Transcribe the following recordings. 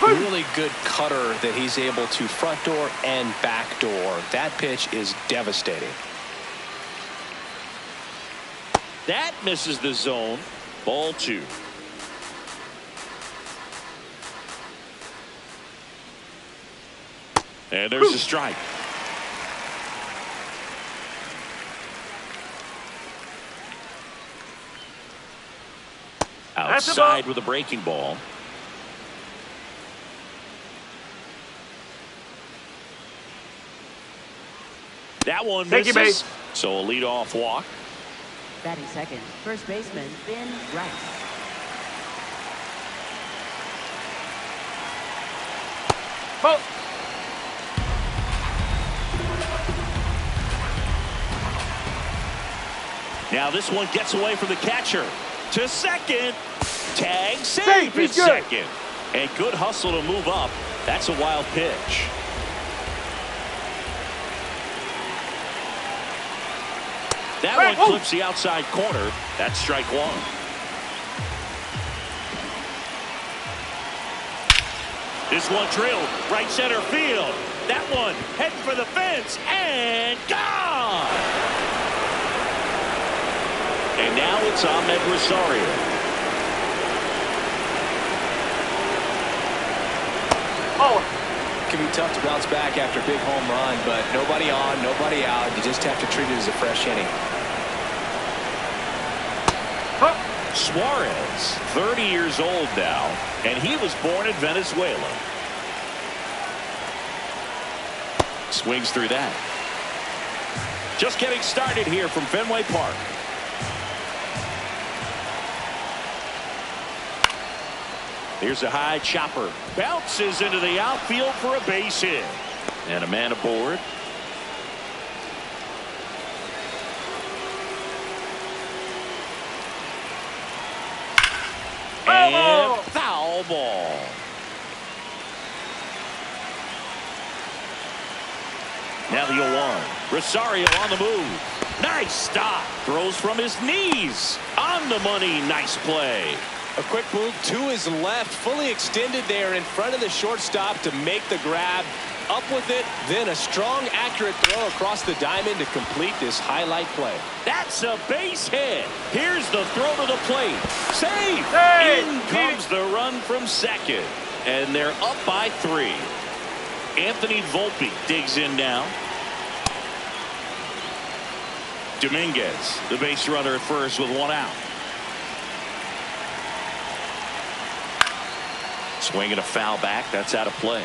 Really good cutter that he's able to front door and back door. That pitch is devastating. That misses the zone. Ball 2. And there's a strike. Outside with a breaking ball. That one misses. So a leadoff walk. Batting second, first baseman Ben Rice. Oh. Now this one gets away from the catcher. To second. Tag safe at second. And good hustle to move up. That's a wild pitch. That one clips the outside corner. That's strike 1. This one drilled right center field. That one heading for the fence and gone. And now it's Ahmed Rosario. It can be tough to bounce back after a big home run, but nobody on, nobody out. You just have to treat it as a fresh inning. Suarez, 30 years old now, and he was born in Venezuela. Swings through that. Just getting started here from Fenway Park. Here's a high chopper. Bounces into the outfield for a base hit. And a man aboard. And foul ball. Now the 0-1. Rosario on the move. Nice stop. Throws from his knees. On the money. Nice play. A quick move to his left, fully extended there in front of the shortstop to make the grab. Up with it, then a strong, accurate throw across the diamond to complete this highlight play. That's a base hit. Here's the throw to the plate. Save! In comes the run from second. And they're up by 3. Anthony Volpe digs in now. Dominguez, the base runner at first with 1 out. Swinging a foul back. That's out of play.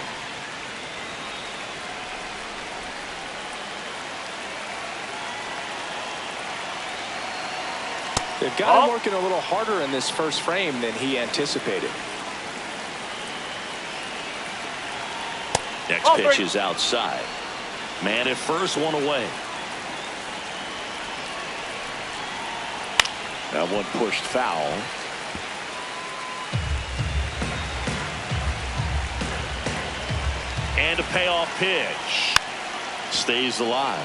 They've got him working a little harder in this first frame than he anticipated. Next pitch is outside. Man at first, 1 away. That one pushed foul. And a payoff pitch. Stays alive.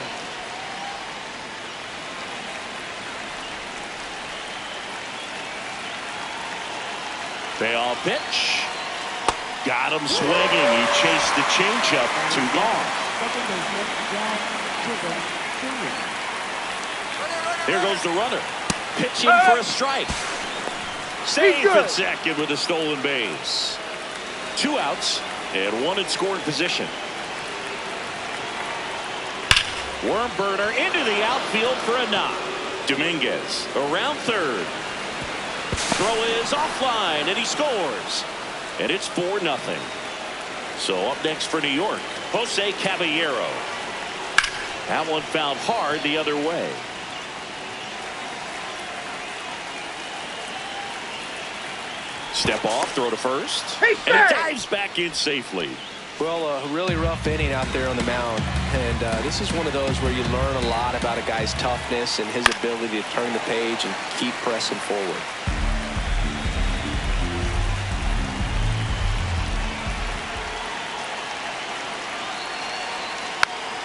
Payoff pitch. Got him swinging. He chased the changeup. 2 gone. Here goes the runner. Pitching for a strike. Safe at second with a stolen base. 2 outs. And 1 in scoring position. Worm burner into the outfield for a knock. Dominguez around third. Throw is offline and he scores. And it's 4-0. So up next for New York, Jose Caballero. That one fouled hard the other way. Step off, throw to first. And he dives back in safely. Well, a really rough inning out there on the mound. And this is one of those where you learn a lot about a guy's toughness and his ability to turn the page and keep pressing forward.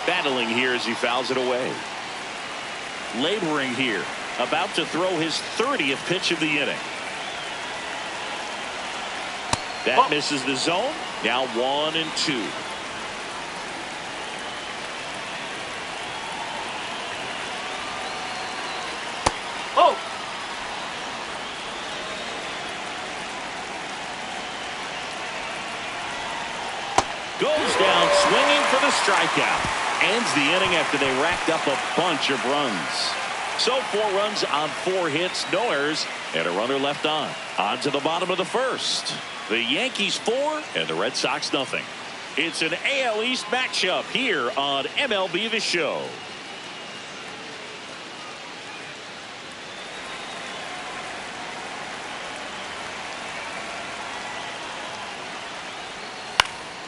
Battling here as he fouls it away. Laboring here. About to throw his 30th pitch of the inning. That misses the zone. Now 1-2. Oh! Goes down swinging for the strikeout. Ends the inning after they racked up a bunch of runs. So 4 runs on 4 hits, no errors, and a runner left on. On to the bottom of the first. The Yankees 4 and the Red Sox nothing. It's an AL East matchup here on MLB The Show.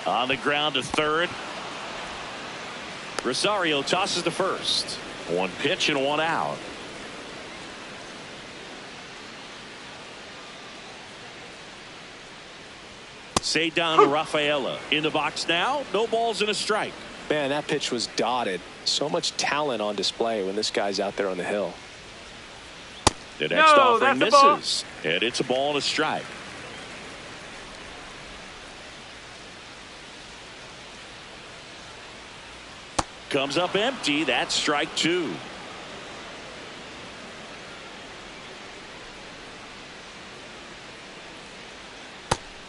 On the ground to third. Rosario tosses to first. 1 pitch and 1 out. Cedar Rafaela in the box now. No balls and a strike. Man, that pitch was dotted. So much talent on display when this guy's out there on the hill. The next offering misses. And it's a ball and a strike. Comes up empty. That's strike 2.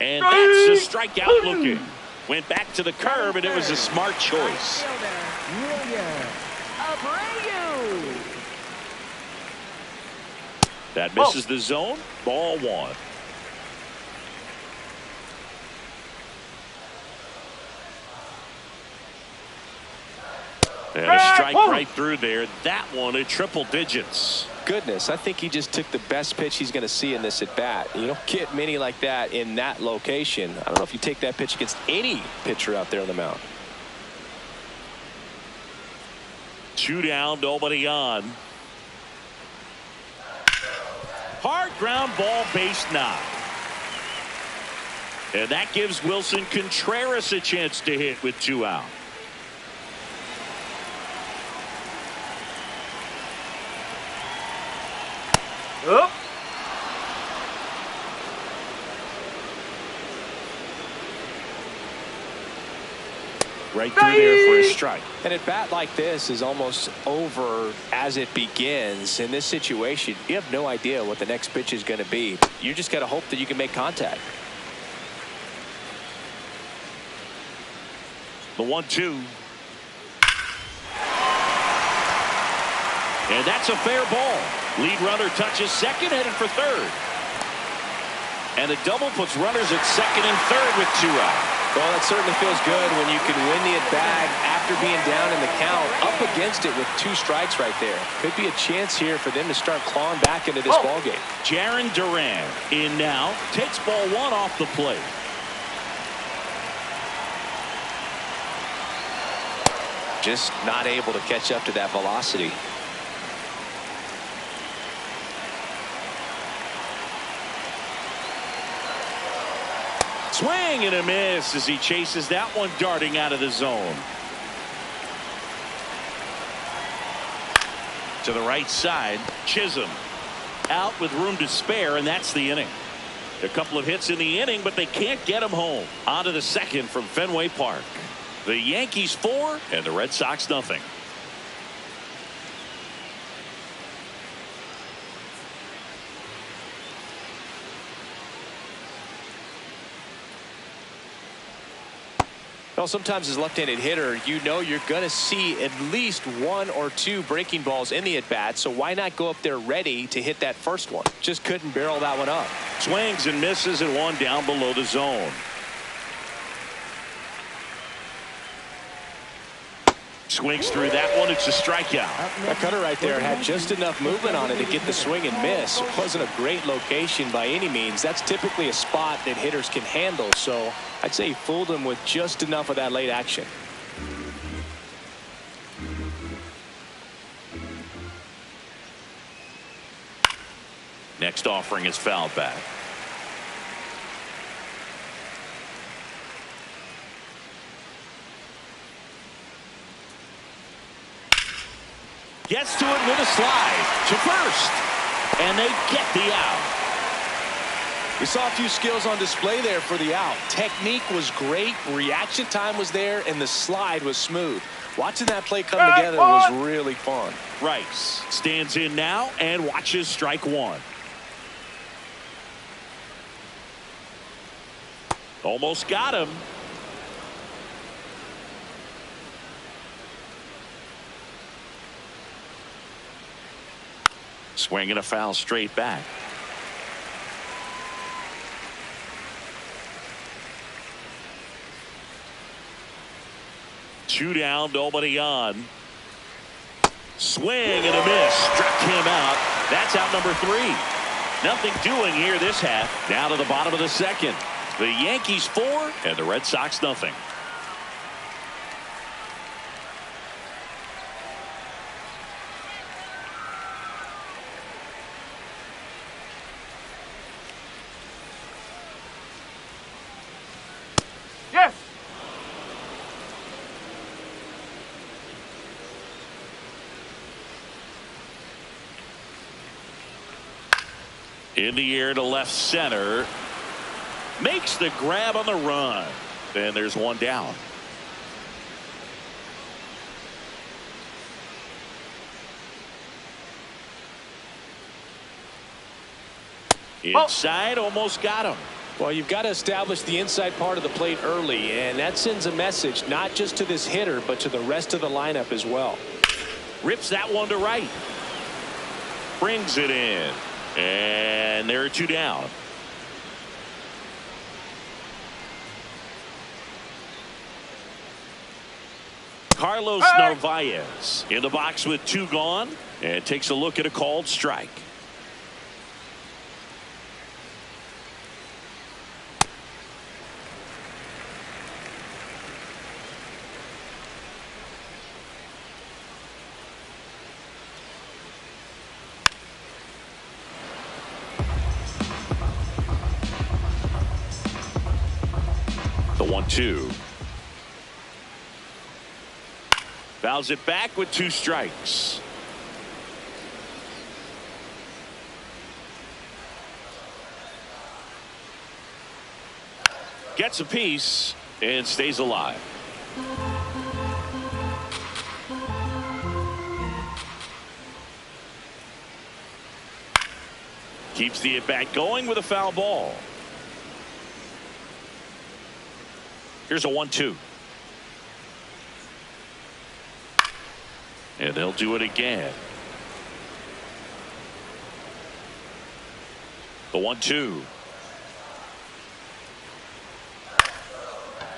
And that's a strikeout looking. Went back to the curb, and it was a smart choice. That misses the zone. Ball 1. And a strike right through there. That one at triple digits. Goodness, I think he just took the best pitch he's going to see in this at bat. You don't get many like that in that location. I don't know if you take that pitch against any pitcher out there on the mound. 2 down, nobody on. Hard ground ball, base knock. And that gives Wilson Contreras a chance to hit with 2 out. Up. Right through there for a strike. And a bat like this is almost over as it begins. In this situation, you have no idea what the next pitch is going to be. You just got to hope that you can make contact. The 1-2. And that's a fair ball. Lead runner touches second, headed for third. And a double puts runners at second and third with 2 out. Well, it certainly feels good when you can win the at-bat after being down in the count, up against it with 2 strikes right there. Could be a chance here for them to start clawing back into this ballgame. Jarren Duran in now. Takes ball 1 off the plate. Just not able to catch up to that velocity. Swing and a miss as he chases that one darting out of the zone. To the right side, Chisholm out with room to spare, and that's the inning. A couple of hits in the inning, but they can't get him home. On to the second from Fenway Park. The Yankees 4 and the Red Sox nothing. Well, sometimes as a left-handed hitter, you know you're going to see at least 1 or 2 breaking balls in the at-bat, so why not go up there ready to hit that first one? Just couldn't barrel that one up. Swings and misses and 1 down below the zone. Swings through that one. It's a strikeout. That cutter right there had just enough movement on it to get the swing and miss. It wasn't a great location by any means. That's typically a spot that hitters can handle, so I'd say he fooled him with just enough of that late action. Next offering is fouled back. Gets to it with a slide to first, and they get the out. We saw a few skills on display there for the out. Technique was great, reaction time was there, and the slide was smooth. Watching that play come together was really fun. Rice stands in now and watches strike one. Almost got him. Swinging a foul straight back. Two down, nobody on. Swing and a miss. Struck him out. That's out number 3. Nothing doing here this half. Down to the bottom of the second. The Yankees 4 and the Red Sox nothing. Yes. In the air to left center. Makes the grab on the run. And there's one down. Inside, almost got him. Well, you've got to establish the inside part of the plate early, and that sends a message not just to this hitter, but to the rest of the lineup as well. Rips that one to right. Brings it in. And there are two down. Carlos Narvaez in the box with two gone and takes a look at a called strike. The 1-2. Fouls it back with two strikes. Gets a piece and stays alive. Keeps the at-bat going with a foul ball. Here's a 1-2. And they'll do it again. The 1-2.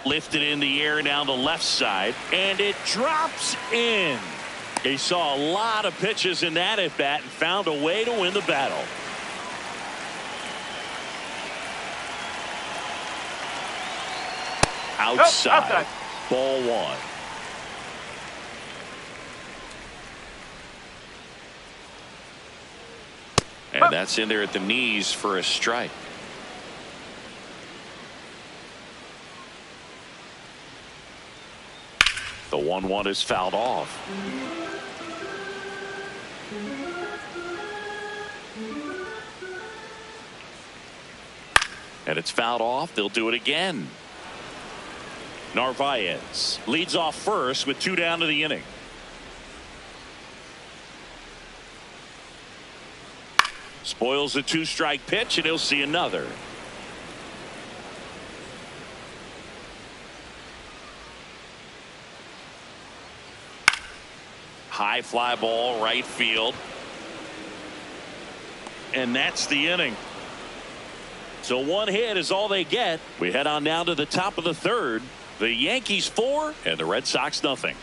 Lifted in the air down the left side, and it drops in. He saw a lot of pitches in that at bat and found a way to win the battle. Outside. Ball one. And that's in there at the knees for a strike. The 1-1 is fouled off. And it's fouled off. They'll do it again. Narvaez leads off first with two down to the inning. Spoils the two-strike pitch, and he'll see another. High fly ball, right field. And that's the inning. So one hit is all they get. We head on down to the top of the third. The Yankees 4 and the Red Sox nothing.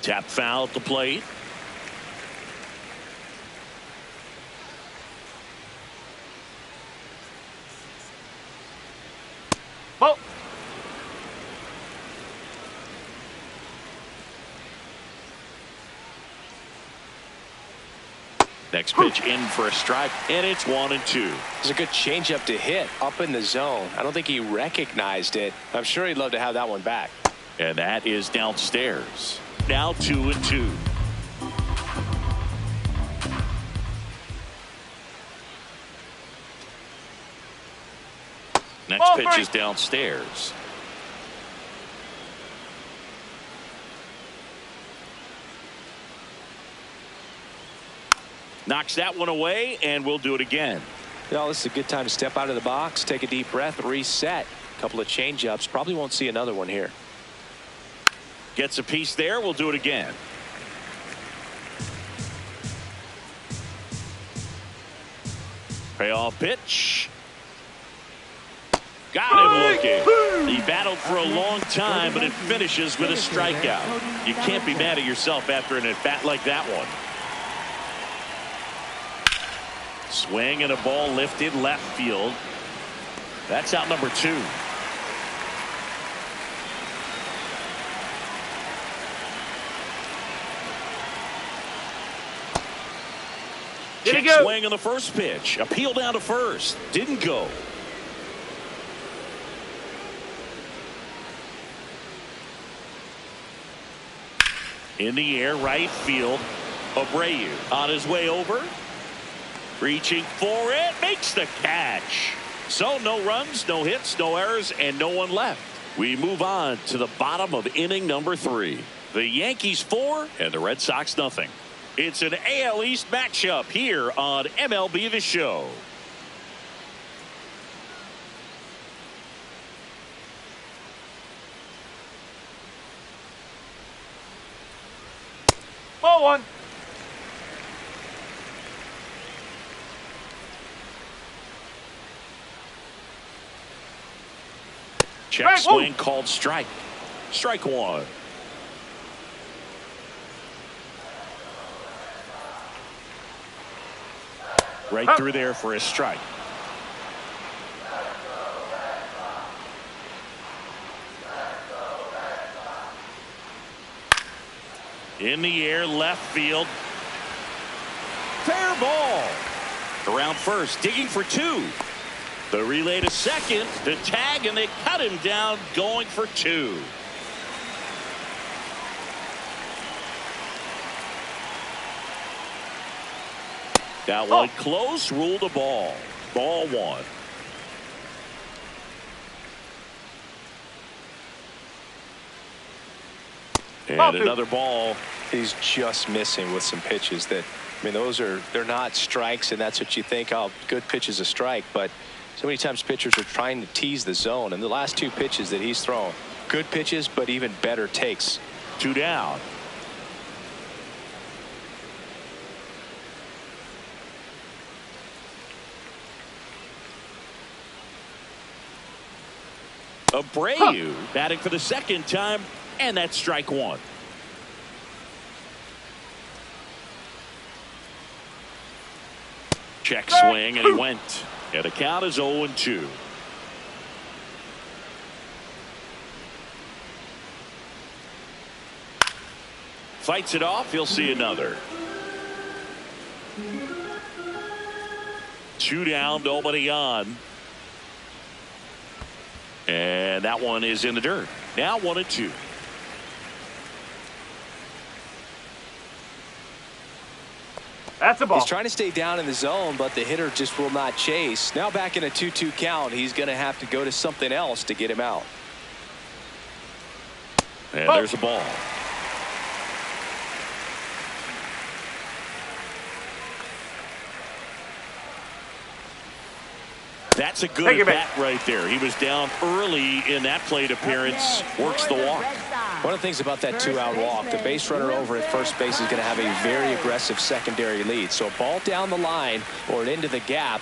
Tap foul at the plate. Oh. Next pitch in for a strike, and it's 1-2. It's a good changeup to hit up in the zone. I don't think he recognized it. I'm sure he'd love to have that one back. And that is downstairs. Now 2-2. Next pitch is downstairs. Knocks that one away, and we'll do it again. Well, this is a good time to step out of the box, take a deep breath, reset. A couple of change-ups. Probably won't see another one here. Gets a piece there. We'll do it again. Payoff pitch. Got him looking. He battled for a long time, but it finishes with a strikeout. You can't be mad at yourself after an at-bat like that one. Swing and a ball lifted left field. That's out number 2. Check swing on the first pitch. Appeal down to first. Didn't go. In the air, right field. Abreu on his way over. Reaching for it. Makes the catch. So no runs, no hits, no errors, and no one left. We move on to the bottom of inning number 3. The Yankees 4 and the Red Sox nothing. It's an AL East matchup here on MLB The Show. Ball 1. Check swing called strike. Strike 1. Right through there for a strike. In the air, left field. Fair ball. Around first, digging for 2. The relay to second, the tag, and they cut him down, going for 2. That one close, ruled a ball. Ball 1. And another ball. He's just missing with some pitches that, I mean, they're not strikes, and that's what you think, oh, good pitch is a strike, but so many times pitchers are trying to tease the zone, and the last 2 pitches that he's thrown, good pitches, but even better takes. 2 down. Abreu batting for the second time, and that's strike 1. Check swing, and he went. And the count is 0-2. Fights it off. He'll see another. 2 down, nobody on. And that one is in the dirt. Now 1-2. That's a ball. He's trying to stay down in the zone, but the hitter just will not chase. Now back in a 2-2 count, he's going to have to go to something else to get him out. And there's a ball. That's a good at bat right there. He was down early in that plate appearance. Works the walk. One of the things about that 2-out walk, the base runner over at first base is going to have a very aggressive secondary lead. So a ball down the line or into the gap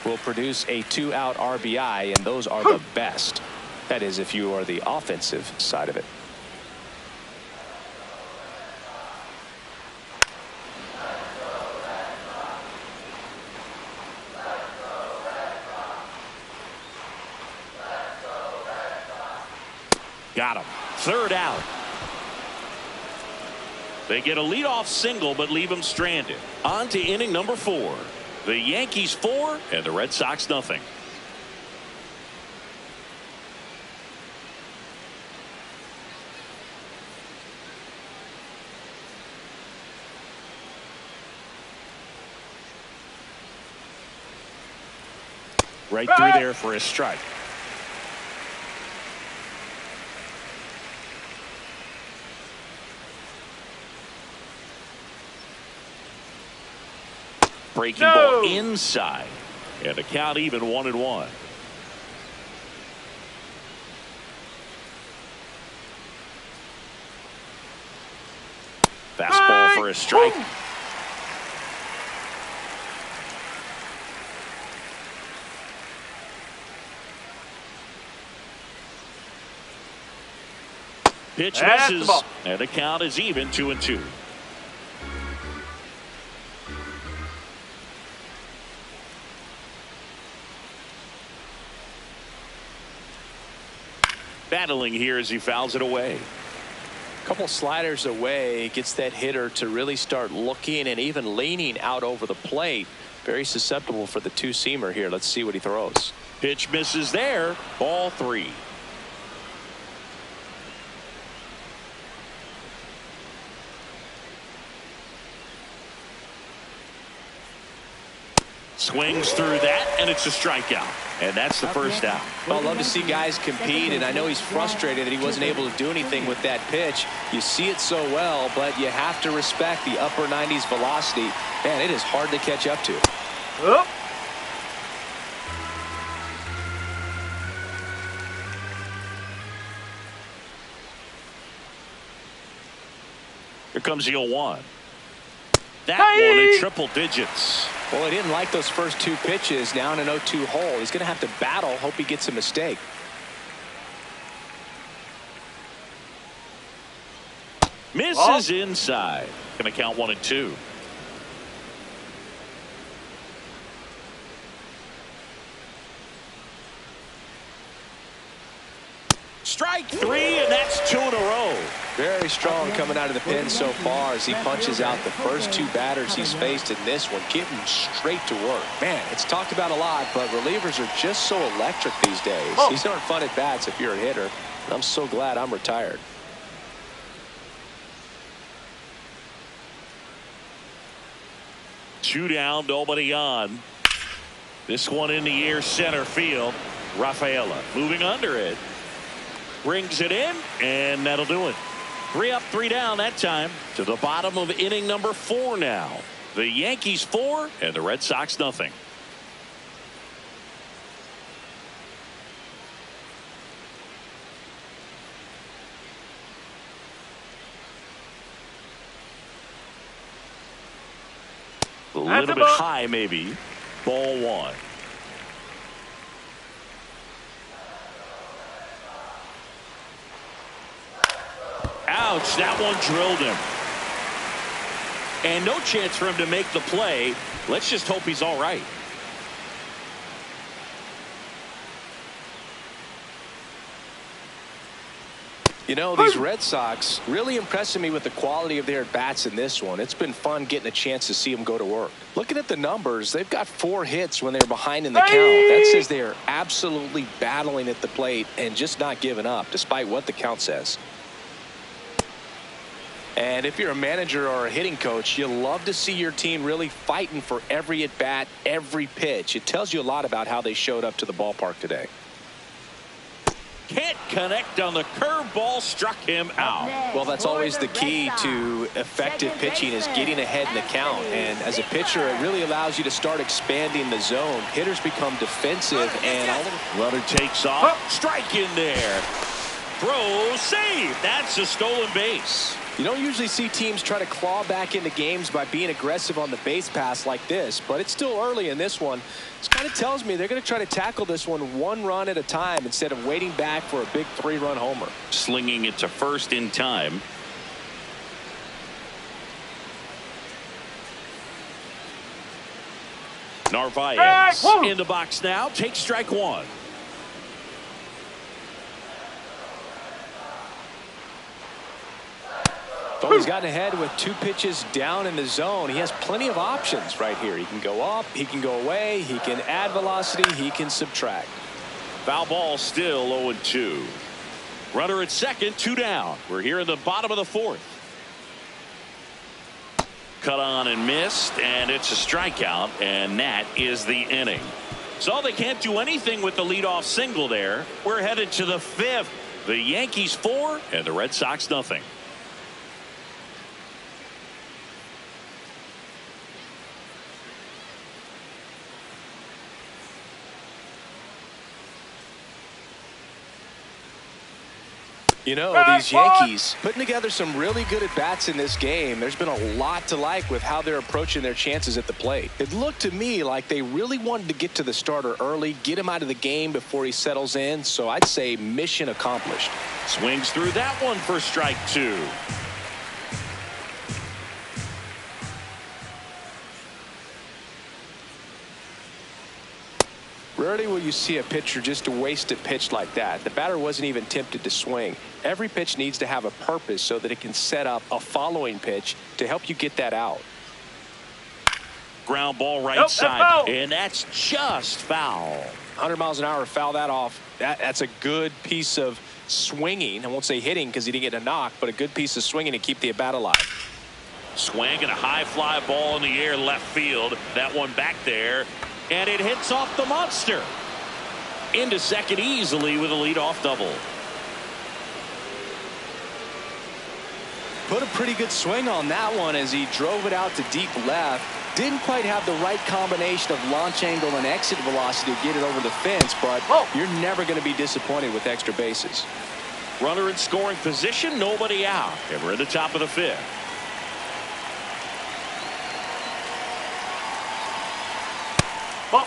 will produce a 2-out RBI, and those are the best. That is, if you are the offensive side of it. Got him. 3rd out. They get a leadoff single but leave him stranded. On to inning number 4. The Yankees 4 and the Red Sox nothing. Right through there for a strike. Breaking ball inside. And the count even 1-1. Fastball for a strike. Pitch misses, and the count is even 2-2. Battling here as he fouls it away. A couple sliders away gets that hitter to really start looking and even leaning out over the plate. Very susceptible for the two-seamer here. Let's see what he throws. Pitch misses there. Ball 3. Swings through that, and it's a strikeout. And that's the first out. Well, I love to see guys compete, and I know he's frustrated that he wasn't able to do anything with that pitch. You see it so well, but you have to respect the upper 90s velocity. Man, it is hard to catch up to. Oh. Here comes the 0-1. That one in triple digits. Well, he didn't like those first 2 pitches. Now in an 0-2 hole. He's going to have to battle. Hope he gets a mistake. Misses inside. Going to count 1-2. Strike 3, and that's 2 in a row. Very strong coming out of the pen so far as he punches out the first 2 batters he's faced in this one, getting straight to work. Man, it's talked about a lot, but relievers are just so electric these days. These aren't fun at bats if you're a hitter, and I'm so glad I'm retired. Two down, nobody on. This one in the air, center field. Rafaela moving under it. Brings it in, and that'll do it. 3 up, 3 down that time. To the bottom of inning number 4 now. The Yankees 4 and the Red Sox nothing. A little bit high, maybe. Ball 1. Ouch, that one drilled him. And no chance for him to make the play. Let's just hope he's all right. You know, these Red Sox really impressing me with the quality of their at-bats in this one. It's been fun getting a chance to see them go to work. Looking at the numbers, they've got 4 hits when they're behind in the count. That says they're absolutely battling at the plate and just not giving up, despite what the count says. And if you're a manager or a hitting coach, you love to see your team really fighting for every at-bat, every pitch. It tells you a lot about how they showed up to the ballpark today. Can't connect on the curveball, struck him out. Well, that's always the key to effective pitching, is getting ahead in the count. And as a pitcher, it really allows you to start expanding the zone. Hitters become defensive, and runner takes off. Strike in there. Throw, save. That's a stolen base. You don't usually see teams try to claw back into games by being aggressive on the base pass like this, but it's still early in this one. This kind of tells me they're going to try to tackle this one run at a time instead of waiting back for a big 3-run homer. Slinging it to first in time. Narvaez in the box now. Takes strike 1. Well, he's gotten ahead with 2 pitches down in the zone. He has plenty of options right here. He can go up, he can go away, he can add velocity, he can subtract. Foul ball, still 0-2. Runner at second, 2 down. We're here in the bottom of the 4th. Cut on and missed, and it's a strikeout, and that is the inning. So they can't do anything with the leadoff single there. We're headed to the 5th. The Yankees 4 and the Red Sox nothing. You know, these Yankees putting together some really good at-bats in this game. There's been a lot to like with how they're approaching their chances at the plate. It looked to me like they really wanted to get to the starter early, get him out of the game before he settles in. So I'd say mission accomplished. Swings through that one for strike 2. Rarely will you see a pitcher just waste a pitch like that. The batter wasn't even tempted to swing. Every pitch needs to have a purpose so that it can set up a following pitch to help you get that out. Ground ball right side, and that's just foul. 100 miles an hour, foul that off. That's a good piece of swinging. I won't say hitting because he didn't get a knock, but a good piece of swinging to keep the at bat alive. Swing and a high fly ball in the air left field. That one back there. And it hits off the monster. Into second easily with a leadoff double. Put a pretty good swing on that one as he drove it out to deep left. Didn't quite have the right combination of launch angle and exit velocity to get it over the fence, but you're never going to be disappointed with extra bases. Runner in scoring position, nobody out. And we're at the top of the 5th. Ball.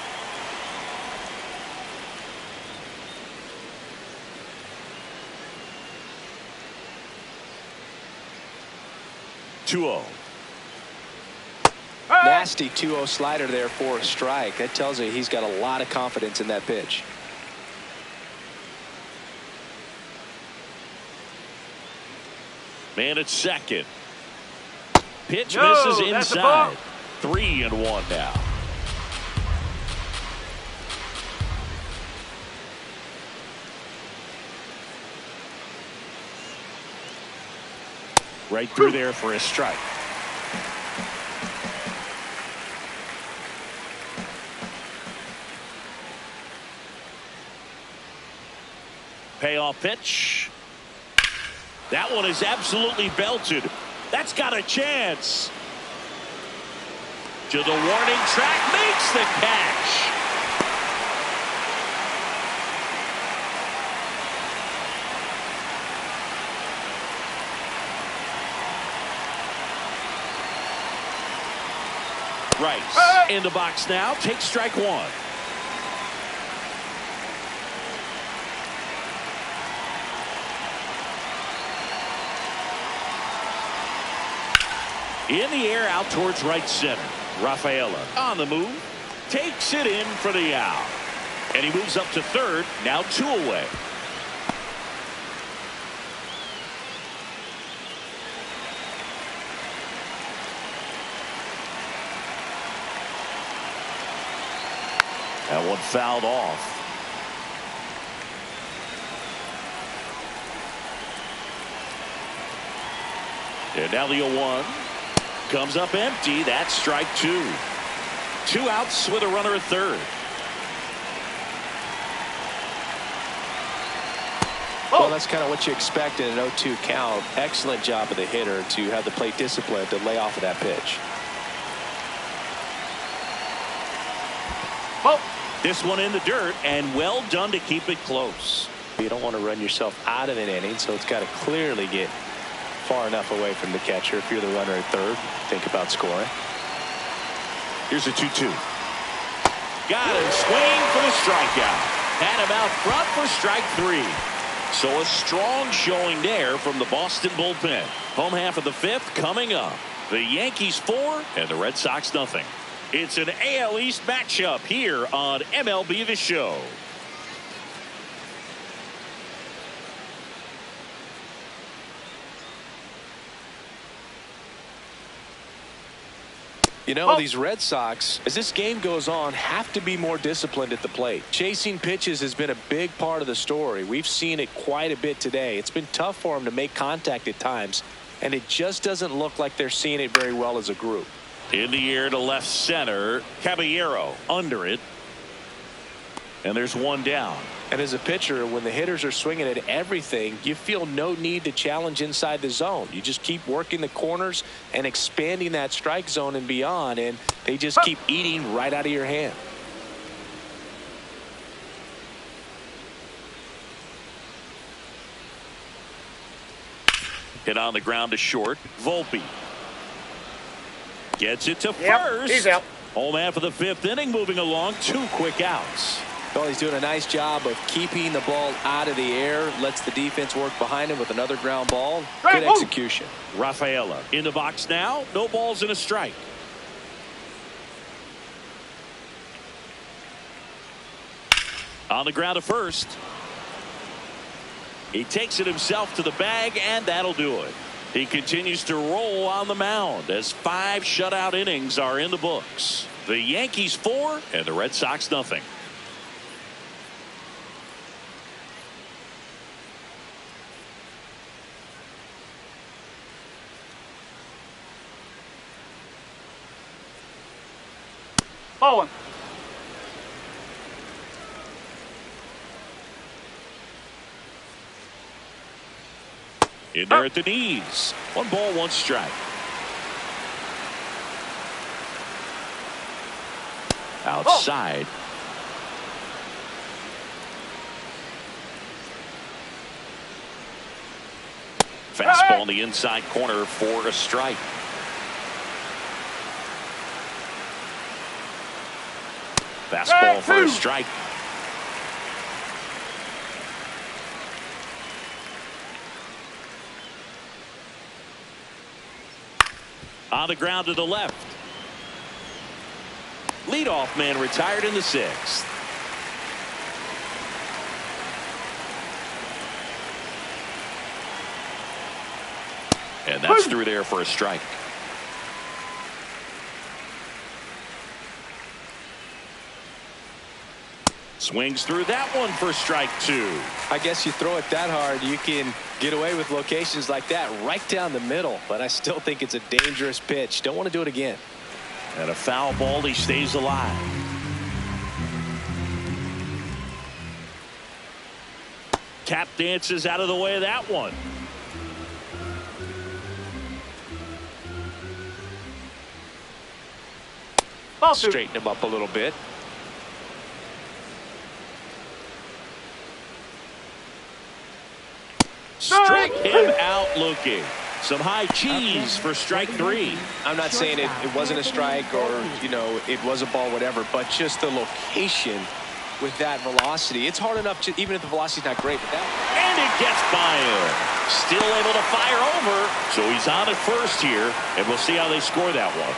2-0. Nasty 2-0 slider there for a strike. That tells you he's got a lot of confidence in that pitch. Man at second. Pitch misses inside. 3-1 now. Right through there for a strike. Payoff pitch. That one is absolutely belted. That's got a chance. To the warning track, makes the catch. Rice in the box now, takes strike 1. In the air out towards right center. Rafaela on the move, takes it in for the out. And he moves up to third, now 2 away. That one fouled off. And now the 0-1 comes up empty. That's strike 2. 2 outs with a runner at third. Well, that's kind of what you expect in an 0-2 count. Excellent job of the hitter to have the plate discipline to lay off of that pitch. This one in the dirt, and well done to keep it close. You don't want to run yourself out of an inning, so it's got to clearly get far enough away from the catcher. If you're the runner at third, think about scoring. Here's a 2-2. Got him, swing for the strikeout. Had him out front for strike 3. So a strong showing there from the Boston bullpen. Home half of the 5th coming up. The Yankees 4 and the Red Sox nothing. It's an AL East matchup here on MLB The Show. You know, these Red Sox, as this game goes on, have to be more disciplined at the plate. Chasing pitches has been a big part of the story. We've seen it quite a bit today. It's been tough for them to make contact at times, and it just doesn't look like they're seeing it very well as a group. In the air to left center. Caballero under it. And there's one down. And as a pitcher, when the hitters are swinging at everything, you feel no need to challenge inside the zone. You just keep working the corners and expanding that strike zone and beyond, and they just keep eating right out of your hand. Hit on the ground to short. Volpe gets it to first. He's out. Home half of the fifth inning, moving along. 2 quick outs. Well, he's doing a nice job of keeping the ball out of the air. Lets the defense work behind him with another ground ball. Good execution. Rafaela in the box now. No balls and a strike. On the ground to first. He takes it himself to the bag, and that'll do it. He continues to roll on the mound as 5 shutout innings are in the books. The Yankees 4 and the Red Sox nothing. Ball 1. In there at the knees. 1 ball, 1 strike. Outside. Fastball in the inside corner for a strike. Fastball for a strike. On the ground to the left. Leadoff man retired in the 6th. And that's through there for a strike. Swings through that one for strike 2. I guess you throw it that hard, you can get away with locations like that right down the middle. But I still think it's a dangerous pitch. Don't want to do it again. And a foul ball. He stays alive. Tap dances out of the way of that one. Straighten him up a little bit. Strike him out looking. Some high cheese for strike 3. I'm not saying it wasn't a strike or, you know, it was a ball, whatever, but just the location with that velocity. It's hard enough to, even if the velocity's not great, but that. And it gets by him. Still able to fire over. So he's on at first here, and we'll see how they score that one.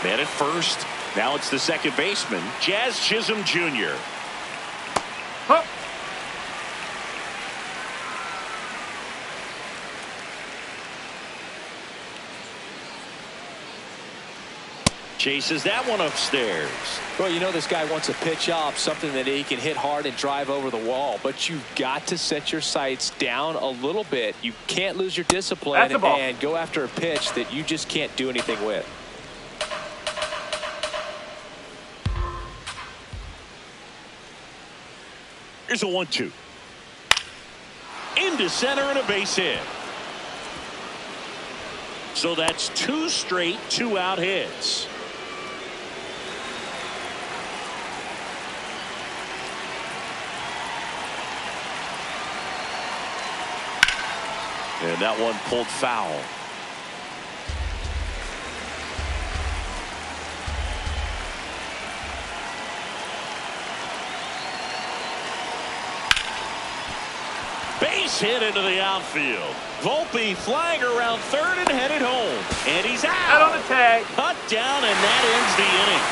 Man at first. Now it's the second baseman, Jazz Chisholm Jr. Chases that one upstairs. Well, you know this guy wants a pitch up, something that he can hit hard and drive over the wall. But you've got to set your sights down a little bit. You can't lose your discipline and go after a pitch that you just can't do anything with. Here's a 1-2. Into center and a base hit. So that's 2 straight 2-out hits. And that one pulled foul. Base hit into the outfield. Volpe flying around third and headed home. And he's out. Out on the tag. Cut down, and that ends the inning.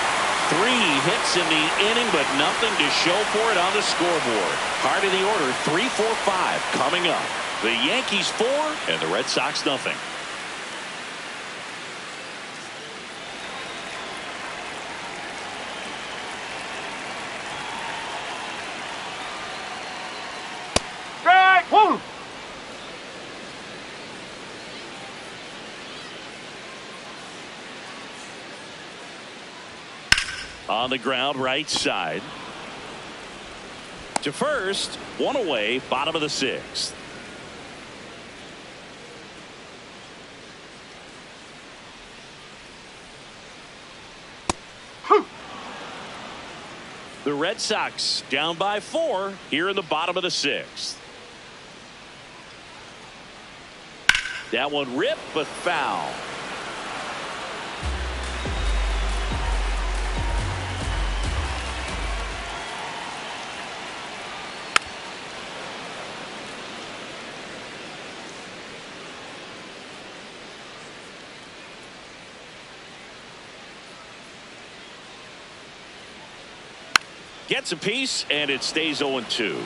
3 hits in the inning, but nothing to show for it on the scoreboard. Heart of the order, 3-4-5 coming up. The Yankees 4 and the Red Sox nothing. On the ground, right side. To first, one away, bottom of the sixth. The Red Sox down by 4 here in the bottom of the sixth. That one ripped, but foul. Gets a piece, and it stays 0-2.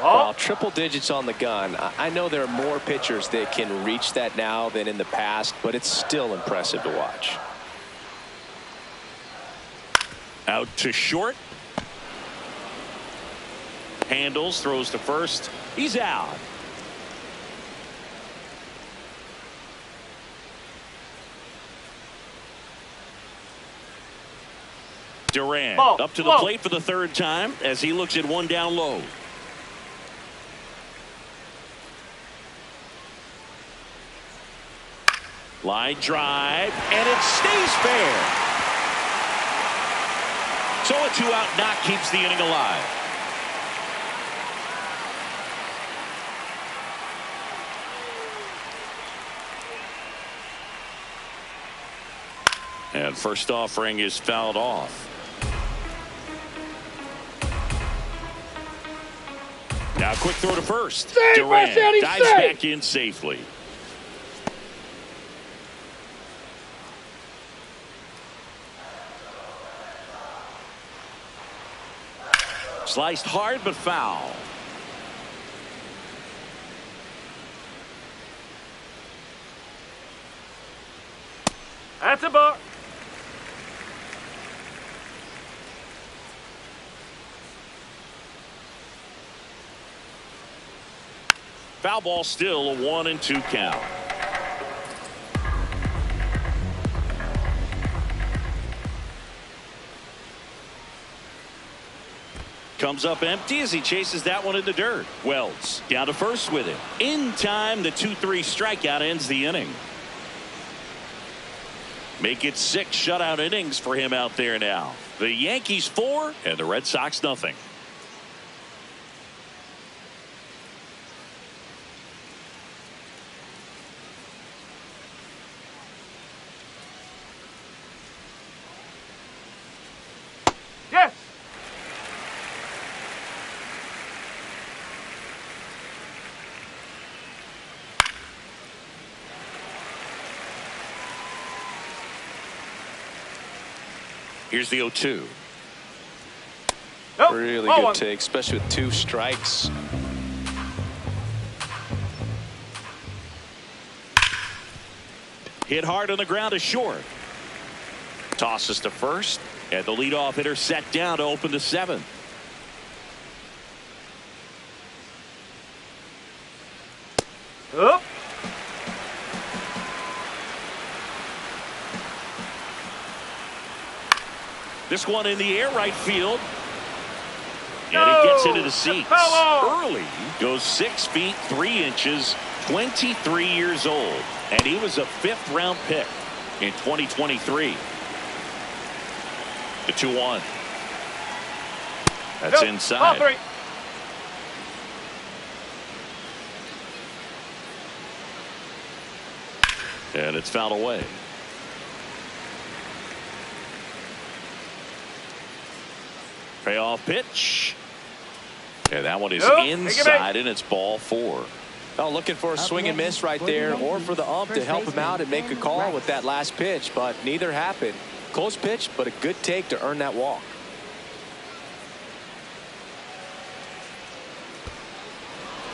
Well, triple digits on the gun. I know there are more pitchers that can reach that now than in the past, but it's still impressive to watch. Out to short. Handles, throws to first. He's out. Durant up to the plate for the third time as he looks at one down low. Line drive, and it stays fair. So a 2-out knock keeps the inning alive. And first offering is fouled off. Now quick throw to first. Durant dives back in safely. Sliced hard but foul. That's a ball. Foul ball, still a 1-2 count. Comes up empty as he chases that one in the dirt. Wells down to first with it. In time, the 2-3 strikeout ends the inning. Make it 6 shutout innings for him out there now. The Yankees 4 and the Red Sox nothing. Yes. Here's the 0-2. Nope. Really Ball good one. take, especially with 2 strikes. Hit hard on the ground to short. Tosses to first, and the leadoff hitter set down to open the 7th. Up. This one in the air, right field. And No! it gets into the seats. Hello! Early goes 6 feet 3 inches, 23 years old, and he was a 5th round pick in 2023. The 2-1. That's Nope. inside. Ball 3. And it's fouled away. Payoff pitch. And that one is Nope. inside, and it's ball 4. Oh, looking for a swing and miss right there, or for the ump to help him out and make a call with that last pitch, but neither happened. Close pitch, but a good take to earn that walk.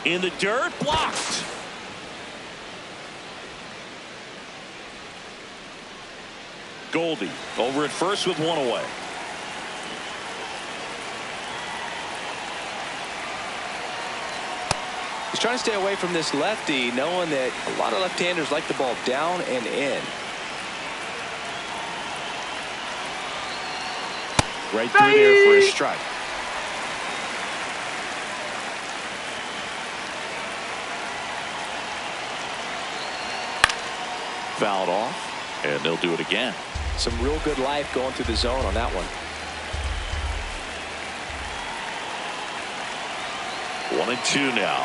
In the dirt, blocked. Goldie over at first with 1 away. He's trying to stay away from this lefty, knowing that a lot of left-handers like the ball down and in. Right through there for a strike. Fouled off, and they'll do it again. Some real good life going through the zone on that one. 1-2 now.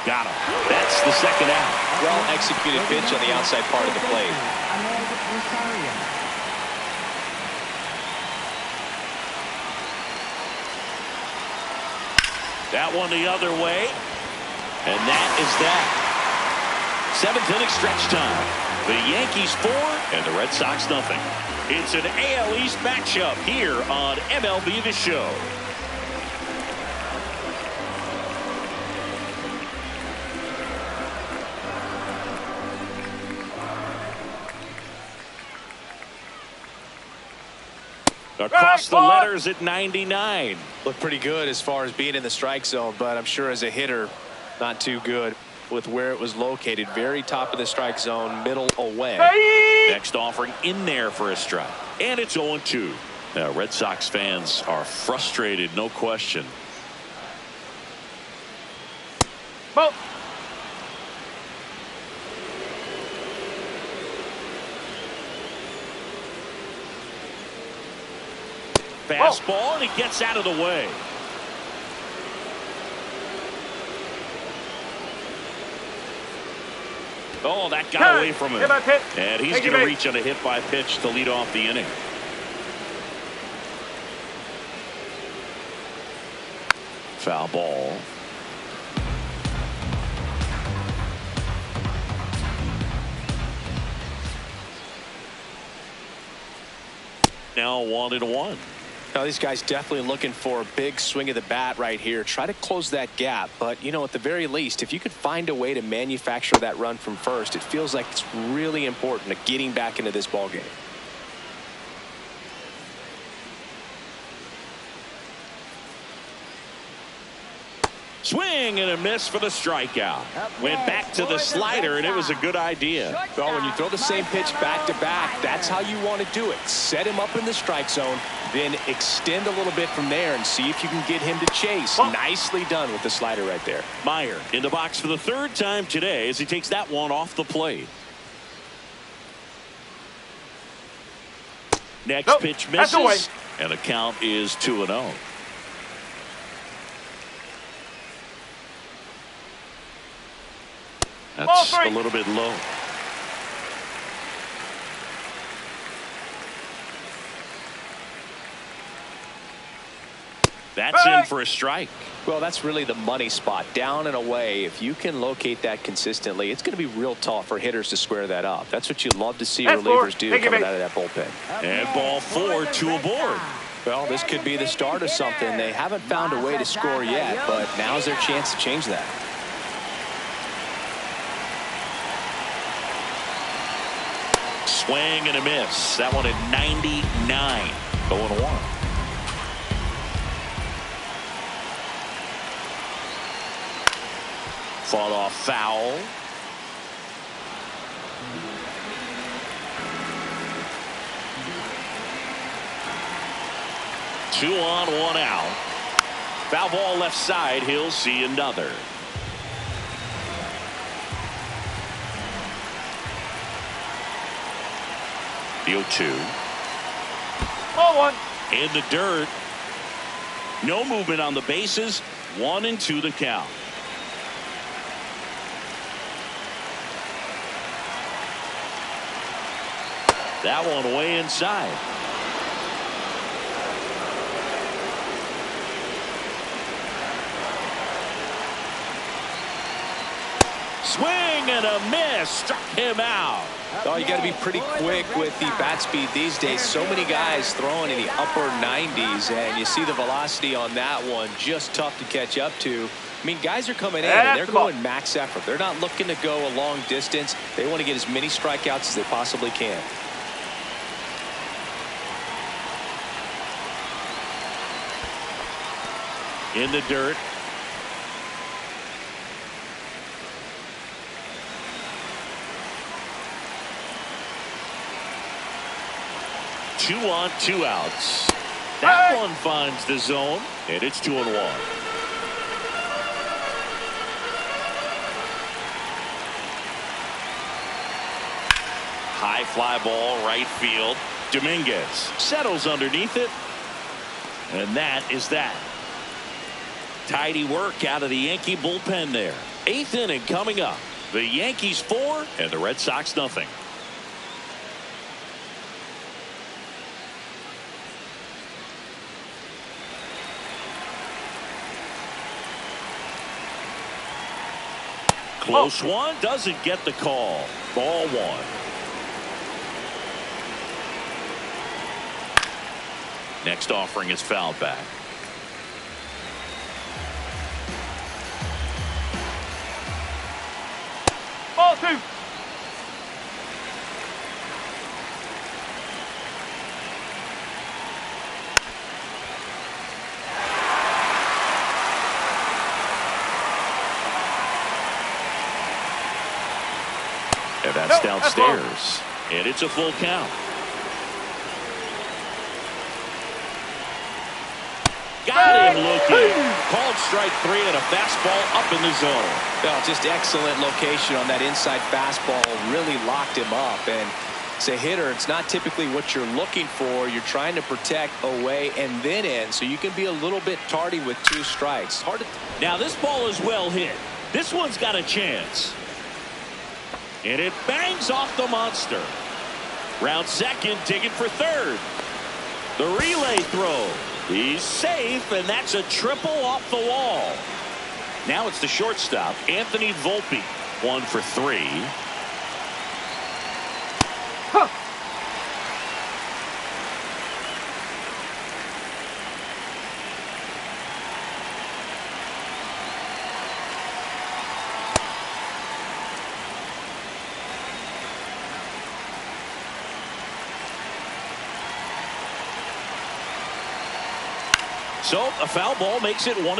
Got him. That's the second out. Well executed pitch on the outside part of the plate. That one the other way. And that is that. 7th inning stretch time. The Yankees 4 and the Red Sox nothing. It's an AL East matchup here on MLB The Show. Across the letters at 99. Look pretty good as far as being in the strike zone, but I'm sure as a hitter, not too good with where it was located. Very top of the strike zone, middle away. Next offering in there for a strike. And it's 0-2. Now, Red Sox fans are frustrated, no question. Ball. Fastball, and he gets out of the way. Oh, that got away from him. And he's going to reach on a hit by pitch to lead off the inning. Foul ball. Now 1-1. Now these guys definitely looking for a big swing of the bat right here. Try to close that gap, but you know, at the very least, if you could find a way to manufacture that run from first, it feels like it's really important to getting back into this ball game. Swing and a miss for the strikeout. Went back to the slider, and it was a good idea. Well, when you throw the same pitch back to back, that's how you want to do it. Set him up in the strike zone, then extend a little bit from there and see if you can get him to chase. Nicely done with the slider right there. Meyer in the box for the 3rd time today as he takes that one off the plate. Next pitch misses, and the count is 2-0. That's a little bit low. That's in for a strike. Well, that's really the money spot. Down and away. If you can locate that consistently, it's going to be real tough for hitters to square that up. That's what you love to see relievers do coming out of that bullpen. And ball 4, 2 aboard. Well, this could be the start of something. They haven't found a way to score yet, but now's their chance to change that. Swing and a miss. That one at 99. 0-1. Fought off foul. Two on, one out. Foul ball left side. He'll see another. The 0-2. 0-1. In the dirt. No movement on the bases. 1-2 the count. That one way inside. Swing and a miss. Struck him out. Oh, you got to be pretty quick with the bat speed these days. So many guys throwing in the upper 90s, and you see the velocity on that one. Just tough to catch up to. I mean, guys are coming in and they're going max effort. They're not looking to go a long distance. They want to get as many strikeouts as they possibly can. In the dirt. 2 on, 2 outs. That one finds the zone, and it's 2-1. High fly ball, right field. Dominguez settles underneath it. And that is that. Tidy work out of the Yankee bullpen there. 8th inning coming up. The Yankees 4 and the Red Sox nothing. Close one, doesn't get the call. Ball 1. Next offering is fouled back. Ball 2. And that's downstairs. And it's a full count. Got him looking. Called strike 3 and a fastball up in the zone. Well, just excellent location on that inside fastball. Really locked him up. And as a hitter, it's not typically what you're looking for. You're trying to protect away and then in, so you can be a little bit tardy with 2 strikes. Hard to. Now this ball is well hit. This one's got a chance. And it bangs off the monster. Round second, digging for third. The relay throw. He's safe, and that's a triple off the wall. Now it's the shortstop, Anthony Volpe. 1 for 3. Huh. So a foul ball makes it 1-2. 1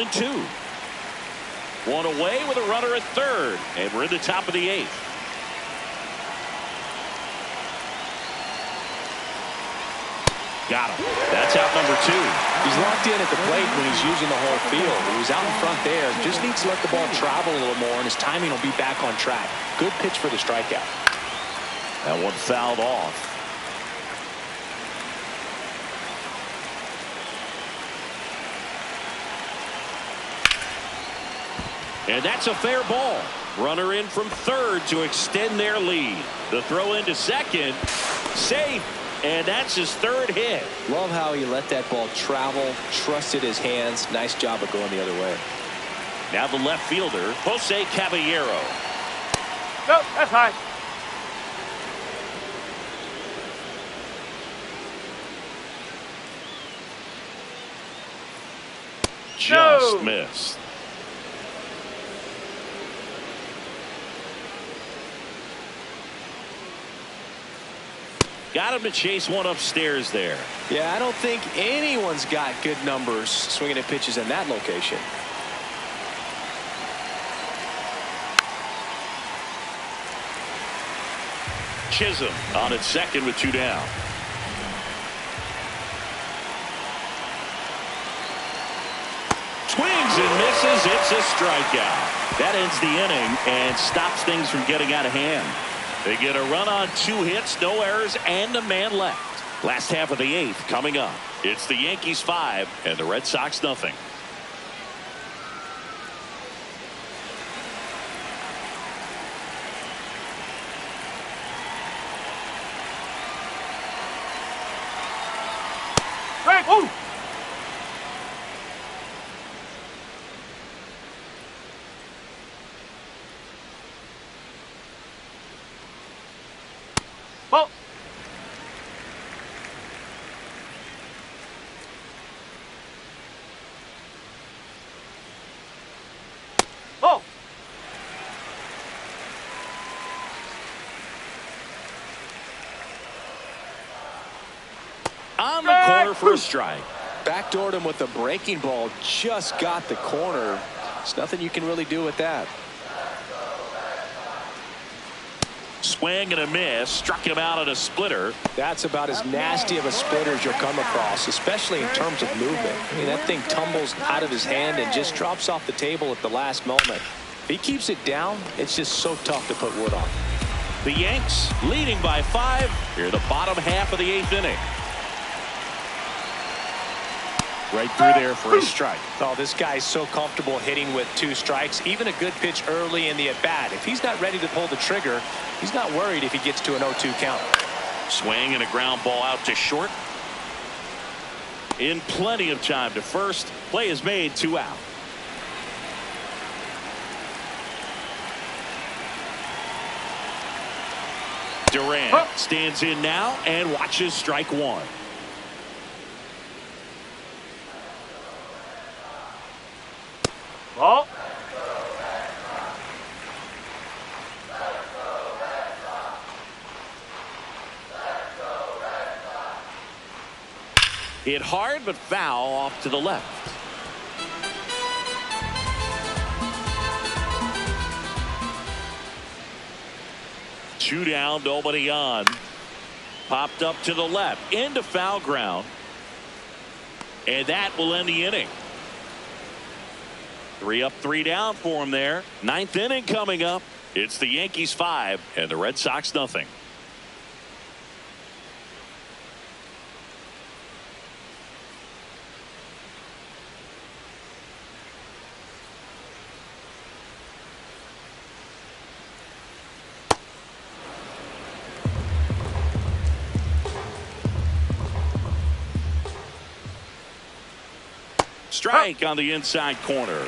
away with a runner at third, and we're in the top of the 8th. Got him. That's out number 2. He's locked in at the plate when he's using the whole field. He was out in front there. Just needs to let the ball travel a little more, and his timing will be back on track. Good pitch for the strikeout. That one fouled off. And that's a fair ball. Runner in from third to extend their lead. The throw into second. Safe. And that's his 3rd hit. Love how he let that ball travel, trusted his hands. Nice job of going the other way. Now the left fielder, Jose Caballero. Nope, that's high. Just missed. Got him to chase one upstairs there. Yeah, I don't think anyone's got good numbers swinging at pitches in that location. Chisholm on at second with 2 down. Swings and misses. It's a strikeout. That ends the inning and stops things from getting out of hand. They get a run on 2 hits, no errors, and a man left. Last half of the 8th coming up. It's the Yankees 5 and the Red Sox nothing. Break. Ooh. Ball. Ball. On the corner for a strike. Backdoored him with the breaking ball. Just got the corner. There's nothing you can really do with that. Swing and a miss. Struck him out on a splitter. That's about as nasty of a splitter as you'll come across, especially in terms of movement. I mean, that thing tumbles out of his hand and just drops off the table at the last moment. If he keeps it down, it's just so tough to put wood on. The Yanks leading by 5 here, the bottom half of the 8th inning. Right through there for a strike. Oh, this guy's so comfortable hitting with 2 strikes. Even a good pitch early in the at-bat. If he's not ready to pull the trigger, he's not worried if he gets to an 0-2 count. Swing and a ground ball out to short. In plenty of time to first. Play is made, 2 out. Durant stands in now and watches strike 1. Ball. Hit hard but foul off to the left. Two down, nobody on. Popped up to the left into foul ground, and that will end the inning. 3 up, 3 down for him there. 9th inning coming up. It's the Yankees 5 and the Red Sox nothing. Strike on the inside corner.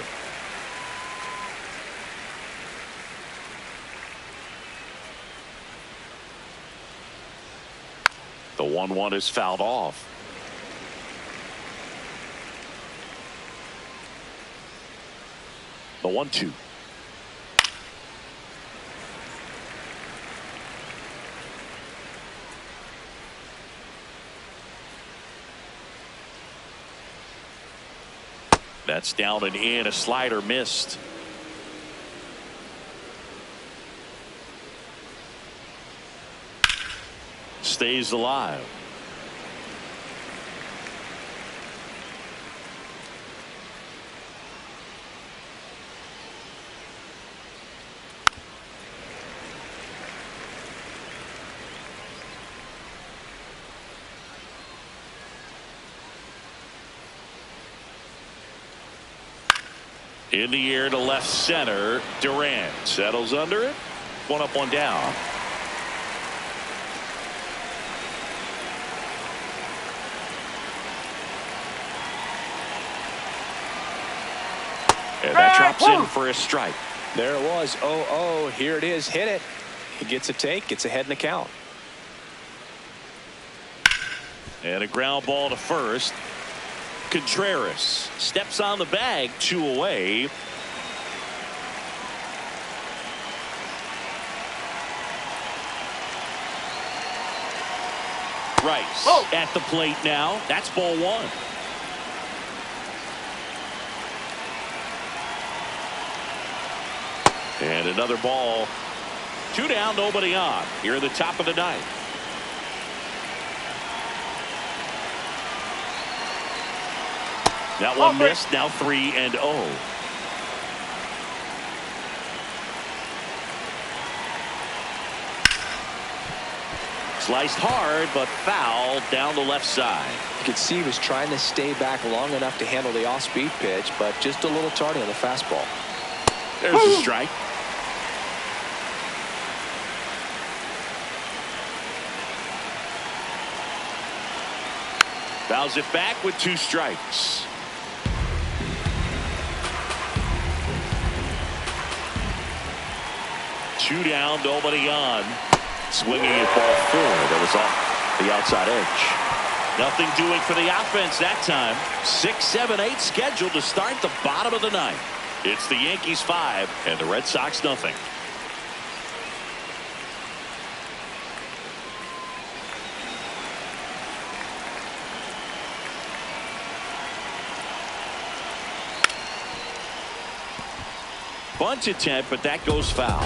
The 1-1 is fouled off. The 1-2. That's down and in. A slider missed. Stays alive. In the air to left center. Durant settles under it. 1 up, 1 down. And that drops in for a strike. There it was. 0-0. Here it is. Hit it. He gets a take. Gets ahead in the count. And a ground ball to first. Contreras steps on the bag. 2 away. Rice at the plate now. That's ball 1. And another ball. 2 down, nobody on. Here in the top of the 9th. That one missed. Now 3-0. Sliced hard, but foul down the left side. You could see he was trying to stay back long enough to handle the off-speed pitch, but just a little tardy on the fastball. There's a strike. Fouls it back with 2 strikes. Two down, nobody on. Swinging at ball 4. That was off the outside edge. Nothing doing for the offense that time. 6, 7, 8 scheduled to start the bottom of the 9th. It's the Yankees 5 and the Red Sox nothing. Bunt attempt, but that goes foul.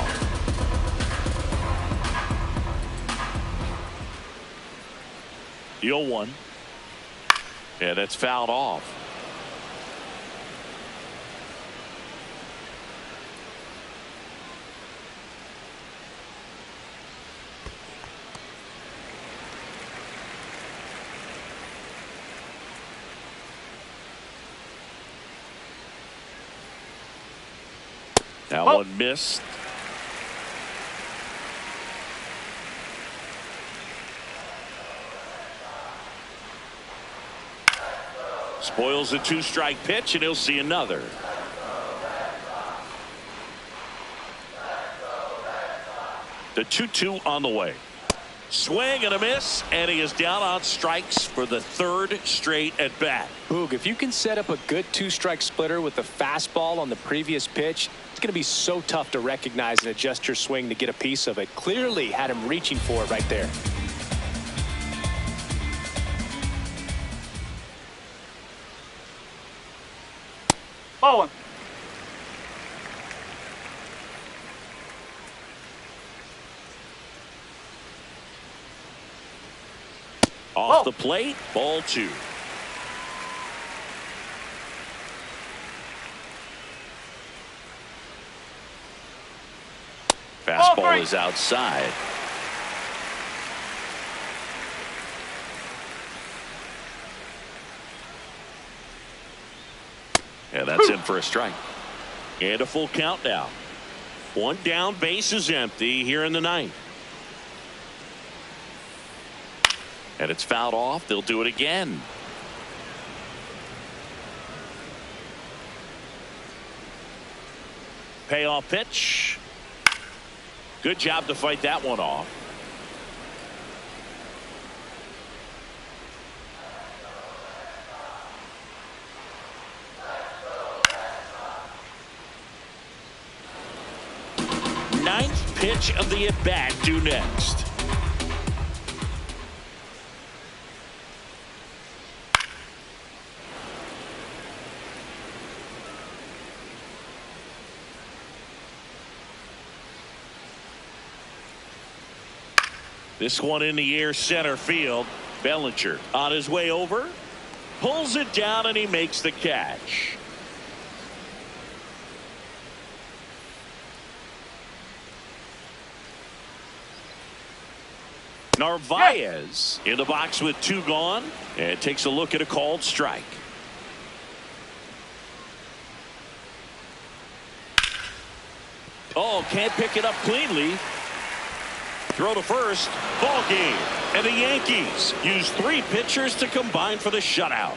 The 0-1. And that's fouled off. That one missed. Spoils a 2-strike pitch, and he'll see another. The 2-2 on the way. Swing and a miss, and he is down on strikes for the 3rd straight at bat. Boog, if you can set up a good 2-strike splitter with the fastball on the previous pitch, it's going to be so tough to recognize and adjust your swing to get a piece of it. Clearly had him reaching for it right there. Ball one. Off the plate, ball 2. Fastball is outside. And that's in for a strike. And a full count now. 1 down, base is empty here in the 9th. And it's fouled off. They'll do it again. Payoff pitch. Good job to fight that one off. Ninth pitch of the at-bat due next. This one in the air, center field. Bellinger on his way over, pulls it down, and he makes the catch. Narvaez in the box with 2 gone, and takes a look at a called strike. Oh, can't pick it up cleanly. Throw to first. Ball game. And the Yankees use 3 pitchers to combine for the shutout.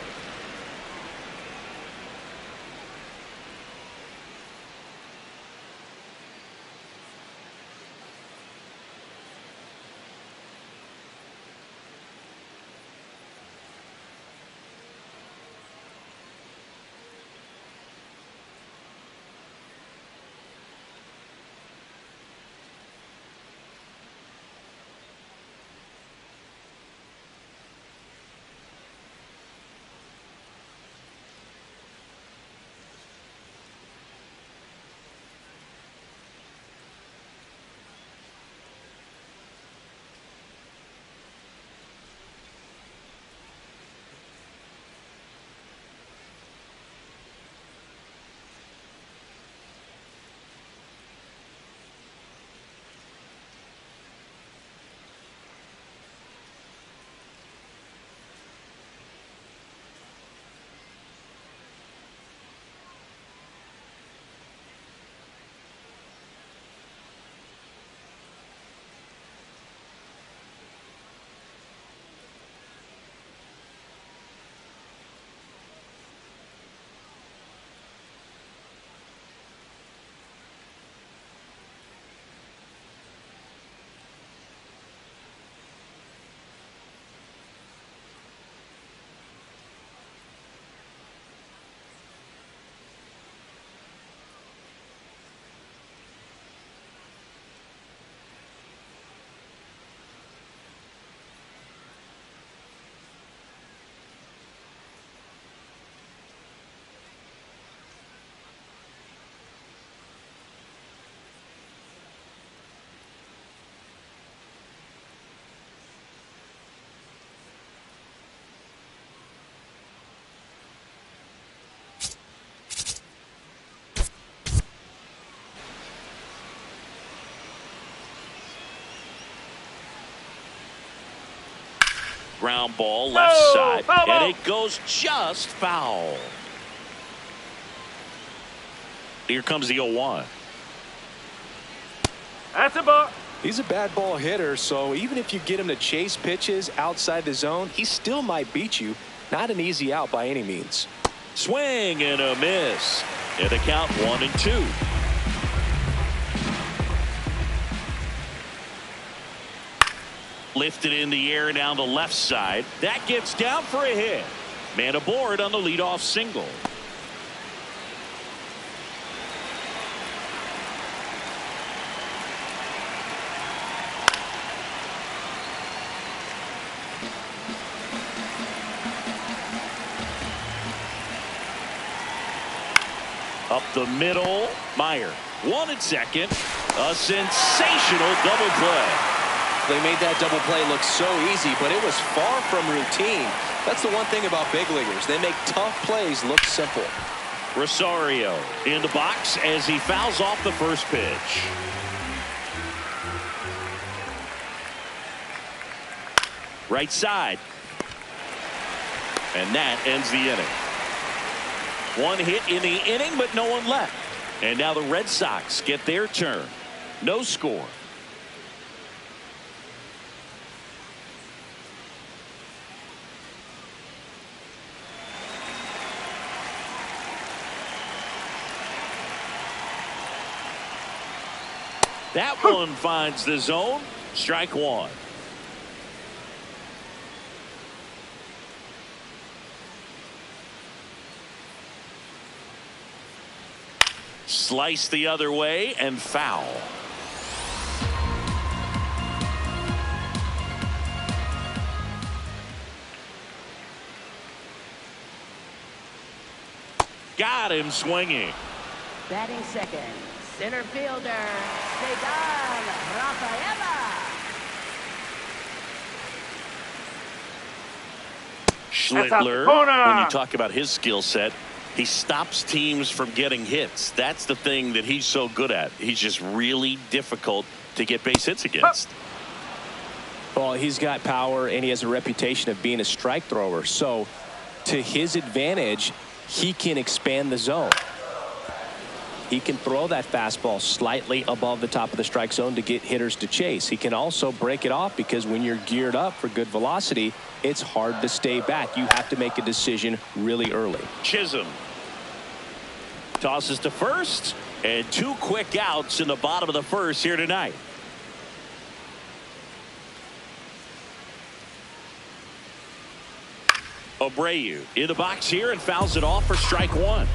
ground ball left side, and it goes just foul. Here comes the 0-1. That's a ball. He's a bad ball hitter, so even if you get him to chase pitches outside the zone, he still might beat you. Not an easy out by any means. Swing and a miss. And the count 1-2. Lifted in the air down the left side. That gets down for a hit. Man aboard on the leadoff single. Up the middle, Meyer. 1 at second. A sensational double play. They made that double play look so easy, but it was far from routine. That's the one thing about big leaguers. They make tough plays look simple. Rosario in the box as he fouls off the first pitch. Right side. And that ends the inning. 1 hit in the inning, but no one left. And now the Red Sox get their turn. No score. That one finds the zone. Strike 1. Slice the other way and foul. Got him swinging. Batting second, center fielder, Cedar Rafaela. Schlittler, when you talk about his skill set, he stops teams from getting hits. That's the thing that he's so good at. He's just really difficult to get base hits against. Well, he's got power, and he has a reputation of being a strike thrower. So, to his advantage, he can expand the zone. He can throw that fastball slightly above the top of the strike zone to get hitters to chase. He can also break it off because when you're geared up for good velocity, it's hard to stay back. You have to make a decision really early. Chisholm tosses to first, and 2 quick outs in the bottom of the first here tonight. Abreu in the box here and fouls it off for strike 1.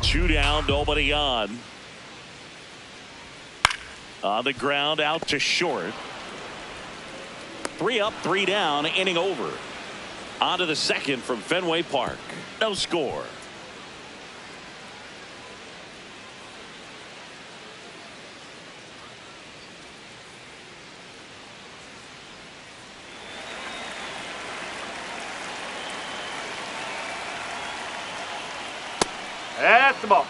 2 down, nobody on. On the ground, out to short. 3 up, 3 down, inning over. On to the second from Fenway Park. No score. That's the ball.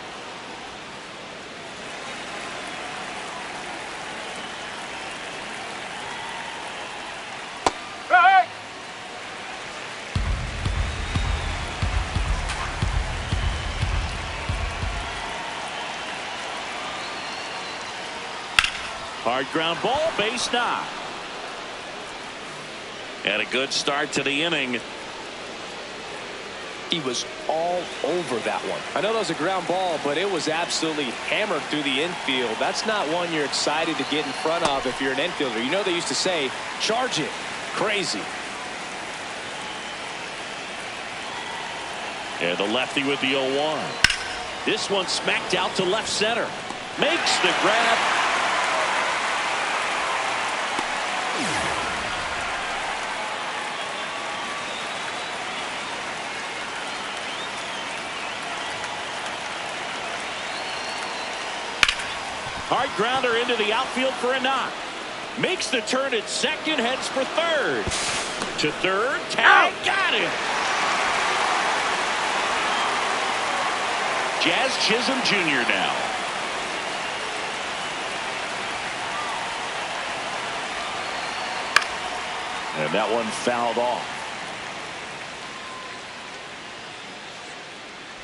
Hey! Hard ground ball, base knock. And a good start to the inning. He was all over that one. I know that was a ground ball, but it was absolutely hammered through the infield. That's not one you're excited to get in front of if you're an infielder. You know they used to say, charge it. Crazy. And the lefty with the 0-1. This one smacked out to left center. Makes the grab. Hard grounder into the outfield for a knock. Makes the turn at second, heads for third. To third, tag, got him. Jazz Chisholm Jr. now. And that one fouled off.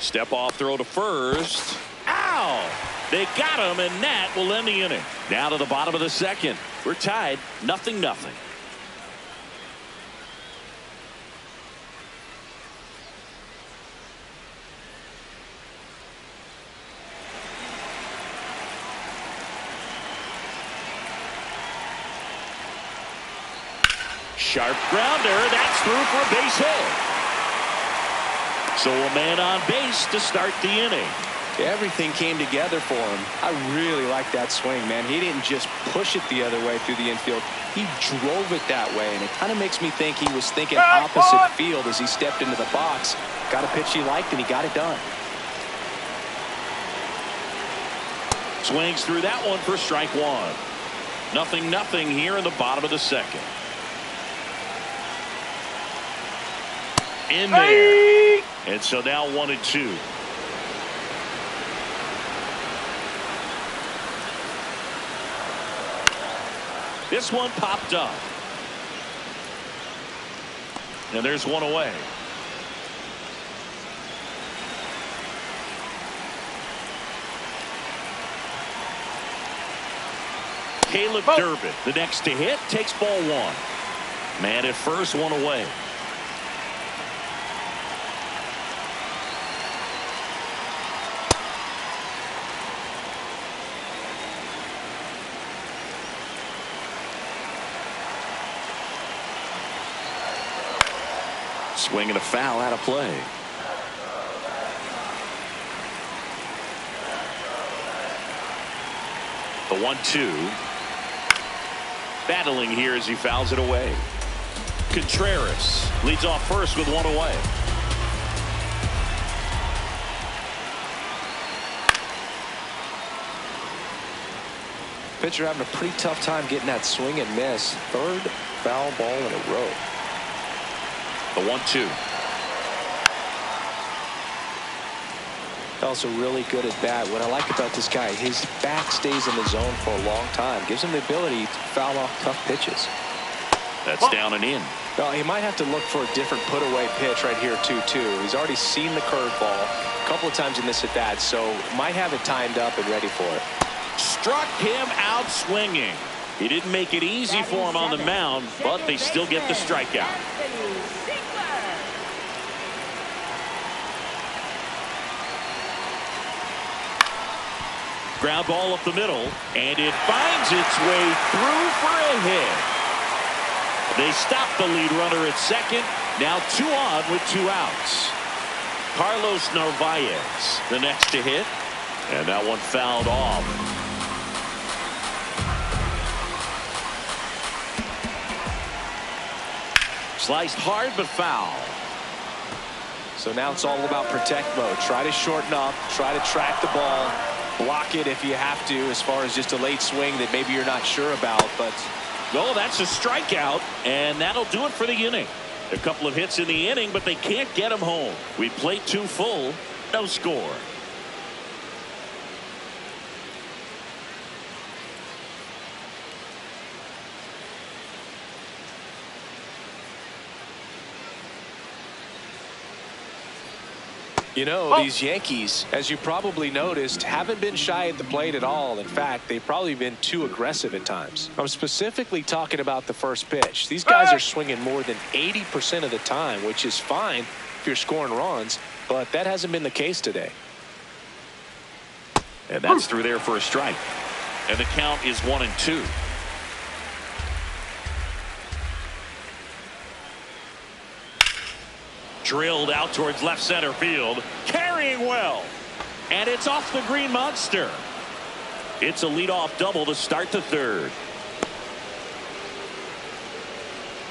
Step off throw to first. Ow! They got him, and that will end the inning. Down to the bottom of the second. We're tied 0-0. Sharp grounder. That's through for a base hit. So a man on base to start the inning. Everything came together for him. I really like that swing, man. He didn't just push it the other way through the infield. He drove it that way, and it kind of makes me think he was thinking opposite field as he stepped into the box. Got a pitch he liked, and he got it done. Swings through that one for strike one. 0-0 here in the bottom of the second. In there. And so now 1-2. This one popped up. And there's one away. Caleb Durbin, the next to hit, takes ball one. Man at first, one away. Swing and a foul out of play. The 1-2. Battling here as he fouls it away. Contreras leads off first with one away. Pitcher having a pretty tough time getting that swing and miss. Third foul ball in a row. The 1-2. Also really good at bat. What I like about this guy, his back stays in the zone for a long time. Gives him the ability to foul off tough pitches. That's down and in. Well, he might have to look for a different put away pitch right here 2-2. He's already seen the curveball a couple of times in this at bat, so might have it timed up and ready for it. Struck him out swinging. He didn't make it easy for him on the mound, but they still get the strikeout. Ground ball up the middle, and it finds its way through for a hit. They stop the lead runner at second. Now 2 on with 2 outs. Carlos Narvaez, the next to hit, and that one fouled off. Sliced hard but foul. So now it's all about protect mode. Try to shorten up, try to track the ball, block it if you have to, as far as just a late swing that maybe you're not sure about. But well, that's a strikeout, and that'll do it for the inning. A couple of hits in the inning, but they can't get him home. We played 2 full, no score. you know, these Yankees, as you probably noticed, haven't been shy at the plate at all. In fact, they've probably been too aggressive at times. I'm specifically talking about the first pitch. These guys are swinging more than 80% of the time, which is fine if you're scoring runs, but that hasn't been the case today. And that's through there for a strike. And the count is 1-2. Drilled out towards left center field. Carrying well. And it's off the green monster. It's a leadoff double to start the third.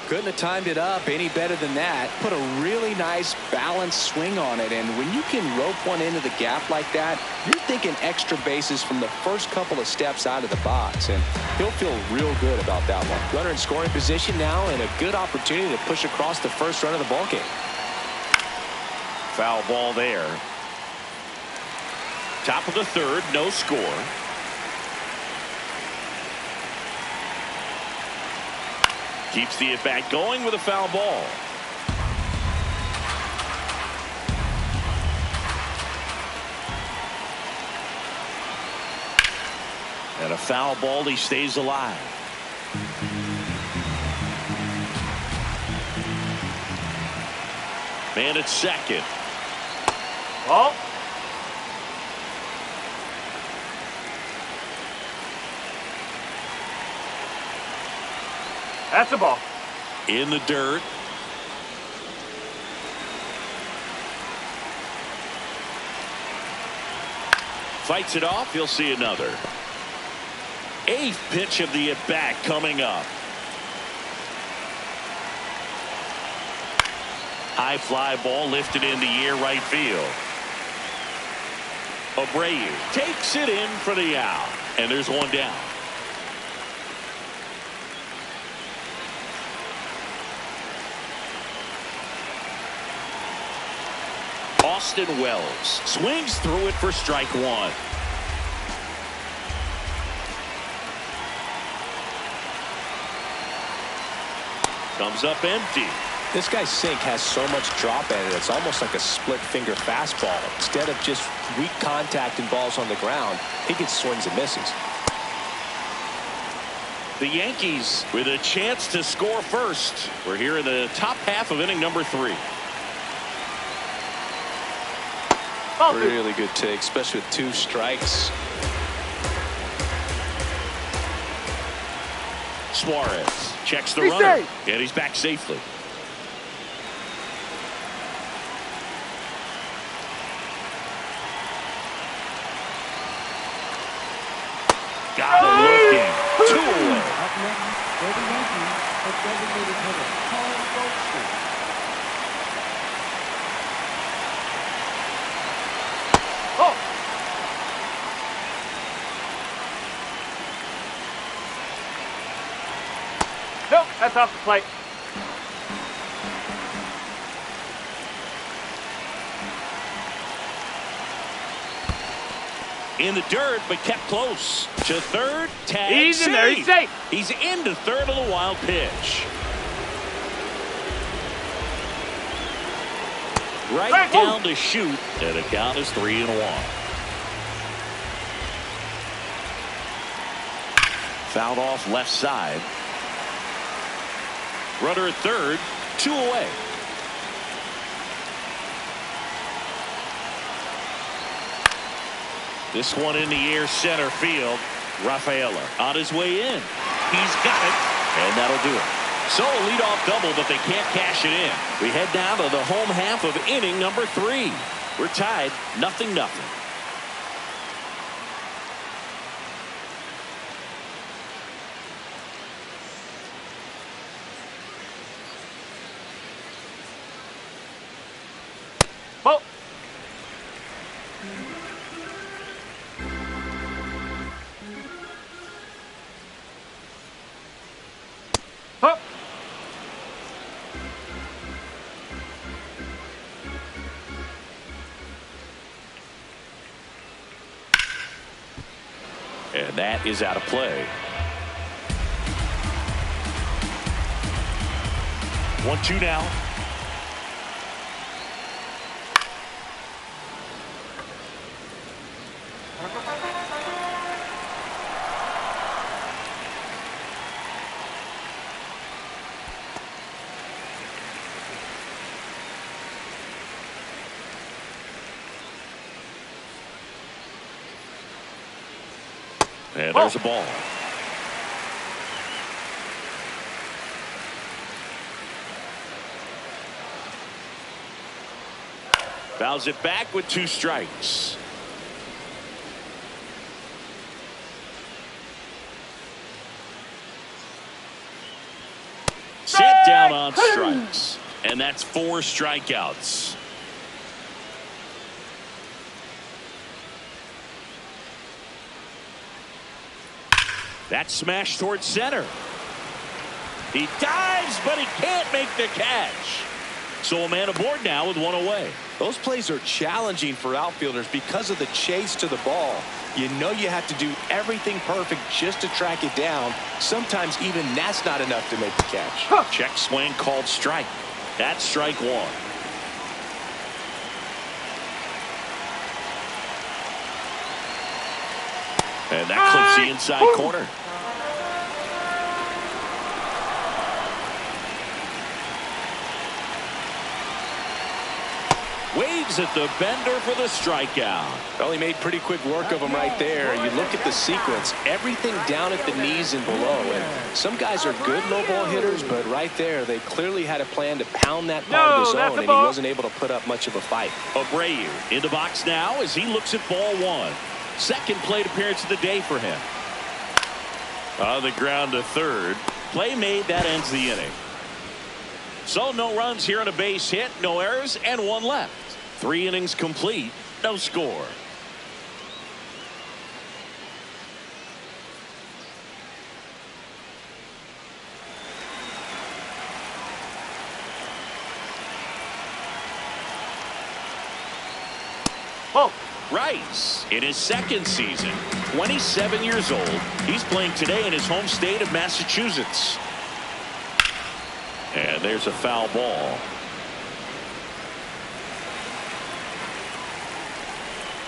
Couldn't have timed it up any better than that. Put a really nice balanced swing on it, and when you can rope one into the gap like that, you're thinking extra bases from the first couple of steps out of the box, and he'll feel real good about that one. Runner in scoring position now, and a good opportunity to push across the first run of the ball game. Foul ball there. Top of the third, no score. Keeps the at-bat going with a foul ball. And a foul ball, he stays alive. Man at second. Ball. That's a ball. In the dirt. Fights it off. He'll see another. 8th pitch of the at-bat coming up. High fly ball lifted in the air right field. Abreu takes it in for the out. And there's one down. Austin Wells swings through it for strike one. Comes up empty. This guy's sink has so much drop in it. It's almost like a split finger fastball. Instead of just weak contact and balls on the ground, he gets swings and misses. The Yankees with a chance to score first. We're here in the top half of inning number 3. Really good take, especially with 2 strikes. Suarez checks the runner, and he's back safely. Got him looking. 2 away. Up next, for the Yankees, a designated hitter, Paul Goldschmidt. Oh. Nope, that's off the plate. In the dirt, but kept close. To third, tag, He's in there, he's safe. He's into third on the wild pitch. Right down to shoot, and the count is 3-1. Fouled off left side. Runner at third, 2 away. This one in the air center field. Rafaela on his way in. He's got it, and that'll do it. So a leadoff double, but they can't cash it in. We head down to the home half of inning number 3. We're tied 0-0. Ball. Huh. And that is out of play. 1-2 now. And there's a ball. Fouls it back with 2 strikes. Sit down on strikes. And that's 4 strikeouts. That smash towards center. He dives, but he can't make the catch. So a man aboard now with one away. Those plays are challenging for outfielders because of the chase to the ball. You know you have to do everything perfect just to track it down. Sometimes even that's not enough to make the catch. Check swing called strike. That's strike one. And that clips the inside corner. Waves at the bender for the strikeout. Well, he made pretty quick work of him right there. You look at the sequence, everything down at the knees and below. And some guys are good low ball hitters, but right there, they clearly had a plan to pound that part of the zone, and he wasn't able to put up much of a fight. Abreu in the box now as he looks at ball one. Second plate appearance of the day for him. On the ground to third. Play made, that ends the inning. So no runs here on a base hit, no errors, and one left. 3 innings complete, no score. Whoa. Rice in his second season, 27 years old. He's playing today in his home state of Massachusetts. And there's a foul ball.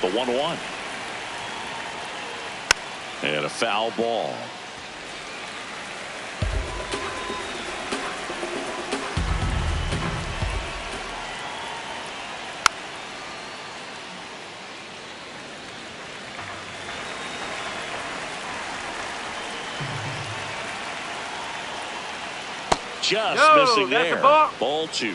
The 1-1. And a foul ball. Just missing there. Ball 2.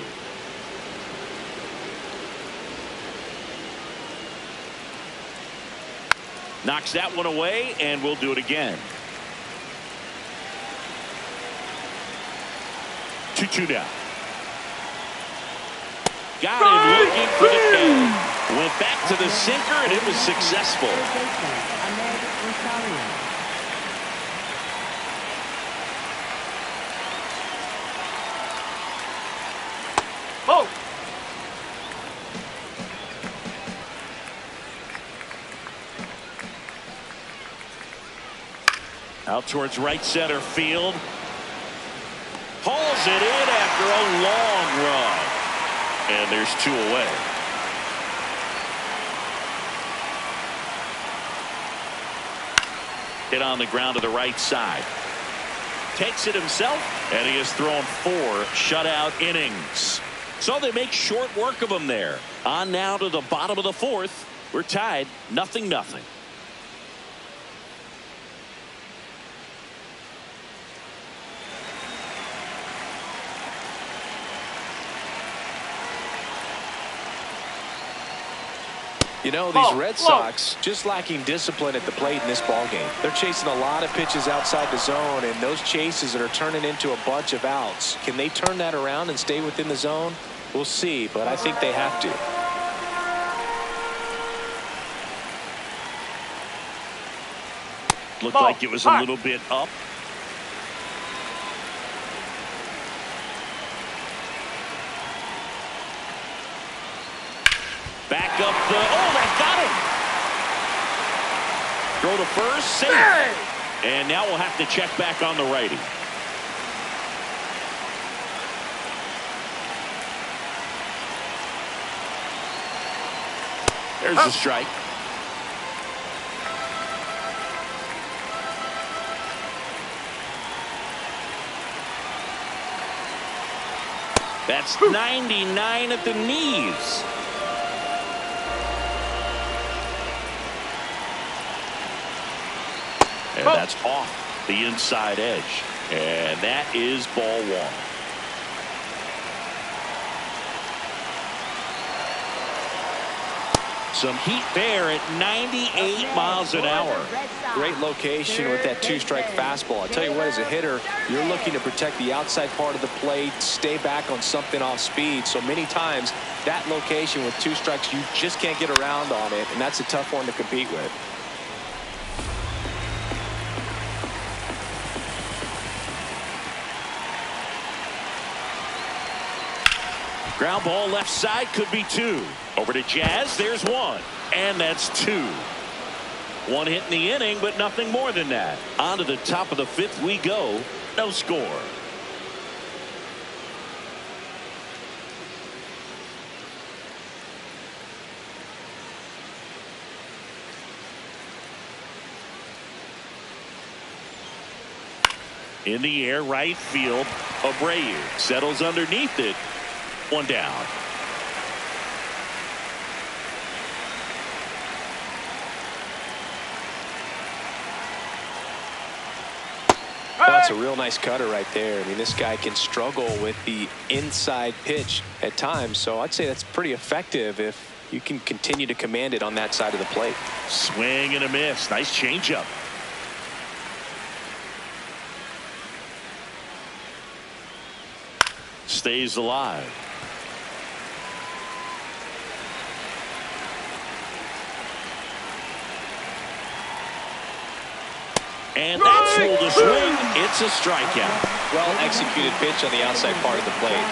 Knocks that one away, and we'll do it again. 2-2 now. Got him looking for the K. Went back to the sinker, and it was successful. Oh. Out towards right center field. Hauls it in after a long run. And there's 2 away. Hit on the ground to the right side. Takes it himself, and he has thrown 4 shutout innings. So they make short work of him there. On now to the bottom of the 4th. We're tied 0-0. You know, these Red Sox just lacking discipline at the plate in this ballgame. They're chasing a lot of pitches outside the zone, and those chases that are turning into a bunch of outs. Can they turn that around and stay within the zone? We'll see, but I think they have to. Looked like it was a little bit up. Back up the, that got him. Throw to first, safe. And now we'll have to check back on the righty. There's the strike. That's 99 at the knees. And that's off the inside edge. And that is ball 1. Some heat there at 98 miles an hour. Great location with that 2-strike fastball. I tell you what, as a hitter, you're looking to protect the outside part of the plate, stay back on something off speed. So many times that location with 2 strikes, you just can't get around on it, and that's a tough one to compete with. Ground ball left side, could be 2. Over to Jazz, there's 1. And that's 2. 1 hit in the inning, but nothing more than that. On to the top of the 5th we go. No score. In the air, right field. Abreu settles underneath it. 1 down. That's a real nice cutter right there. I mean, this guy can struggle with the inside pitch at times, so I'd say that's pretty effective if you can continue to command it on that side of the plate. Swing and a miss. Nice changeup. Stays alive. And that's ruled a swing. It's a strikeout. Well executed pitch on the outside part of the plate.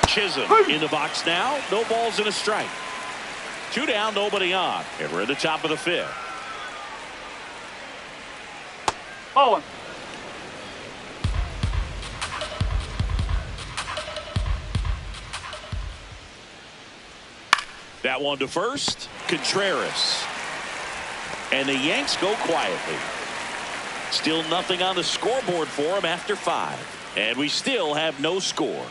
Chisholm in the box now. No balls and a strike. 2 down, nobody on. And we're at the top of the 5th. Oh. That one to first. Contreras. And the Yanks go quietly. Still nothing on the scoreboard for them after 5. And we still have no score.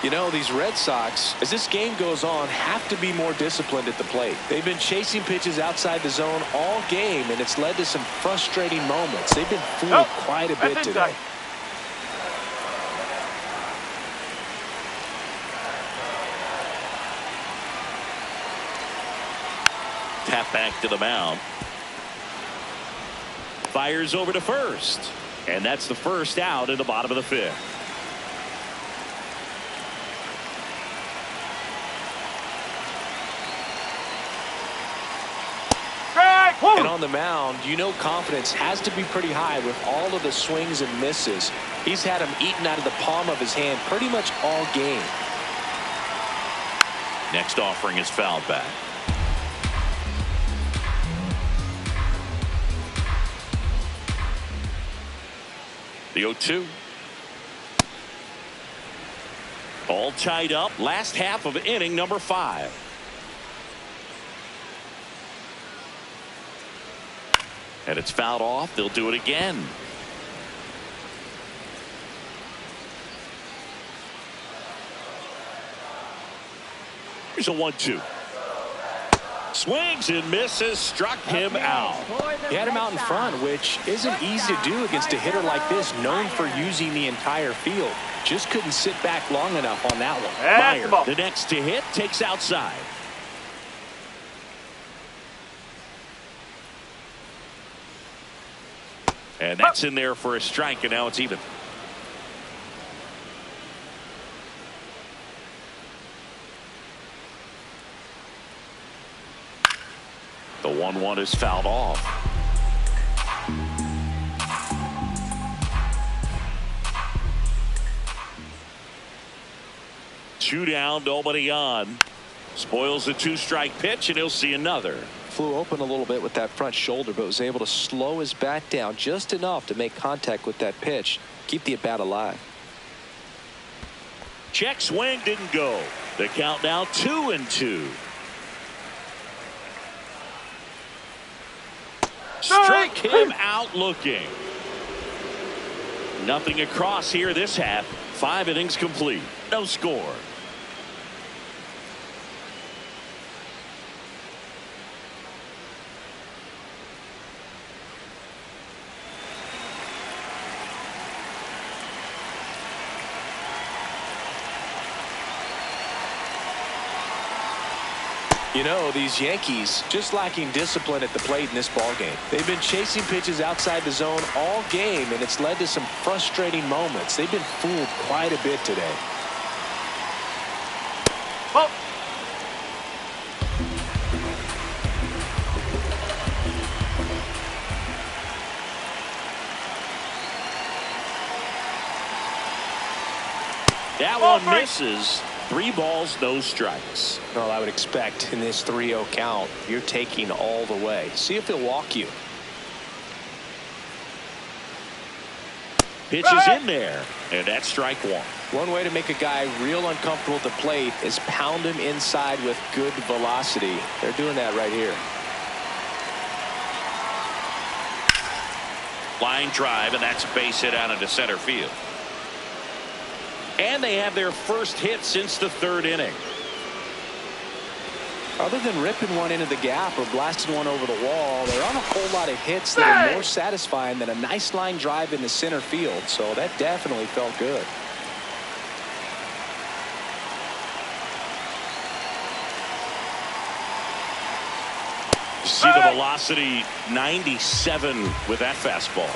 You know, these Red Sox, as this game goes on, have to be more disciplined at the plate. They've been chasing pitches outside the zone all game, and it's led to some frustrating moments. They've been fooled quite a bit today. Tap back to the mound. Fires over to first. And that's the first out in the bottom of the 5th. And on the mound, you know confidence has to be pretty high with all of the swings and misses. He's had them eaten out of the palm of his hand pretty much all game. Next offering is fouled back. The 0-2. All tied up. Last half of inning number 5. And it's fouled off. They'll do it again. Here's a 1-2. Swings and misses. Struck him out. He had him out in front, which isn't easy to do against a hitter like this, known for using the entire field. Just couldn't sit back long enough on that one. Meyer, the next to hit, takes outside. And that's in there for a strike, and now it's even. The 1-1 is fouled off. Two down, nobody on. Spoils the 2-strike pitch, and he'll see another. Flew open a little bit with that front shoulder, but was able to slow his bat down just enough to make contact with that pitch. Keep the at-bat alive. Check swing didn't go. The count now 2-2. Struck him out looking. Nothing across here this half. 5 innings complete. No score. You know, these Yankees just lacking discipline at the plate in this ball game. They've been chasing pitches outside the zone all game, and it's led to some frustrating moments. They've been fooled quite a bit today. Well, that one misses. 3 balls, no strikes. Well, I would expect in this 3-0 count, you're taking all the way. See if he'll walk you. Pitch is in there, and that's strike 1. One way to make a guy real uncomfortable at the plate is pound him inside with good velocity. They're doing that right here. Line drive, and that's a base hit out into center field. And they have their first hit since the 3rd inning. Other than ripping one into the gap or blasting one over the wall, there aren't a whole lot of hits that are more satisfying than a nice line drive in the center field. So that definitely felt good. You see the velocity 97 with that fastball.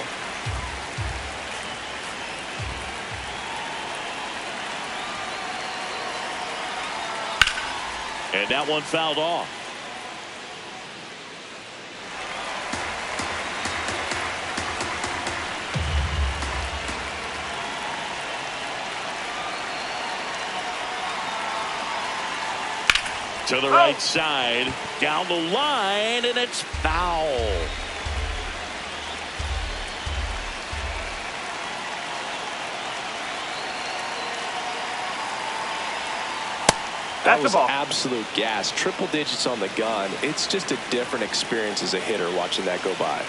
And that one fouled off. To the right side, down the line, and it's foul. That was absolute gas. Triple digits on the gun. It's just a different experience as a hitter watching that go by.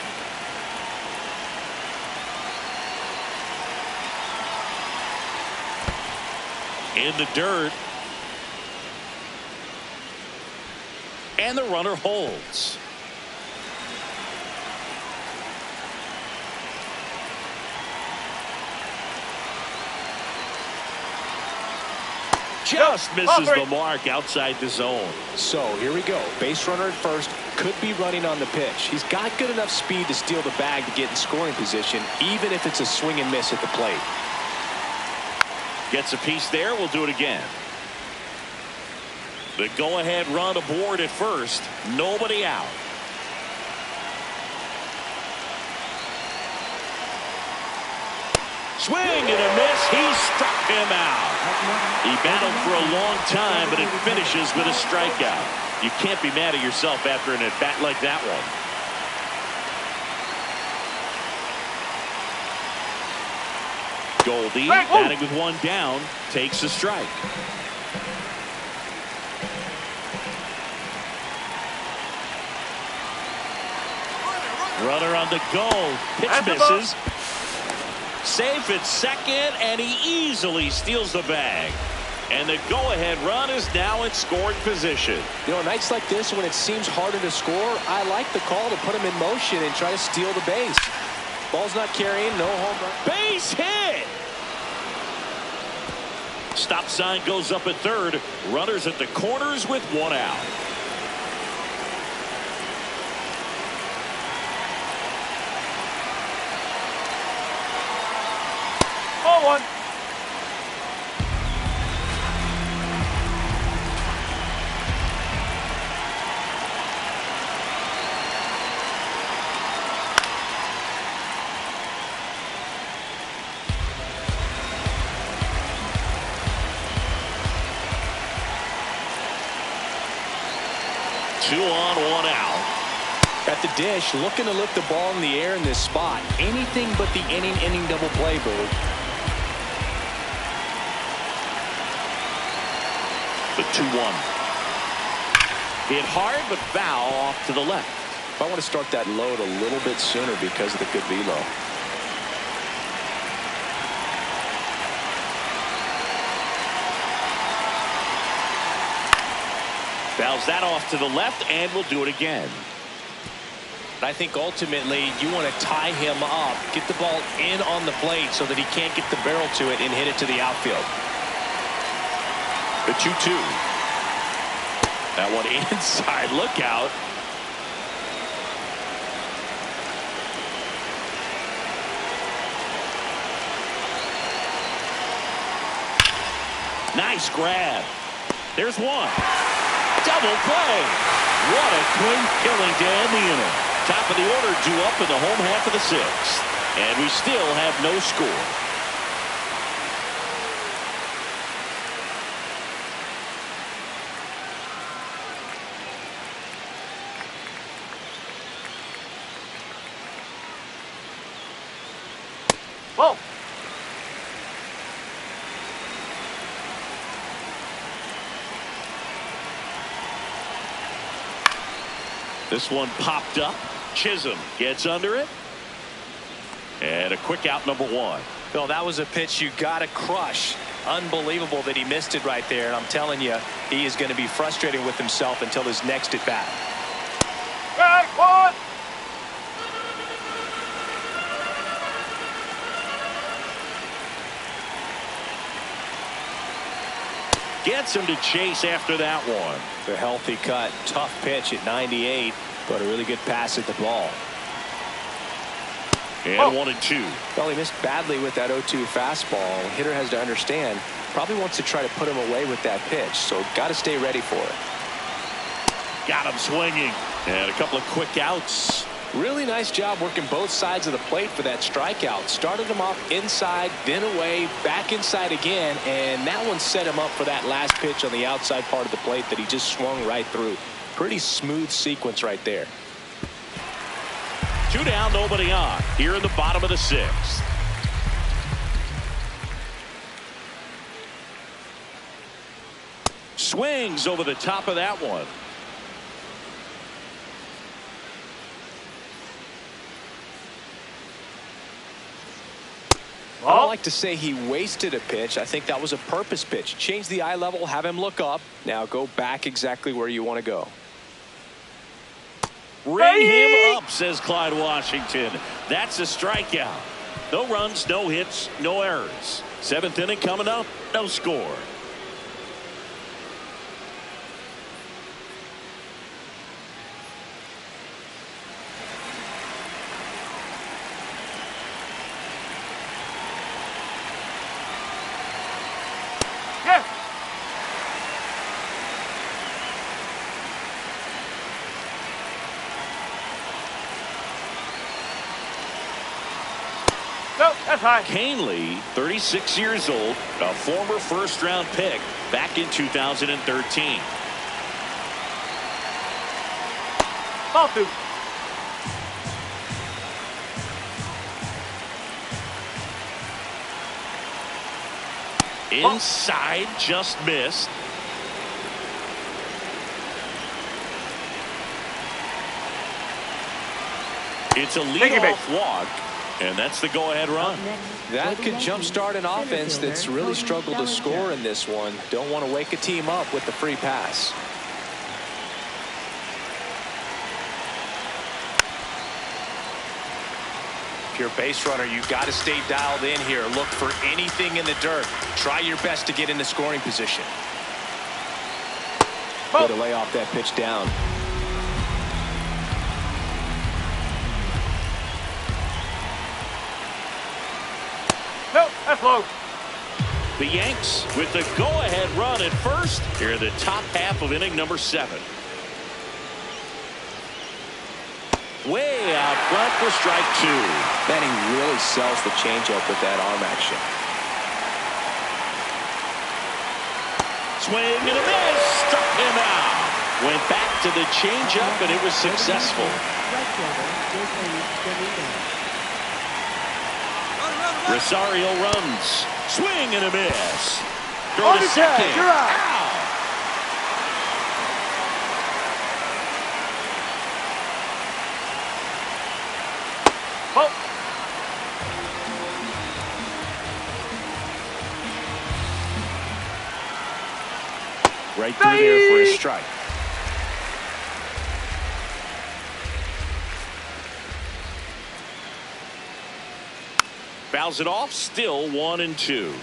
In the dirt. And the runner holds. Just misses the mark outside the zone. So here we go. Base runner at first. Could be running on the pitch. He's got good enough speed to steal the bag to get in scoring position, even if it's a swing and miss at the plate. Gets a piece there. We'll do it again. The go-ahead run aboard at first. Nobody out. Swing and a miss. He struck him out. He battled for a long time, but it finishes with a strikeout. You can't be mad at yourself after an at-bat like that one. Goldie, batting with one down, takes a strike. Runner on the go. Pitch misses. Safe at second, and he easily steals the bag. And the go-ahead run is now in scoring position. You know, nights like this when it seems harder to score, I like the call to put him in motion and try to steal the base. Ball's not carrying, no home run. Base hit! Stop sign goes up at third. Runners at the corners with one out. One. 2 on, 1 out. At the dish, looking to lift the ball in the air in this spot. Anything but the inning double play, Boo. The 2-1. Hit hard, but foul off to the left. I want to start that load a little bit sooner because of the good velo. Fouls that off to the left, and we'll do it again. I think ultimately you want to tie him up, get the ball in on the plate so that he can't get the barrel to it and hit it to the outfield. The 2-2. That one inside. Look out. Nice grab. There's one. Double play. What a clean killing to end the inning. Top of the order due up in the home half of the sixth. And we still have no score. Whoa. This one popped up. Chisholm gets under it. And a quick out, number one. Bill, that was a pitch you got to crush. Unbelievable that he missed it right there. And I'm telling you, he is going to be frustrated with himself until his next at bat. Back one. Gets him to chase after that one. The healthy cut. Tough pitch at 98, but a really good pass at the ball. And 1-2. Well, he missed badly with that 0-2 fastball. The hitter has to understand, probably wants to try to put him away with that pitch, so got to stay ready for it. Got him swinging. And a couple of quick outs. Really nice job working both sides of the plate for that strikeout. Started him off inside, then away, back inside again, and that one set him up for that last pitch on the outside part of the plate that he just swung right through. Pretty smooth sequence right there. 2 down, nobody on. Here in the bottom of the sixth. Swings over the top of that one. I don't like to say he wasted a pitch. I think that was a purpose pitch. Change the eye level, have him look up. Now go back exactly where you want to go. Ring him up, says Clyde Washington. That's a strikeout. No runs, no hits, no errors. 7th inning coming up, no score. Yes. No, that's high. Canely, 36 years old, a former first-round pick back in 2013. Ball two. Inside, just missed. It's a leadoff walk, and that's the go-ahead run. That could jumpstart an offense that's really struggled to score in this one. Don't want to wake a team up with the free pass. If you're a base runner, you've got to stay dialed in here. Look for anything in the dirt. Try your best to get in the scoring position. Way to lay off that pitch down. No, that's low. The Yanks with the go-ahead run at first here in the top half of inning number 7. Way out front for strike 2. Manning really sells the changeup with that arm action. Swing and a miss. Struck him out. Went back to the changeup, and it was successful. Rosario runs. Swing and a miss. Throw to second. You're out. Ball. Right through there for a strike. Fouls it off. Still 1-2.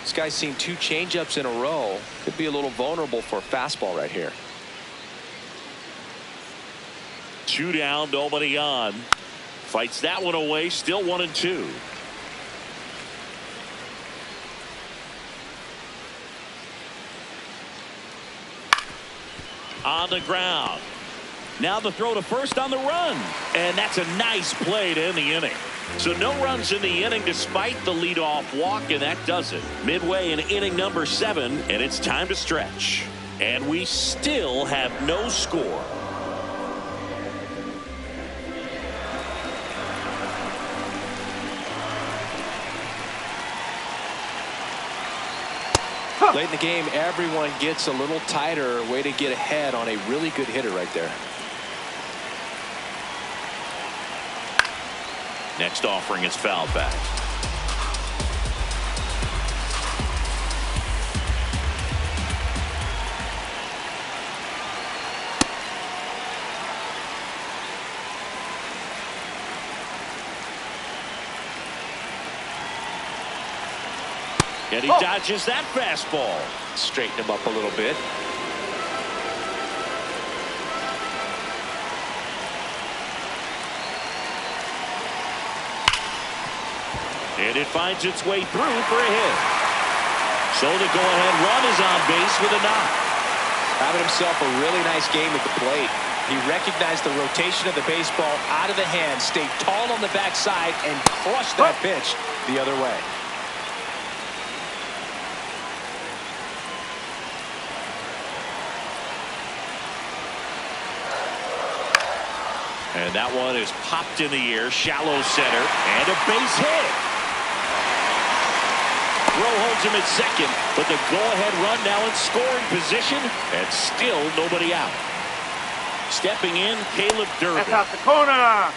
This guy's seen 2 changeups in a row. Could be a little vulnerable for a fastball right here. 2 down, nobody on. Fights that one away, still 1-2. On the ground. Now the throw to first on the run. And that's a nice play to end the inning. So no runs in the inning despite the leadoff walk, and that does it. Midway in inning number 7, and it's time to stretch. And we still have no score. Late in the game, everyone gets a little tighter. Way to get ahead on a really good hitter right there. Next offering is fouled back. And he dodges that fastball. Straighten him up a little bit. And it finds its way through for a hit. So the go-ahead run is on base with a knock. Having himself a really nice game at the plate. He recognized the rotation of the baseball out of the hand, stayed tall on the backside, and crushed that pitch the other way. And that one is popped in the air, shallow center, and a base hit. Rowe holds him at second, but the go-ahead run now in scoring position, and still nobody out. Stepping in, Caleb Durbin. That's out the corner.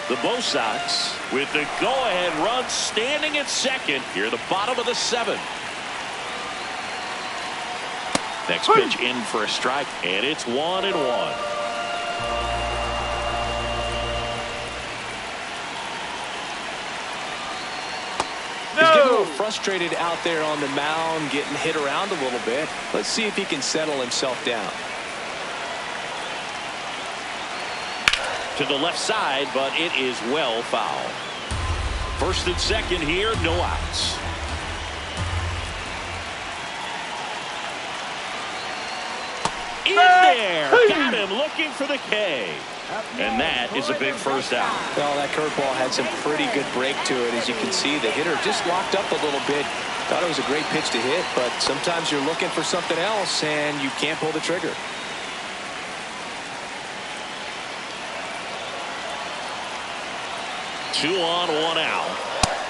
The Bo Sox with the go-ahead run standing at second here at the bottom of the 7th. Next pitch in for a strike, and it's 1-1. He's getting a little frustrated out there on the mound, getting hit around a little bit. Let's see if he can settle himself down. To the left side, but it is well foul. First and second here, no outs. In there, got him looking for the K. And that is a big first out. Well, that curveball had some pretty good break to it. As you can see, the hitter just locked up a little bit. Thought it was a great pitch to hit, but sometimes you're looking for something else and you can't pull the trigger. Two on, one out.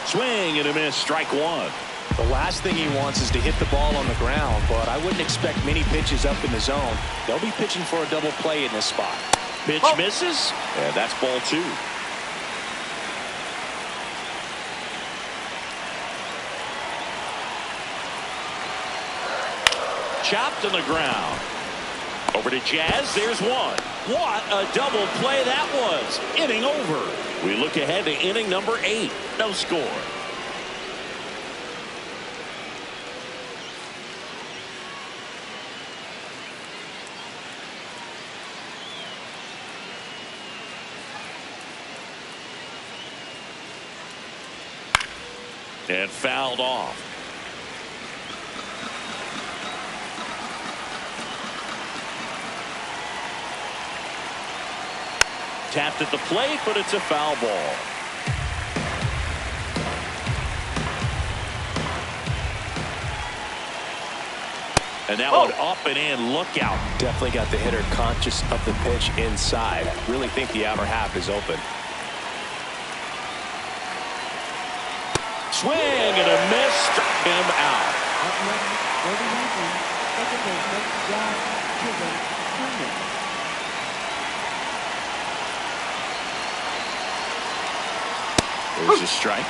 Swing and a miss, strike one. The last thing he wants is to hit the ball on the ground, but I wouldn't expect many pitches up in the zone. They'll be pitching for a double play in this spot. Pitch misses, and that's ball 2. Chopped on the ground. Over to Jazz, there's one. What a double play that was. Inning over. We look ahead to inning number 8. No score. And fouled off. Tapped at the plate, but it's a foul ball. And that one up and in. Look out. Definitely got the hitter conscious of the pitch inside. Really think the outer half is open. Swing and a miss, struck him out. There's a strike.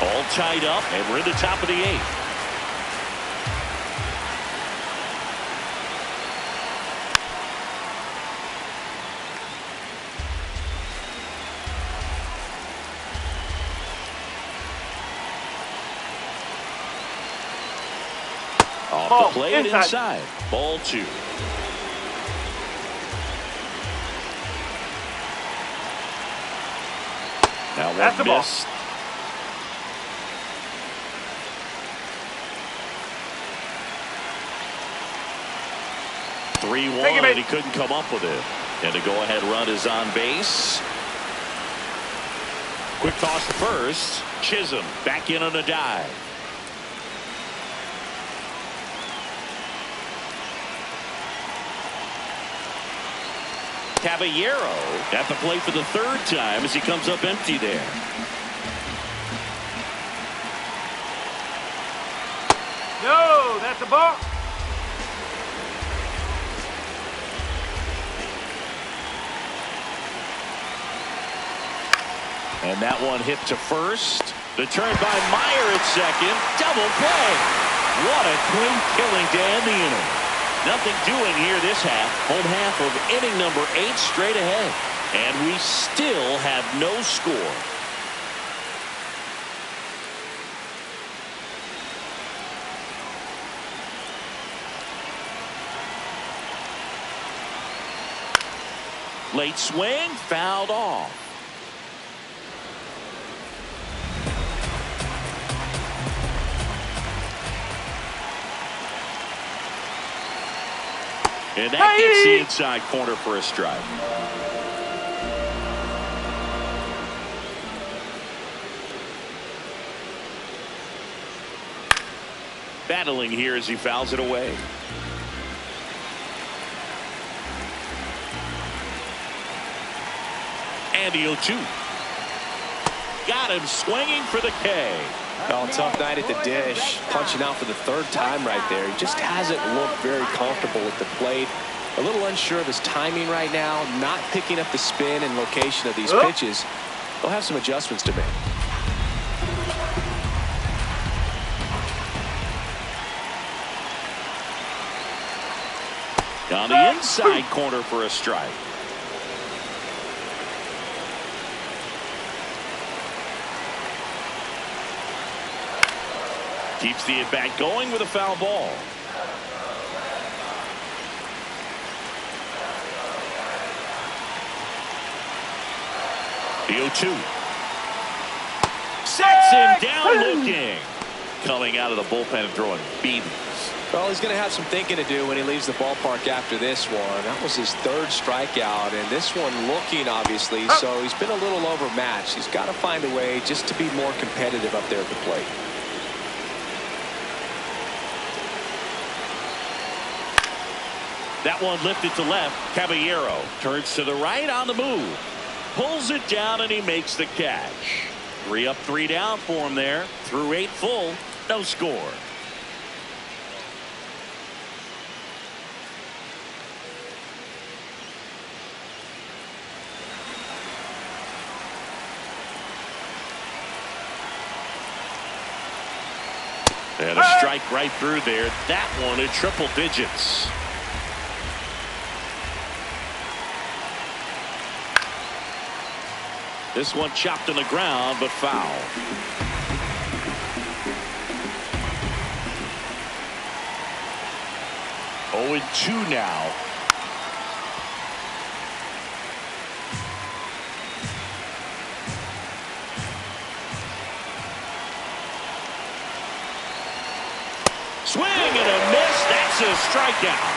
All tied up, and we're in the top of the 8th. Off the plate inside. Ball 2. Now That's the one ball. missed. Take it, 3-1, mate. and he couldn't come up with it. And the go-ahead run is on base. Quick toss to first. Chisholm back in on a dive. Caballero at the plate for the third time as he comes up empty there. No, that's a ball. And that one hit to first. The turn by Meyer at second. Double play. What a clean killing to end the inning. Nothing doing here this half. Home half of inning number 8 straight ahead. And we still have no score. Late swing, fouled off. And that gets the inside corner for a strike. Battling here as he fouls it away. And the 0-2. Got him swinging for the K. Oh, tough night at the dish. Punching out for the third time right there. He just hasn't looked very comfortable at the plate. A little unsure of his timing right now. Not picking up the spin and location of these pitches. They'll have some adjustments to make. On the inside corner for a strike. Keeps the at-bat going with a foul ball. The 0-2. Sets him down looking. Coming out of the bullpen and throwing beans. Well, he's going to have some thinking to do when he leaves the ballpark after this one. That was his third strikeout, and this one looking, obviously, so he's been a little overmatched. He's got to find a way just to be more competitive up there at the plate. That one lifted to left. Caballero turns to the right on the move. Pulls it down, and he makes the catch. 3 up, 3 down for him there. Through 8 full, no score. And a strike right through there. That one in triple digits. This one chopped on the ground, but foul. Oh, and 2 now. Swing and a miss. That's a strikeout.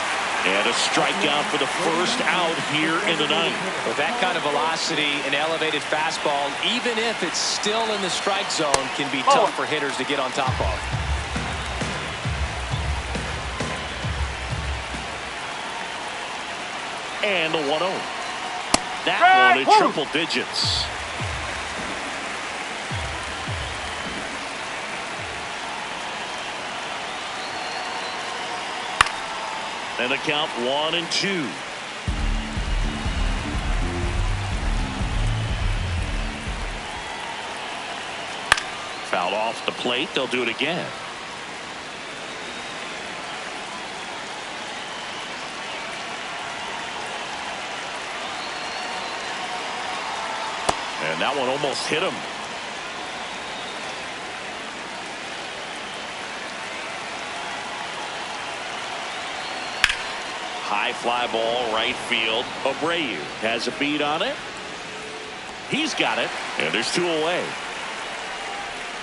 And a strikeout for the first out here in the ninth. With that kind of velocity, an elevated fastball, even if it's still in the strike zone, can be tough for hitters to get on top of. And the 1-0. That one in triple digits. And the count 1-2. Fouled off the plate. They'll do it again. And that one almost hit him. High fly ball right field. Abreu has a beat on it. He's got it, and there's 2 away.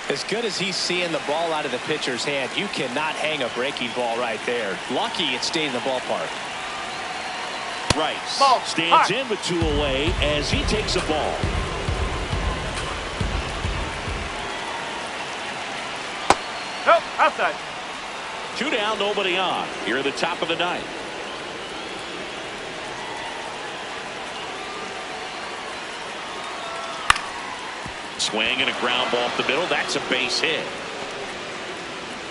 As good as he's seeing the ball out of the pitcher's hand, you cannot hang a breaking ball right there. Lucky it stayed in the ballpark. Rice Ball. stands in with 2 away as he takes a ball. Nope, outside. 2 down, nobody on. Here at the top of the 9th. Swing and a ground ball up the middle. That's a base hit.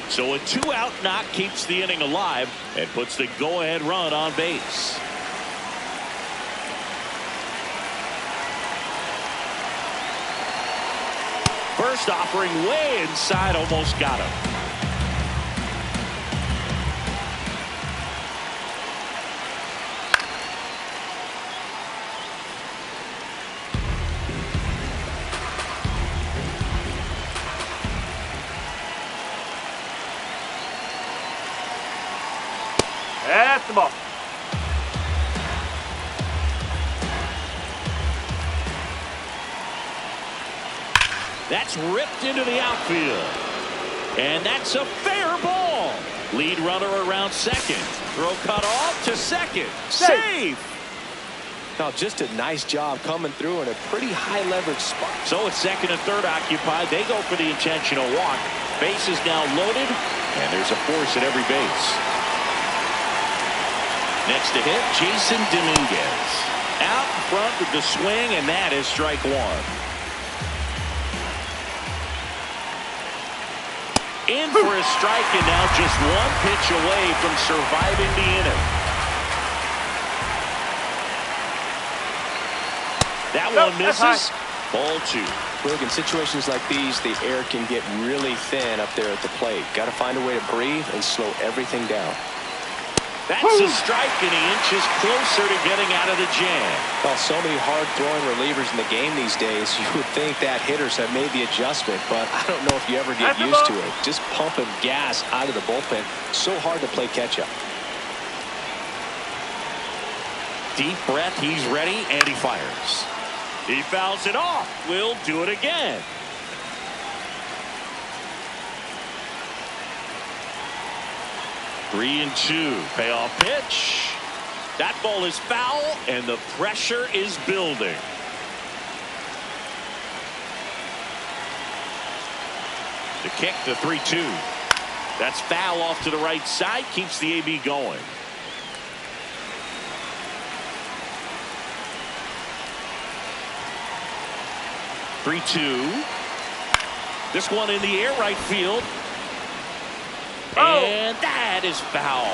So a 2-out knock keeps the inning alive and puts the go-ahead run on base. First offering way inside, almost got him. That's the ball. That's ripped into the outfield. And that's a fair ball. Lead runner around second. Throw cut off to second. Safe. Now just a nice job coming through in a pretty high leverage spot. So it's second and third occupied. They go for the intentional walk. Base is now loaded, and there's a force at every base. Next to hit, Jason Dominguez. Out in front with the swing, and that is strike 1. In for a strike, and now just 1 pitch away from surviving the inning. That one misses. Ball 2. Look, in situations like these, the air can get really thin up there at the plate. Got to find a way to breathe and slow everything down. That's a strike, and he inches closer to getting out of the jam. Well, so many hard-throwing relievers in the game these days, you would think that hitters have made the adjustment, but I don't know if you ever get used to it. Just pumping gas out of the bullpen, so hard to play catch-up. Deep breath, he's ready, and he fires. He fouls it off. We'll do it again. Three and 2. Payoff pitch. That ball is foul, and the pressure is building. The kick, the 3-2. That's foul off to the right side. Keeps the AB going. (3-2). This one in the air, right field. And that is foul.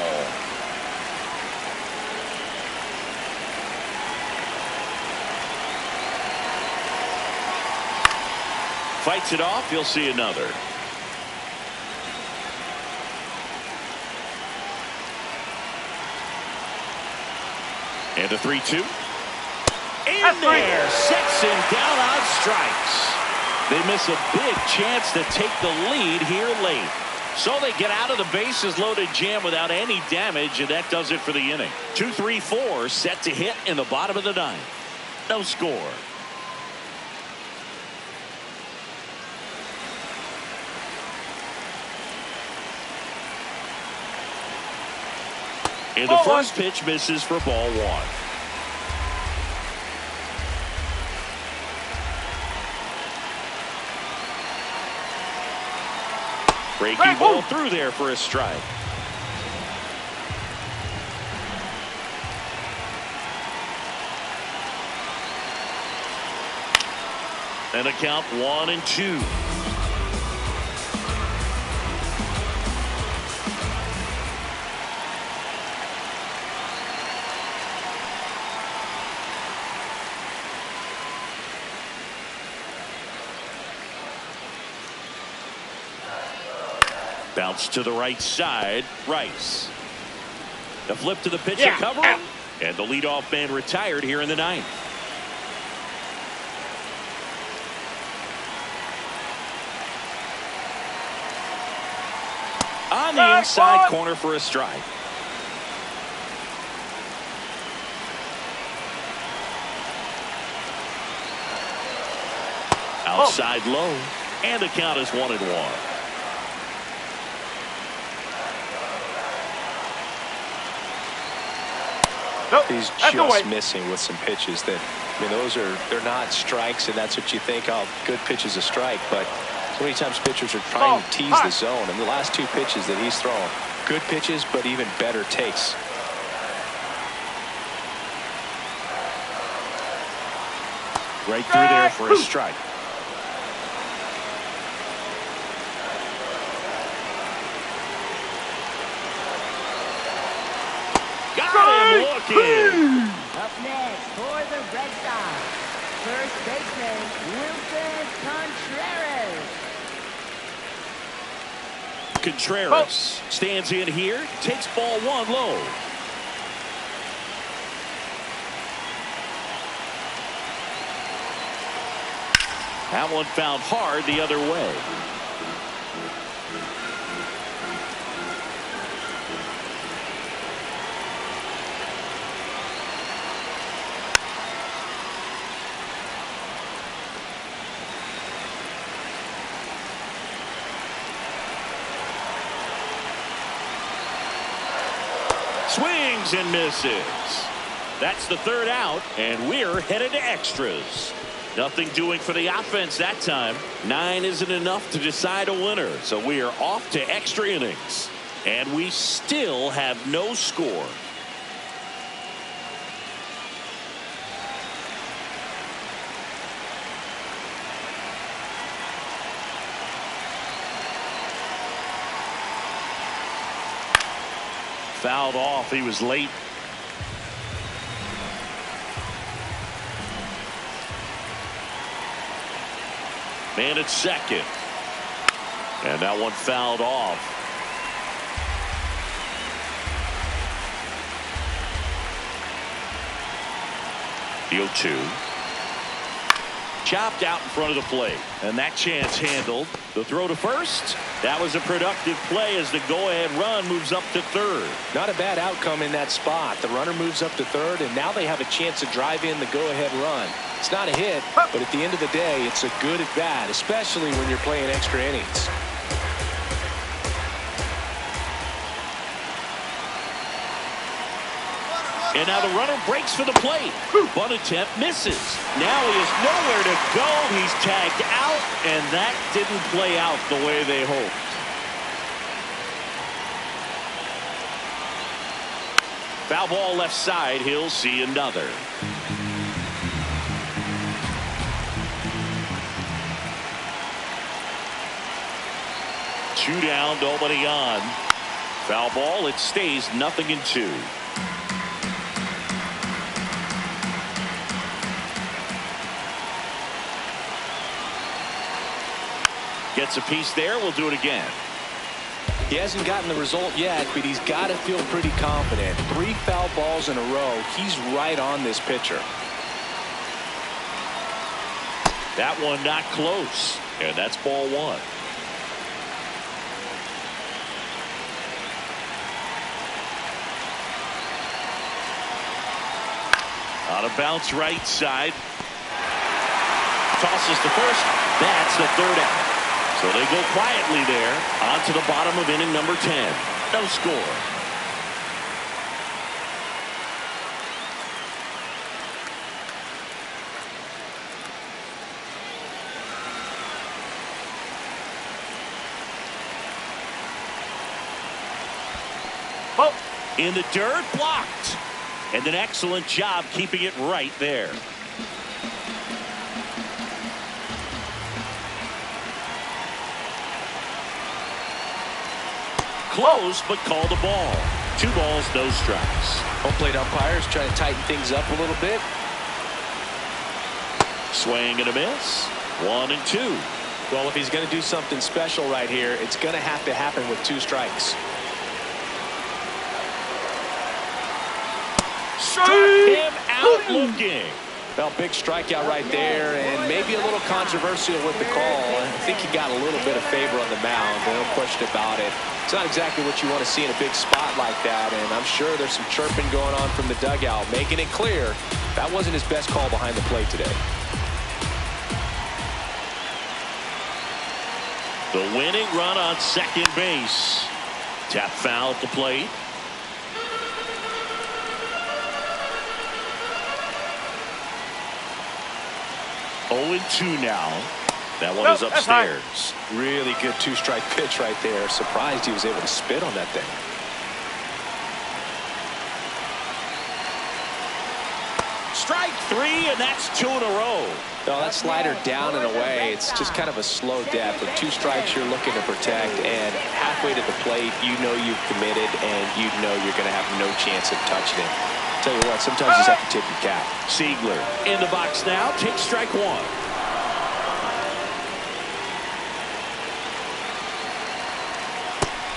Fights it off. You'll see another. And a 3-2. In there. Sets him down on strikes. They miss a big chance to take the lead here late. So they get out of the bases loaded jam without any damage, and that does it for the inning. 2-3-4 set to hit in the bottom of the 9th. No score. And the first pitch misses for ball 1. Breaking ball through there for a strike. And a count 1-2. Bounce to the right side. Rice. The flip to the pitcher cover. And the leadoff man retired here in the 9th. On the inside corner for a strike. Outside low, and the count is 1-1. Nope, He's that's just missing with some pitches that, I mean, they're not strikes, and that's what you think, oh, good pitch is a strike. But so many times pitchers are trying to tease the zone, and the last two pitches that he's throwing, good pitches, but even better takes. Right through there for a strike. Got him looking. Up next for the Red Sox, first baseman Wilson Contreras. Contreras stands in here, takes ball 1 low. That one found hard the other way. Swings and misses. That's the third out, and we're headed to extras. Nothing doing for the offense that time. 9 isn't enough to decide a winner, so we are off to extra innings. And we still have no score. Fouled off. He was late. Man at second. And that one fouled off. The 0-2. Chopped out in front of the plate. And that chance handled. The throw to first. That was a productive play as the go-ahead run moves up to third. Not a bad outcome in that spot. The runner moves up to third, and now they have a chance to drive in the go-ahead run. It's not a hit, but at the end of the day, it's a good at bat, especially when you're playing extra innings. And now the runner breaks for the plate. Bunt attempt misses. Now he has nowhere to go. He's tagged out, and that didn't play out the way they hoped. Foul ball left side. He'll see another. Two down, nobody on. Foul ball. It stays 0-2. Gets a piece there. We'll do it again. He hasn't gotten the result yet, but he's got to feel pretty confident. 3 foul balls in a row. He's right on this pitcher. That one not close. And that's ball 1. On a bounce right side. Tosses to first. That's the third out. So they go quietly there on to the bottom of inning number 10. No score. Oh. In the dirt, blocked. And an excellent job keeping it right there. Close, but called a ball. 2 balls, no strikes. Home plate umpires trying to tighten things up a little bit. Swing and a miss. 1 and 2. Well, if he's going to do something special right here, it's going to have to happen with 2 strikes. Struck him out looking. Well, big strikeout right there, and maybe a little controversial with the call. I think he got a little bit of favor on the mound. No question about it. It's not exactly what you want to see in a big spot like that, and I'm sure there's some chirping going on from the dugout, making it clear that wasn't his best call behind the plate today. The winning run on second base. Tap foul at the plate. 0-2 now. That one is upstairs. Really good two-strike pitch right there. Surprised he was able to spit on that thing. Strike 3, and that's 2 in a row. No, that slider down and away. It's just kind of a slow death. With 2 strikes, you're looking to protect, and halfway to the plate, you know you've committed, and you know you're going to have no chance of touching it. Tell you what, sometimes you just have to tip your cap. Siegler in the box now. Takes strike 1.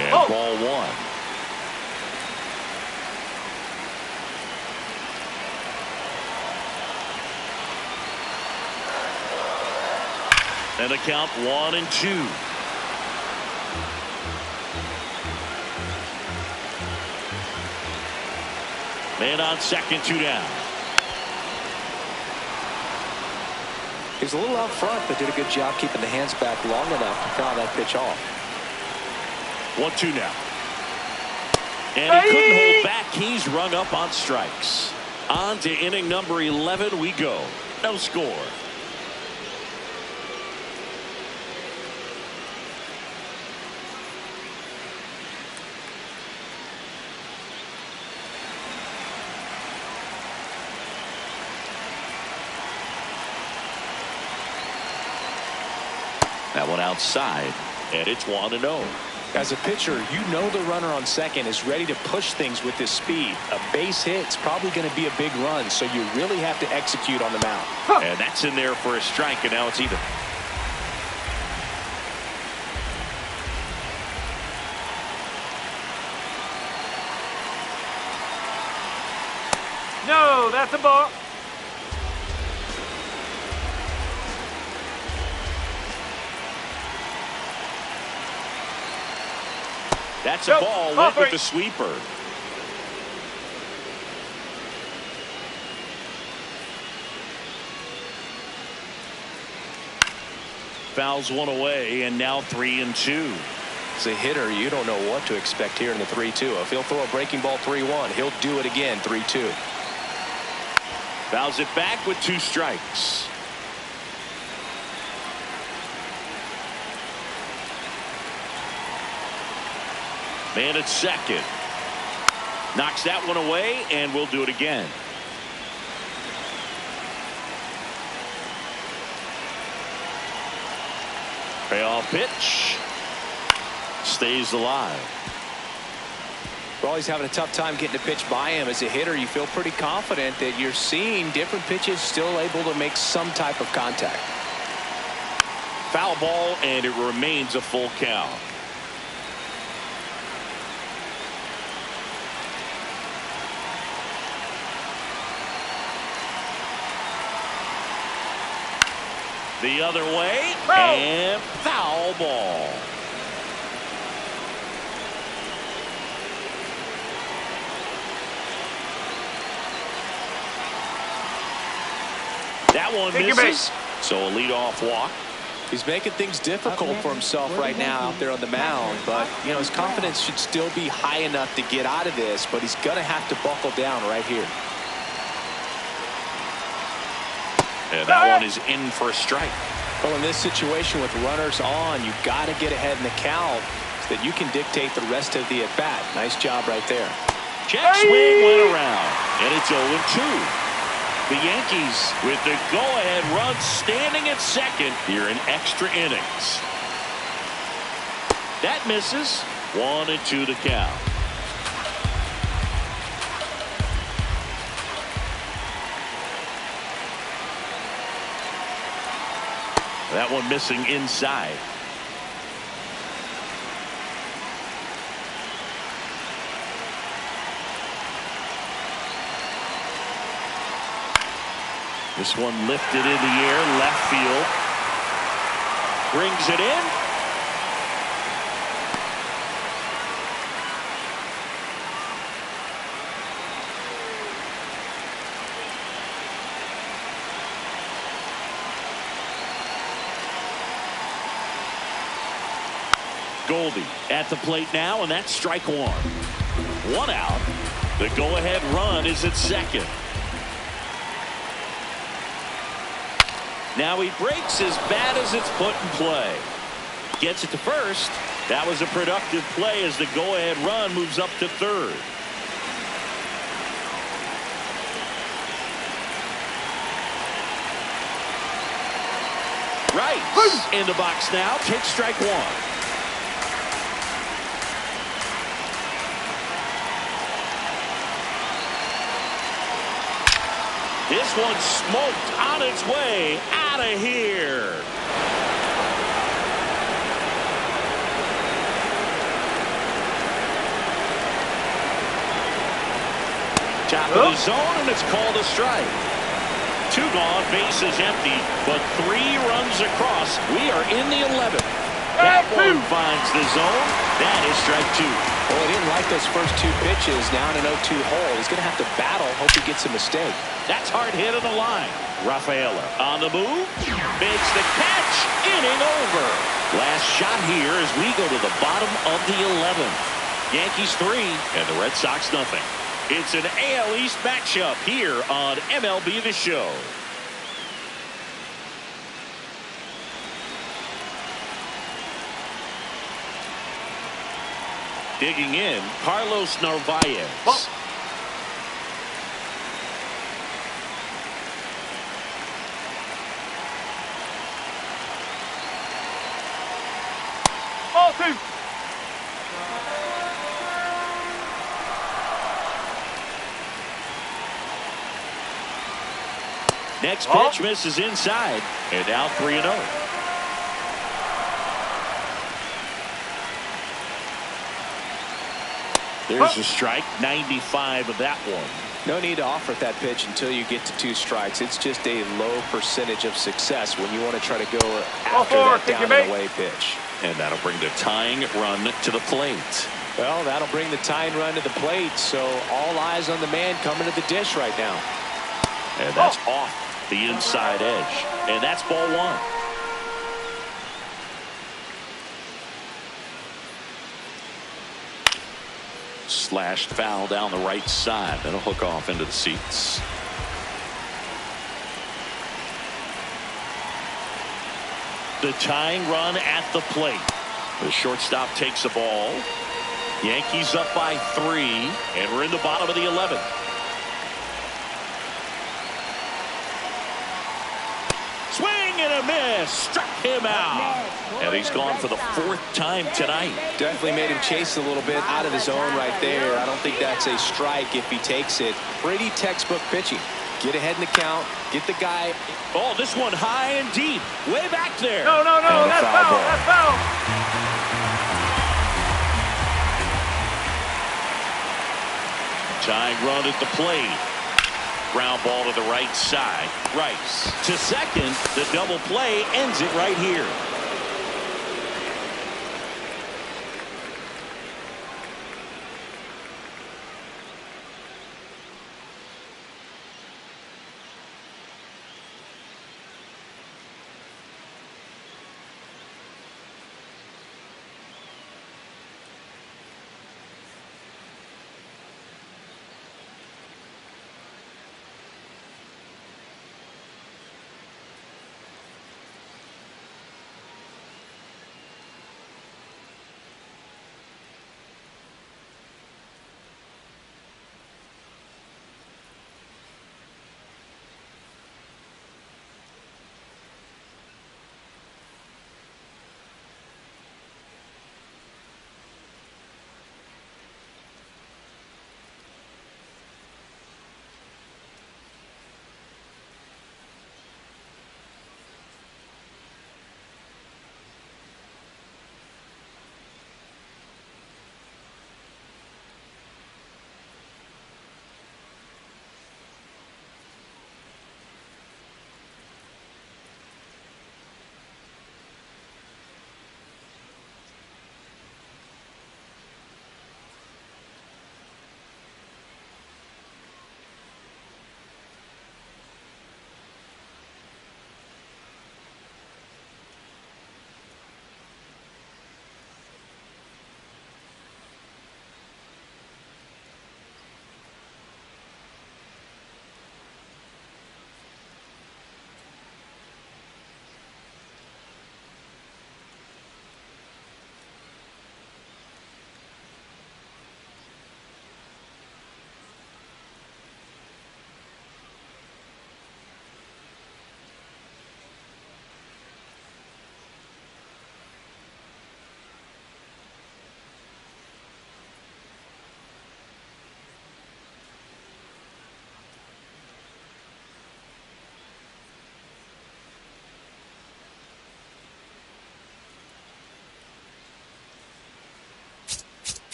And ball 1. And the count 1-2. Man on second, 2 down. He's a little out front, but did a good job keeping the hands back long enough to foul that pitch off. 1-2 now. And he couldn't hold back. He's rung up on strikes. On to inning number 11 we go. No score. That one outside, and it's 1-0. As a pitcher, you know the runner on second is ready to push things with his speed. A base hit's probably going to be a big run, so you really have to execute on the mound. And that's in there for a strike, and now it's even. No, that's a ball. That's a ball. Went with the sweeper. Fouls one away, and now 3-2. As a hitter, you don't know what to expect here in the 3-2. If he'll throw a breaking ball 3-1, he'll do it again 3-2. Fouls it back with 2 strikes. Man at second. Knocks that one away, and we'll do it again. Payoff pitch. Stays alive. We're always having a tough time getting a pitch by him. As a hitter, you feel pretty confident that you're seeing different pitches still able to make some type of contact. Foul ball, and it remains a full count. The other way, and foul ball. That one misses, so a leadoff walk. He's making things difficult for himself right now out there on the mound, but you know his confidence should still be high enough to get out of this, but he's going to have to buckle down right here. And that one is in for a strike. Well, in this situation with runners on, you've got to get ahead in the count so that you can dictate the rest of the at-bat. Nice job right there. Check swing went around, and it's 0-2. The Yankees with the go-ahead run standing at second here in extra innings. That misses. 1-2 the count. That one missing inside. This one lifted in the air, left field. Brings it in. Goldie at the plate now, and that's strike one. One out. The go-ahead run is at second. Now he breaks as bad as it's put in play. Gets it to first. That was a productive play as the go-ahead run moves up to third. Right in the box now. Takes strike one. This one's smoked on its way out of here. Top of the zone, and it's called a strike. Two gone, bases empty, but 3 runs across. We are in the 11th. That one finds the zone. That is strike 2. Well, he didn't like those first 2 pitches. Now in an 0-2 hole. He's going to have to battle. Hope he gets a mistake. That's hard hit on the line. Rafaela on the move. Makes the catch. Inning over. Last shot here as we go to the bottom of the 11th. Yankees 3 and the Red Sox nothing. It's an AL East matchup here on MLB The Show. Digging in, Carlos Narvaez. Ball 2. Next pitch misses inside, and now 3-0. There's a strike, 95 of that one. No need to offer that pitch until you get to 2 strikes. It's just a low percentage of success when you want to try to go after that down and away pitch. And that'll bring the tying run to the plate. Well, that'll bring the tying run to the plate, so all eyes on the man coming to the dish right now. And that's off the inside edge. And that's ball 1. Slashed foul down the right side. That'll hook off into the seats. The tying run at the plate. The shortstop takes the ball. Yankees up by 3, and we're in the bottom of the 11th. Swing and a miss. Struck him out. And he's gone for the 4th time tonight. Definitely made him chase a little bit out of the zone right there. I don't think that's a strike if he takes it. Pretty textbook pitching. Get ahead in the count. Get the guy. Oh, this one high and deep. Way back there. No, that's foul. That's foul. Tying run at the plate. Ground ball to the right side. Rice to second. The double play ends it right here.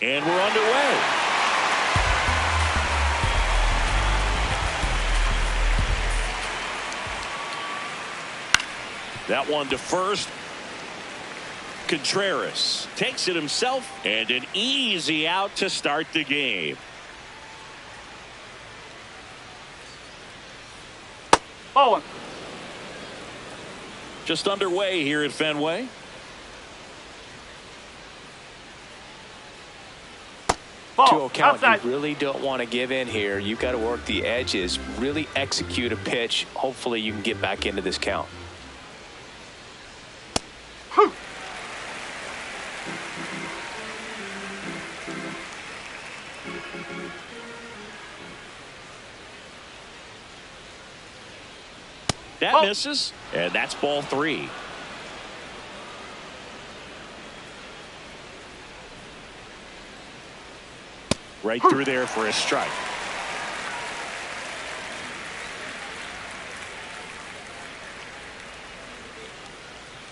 And we're underway. That one to first. Contreras takes it himself, and an easy out to start the game. Ball one. Just underway here at Fenway. Ball. 2-0 count. Outside. You really don't want to give in here. You've got to work the edges, really execute a pitch. Hopefully you can get back into this count. Whew. That misses, and that's ball 3. Right through there for a strike.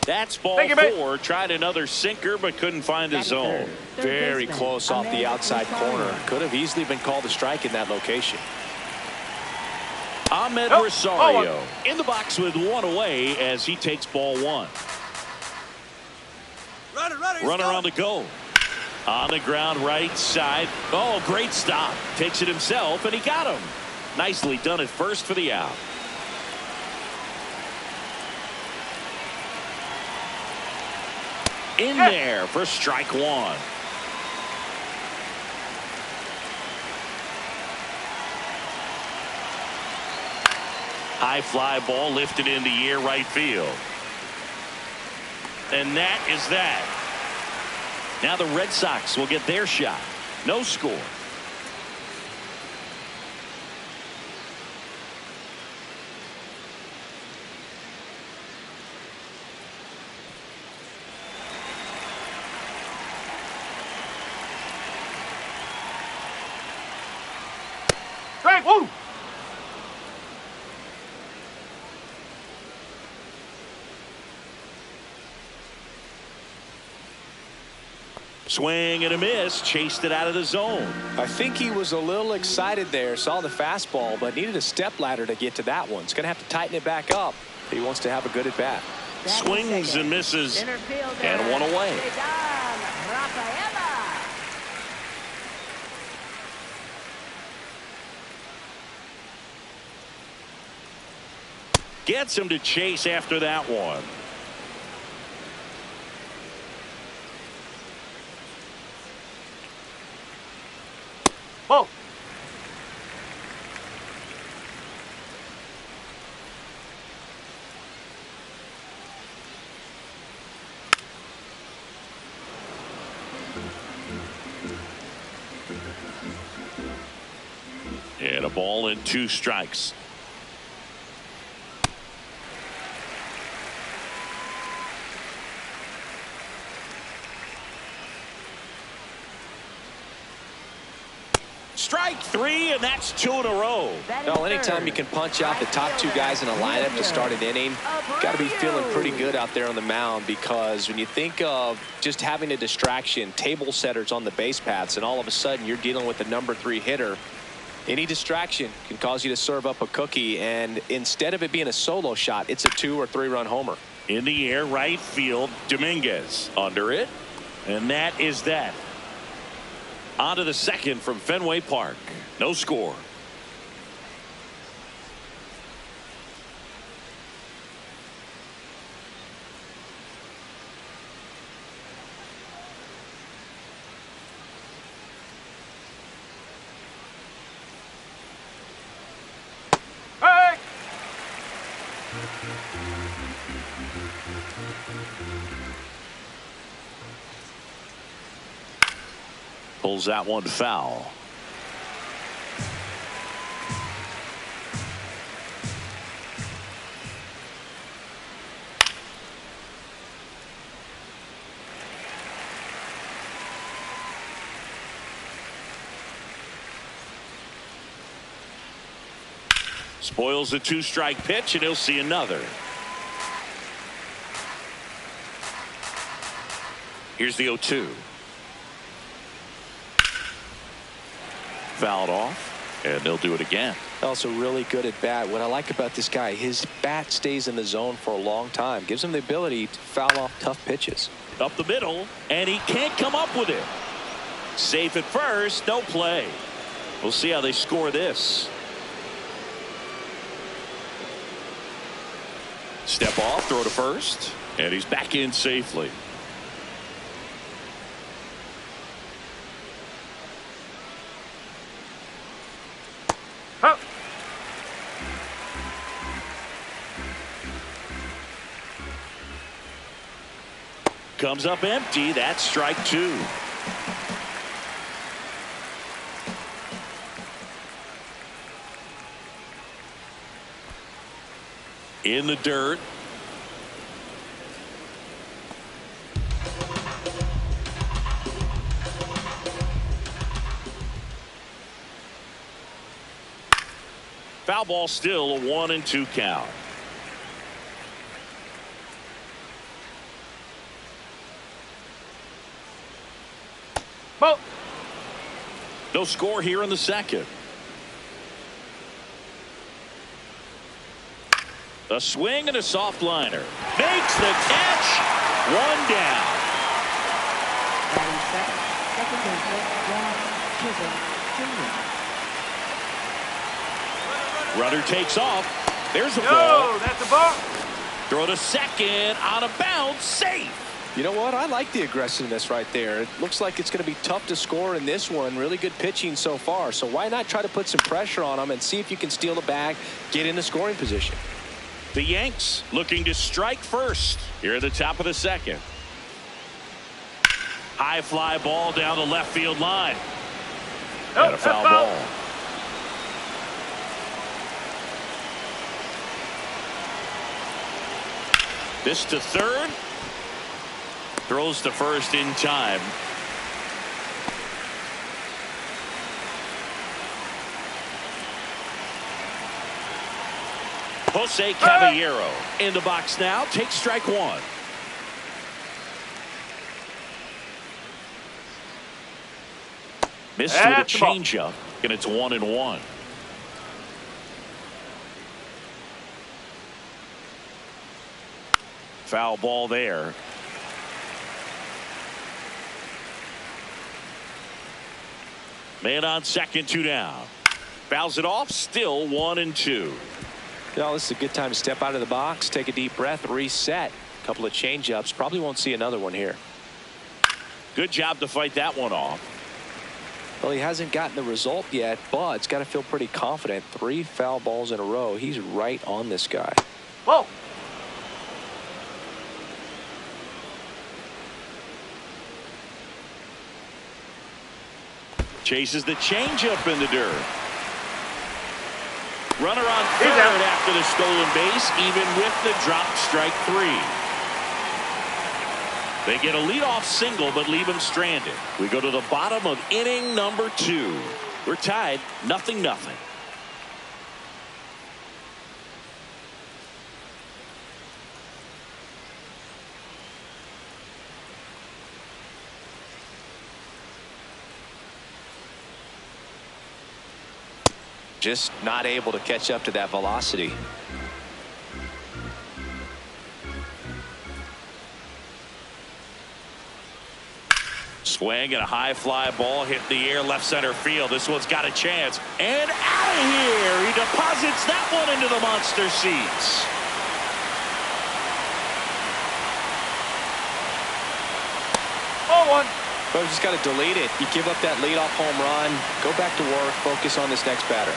That's ball 4. Tried another sinker, but couldn't find a zone. Very close off the outside corner. Could have easily been called a strike in that location. Ahmed Rosario in the box with one away as he takes ball 1. Runner on the go. On the ground right side. Oh, great stop. Takes it himself, and he got him. Nicely done at first for the out. In there for strike 1. High fly ball lifted in the air right field. And that is that. Now the Red Sox will get their shot. No score. Strike. Woo. Swing and a miss. Chased it out of the zone. I think he was a little excited there. Saw the fastball, but needed a step ladder to get to that one. He's going to have to tighten it back up. He wants to have a good at bat. Swings and misses. And one away. Gets him to chase after that one. Ball. And a ball and 2 strikes. Strike 3, and that's 2 in a row. Well, anytime you can punch out the top 2 guys in a lineup to start an inning, got to be feeling pretty good out there on the mound, because when you think of just having a distraction, table setters on the base paths, and all of a sudden you're dealing with the number 3 hitter, any distraction can cause you to serve up a cookie, and instead of it being a solo shot, it's a 2 or 3 run homer. In the air, right field, Dominguez under it, and that is that. On to the second from Fenway Park. No score. Hey. Pulls that one foul. Spoils the 2-strike pitch, and he'll see another. Here's the 0-2. Fouled off. And they'll do it again. Also really good at bat. What I like about this guy, his bat stays in the zone for a long time. Gives him the ability to foul off tough pitches. Up the middle, and he can't come up with it. Safe at first, no play. We'll see how they score this. Step off, throw to first, and he's back in safely. Huh. Comes up empty. That's strike two. In the dirt. Foul ball, still a 1-2 count. Ball. No score here in the second. A swing and a soft liner. Makes the catch. One down. Batting second baseman, Jack Chisholm Jr. Runner takes off. There's a No, ball. that's a ball. Throw to second. On a bounce. Safe. You know what? I like the aggressiveness right there. It looks like it's going to be tough to score in this one. Really good pitching so far. So why not try to put some pressure on them and see if you can steal the bag, get in the scoring position. The Yanks looking to strike first here at the top of the second. High fly ball down the left field line. Nope, And a foul that's foul. ball. This to third. Throws to first in time. Jose Caballero in the box now. Takes strike one. Missed with a That's the ball. changeup, and it's 1-1. Foul ball there. Man on second, 2 down. Fouls it off, still 1-2. You know, this is a good time to step out of the box, take a deep breath, reset. A couple of change-ups. Probably won't see another one here. Good job to fight that one off. Well, he hasn't gotten the result yet, but it's got to feel pretty confident. 3 foul balls in a row. He's right on this guy. Ball. Chases the changeup in the dirt. Runner on He's third out. after the stolen base, even with the dropped strike 3. They get a leadoff single, but leave him stranded. We go to the bottom of inning number 2. We're tied 0-0. Just not able to catch up to that velocity. Swing and a high fly ball hit the air left center field. This one's got a chance. And out of here. He deposits that one into the monster seats. Ball one. But we just got to delete it. You give up that leadoff home run. Go back to work. Focus on this next batter.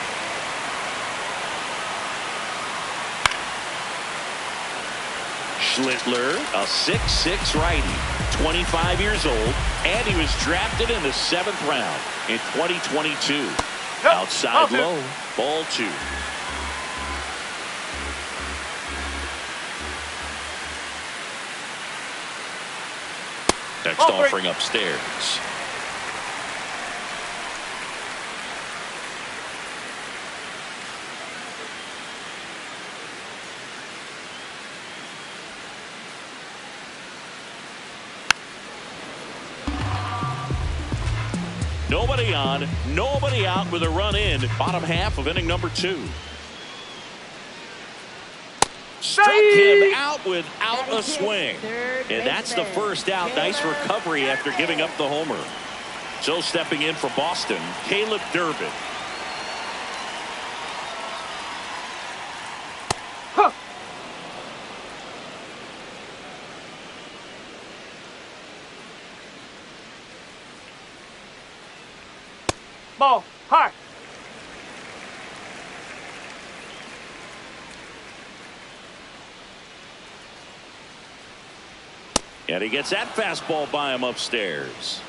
Schlittler, a 6'6" righty, 25 years old, and he was drafted in the 7th round in 2022. Outside Ball 2. low, ball 2. Next Ball 3. offering upstairs. Nobody on, nobody out with a run in. Bottom half of inning number 2. Struck him out without a swing. And that's the first out. Nice recovery after giving up the homer. So stepping in for Boston, Caleb Durbin. Huh. Ball high. And he gets that fastball by him upstairs.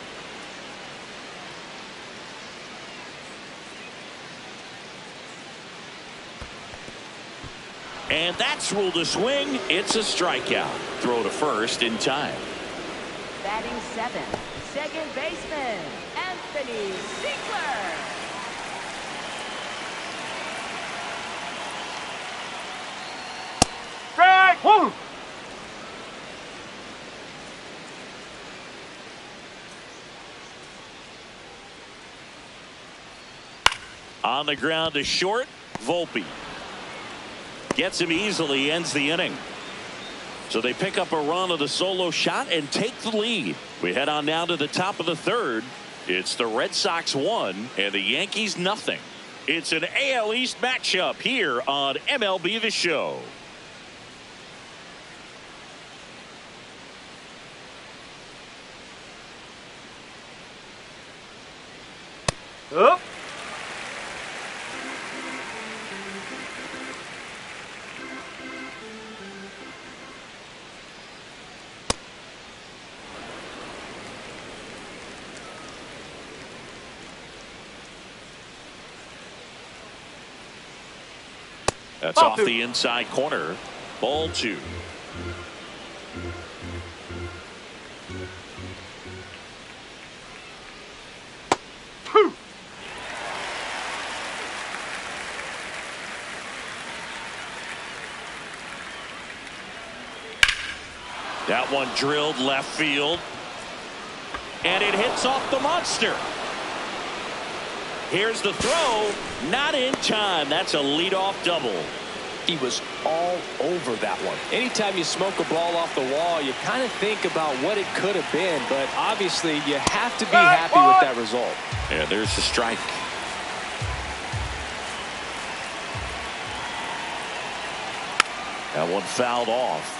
And that's ruled a swing. It's a strikeout. Throw to first in time. Batting 7th, second baseman, Anthony Ziegler. Strike. Woo. On the ground to short, Volpe. Gets him easily, ends the inning. So they pick up a run of the solo shot and take the lead. We head on now to the top of the 3rd. It's the Red Sox 1 and the Yankees nothing. It's an AL East matchup here on MLB The Show. Up. That's off the inside corner. Ball 2. That one drilled left field. And it hits off the monster. Here's the throw. Not in time. That's a leadoff double. He was all over that one. Anytime you smoke a ball off the wall, you kind of think about what it could have been, but obviously you have to be happy with that result. And there's the strike. That one fouled off.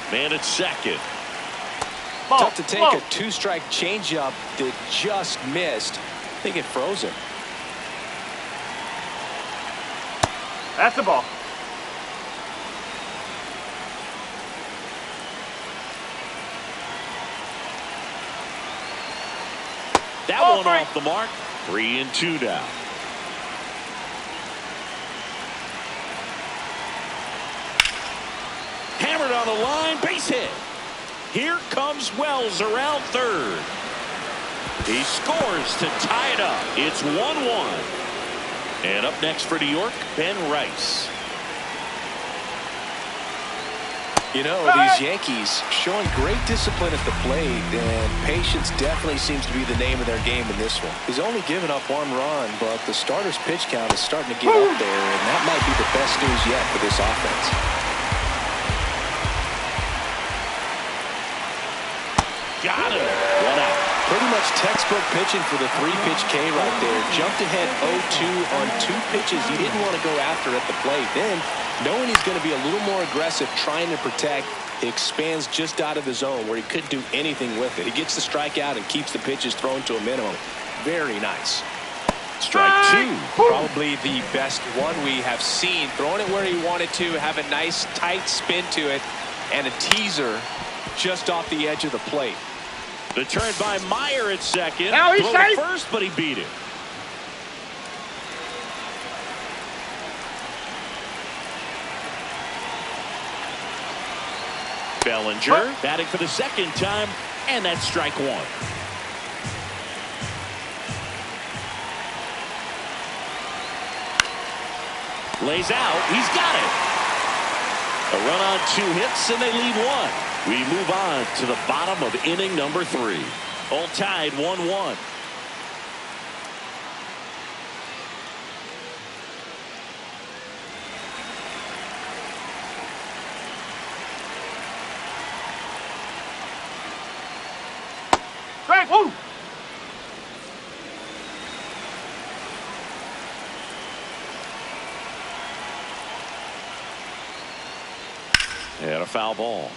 Man at second. Tough to take a 2-strike changeup that just missed. I think it froze him. That's the ball. That one off the mark. 3-2 now. Hammered on the line, base hit. Here comes Wells around third. He scores to tie it up. It's 1-1. And up next for New York, Ben Rice. You know, these Yankees showing great discipline at the plate, and patience definitely seems to be the name of their game in this one. He's only given up 1 run, but the starter's pitch count is starting to get up there, and that might be the best news yet for this offense. Got him. 1 out. Pretty much textbook pitching for the 3-pitch K right there. Jumped ahead 0-2 on 2 pitches he didn't want to go after at the plate. Then, knowing he's going to be a little more aggressive trying to protect, he expands just out of the zone where he couldn't do anything with it. He gets the strikeout and keeps the pitches thrown to a minimum. Very nice. Strike 2. Probably the best one we have seen. Throwing it where he wanted to, have a nice tight spin to it, and a teaser just off the edge of the plate. The turn by Meyer at second. Now he's Throw to safe. first, but he beat it. Bellinger batting for the second time, and that's strike 1. Lays out. He's got it. A run on 2 hits, and they lead 1. We move on to the bottom of inning number 3. All tied 1-1. Strike. Woo. And a foul ball.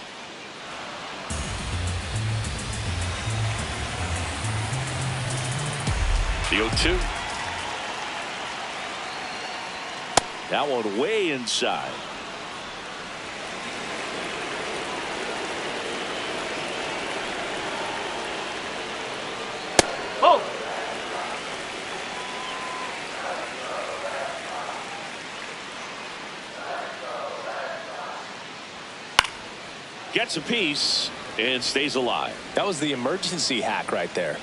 The 0-2. That one way inside. Oh. Gets a piece and stays alive. That was the emergency hack right there.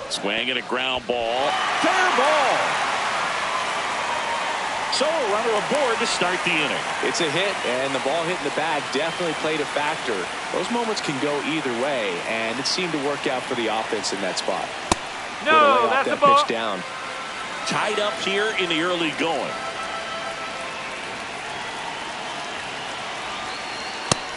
Swing and a ground ball. Fair ball. So a runner aboard to start the inning. It's a hit, and the ball hitting the bag definitely played a factor. Those moments can go either way, and it seemed to work out for the offense in that spot. No, that's a that ball. pitch down. Tied up here in the early going.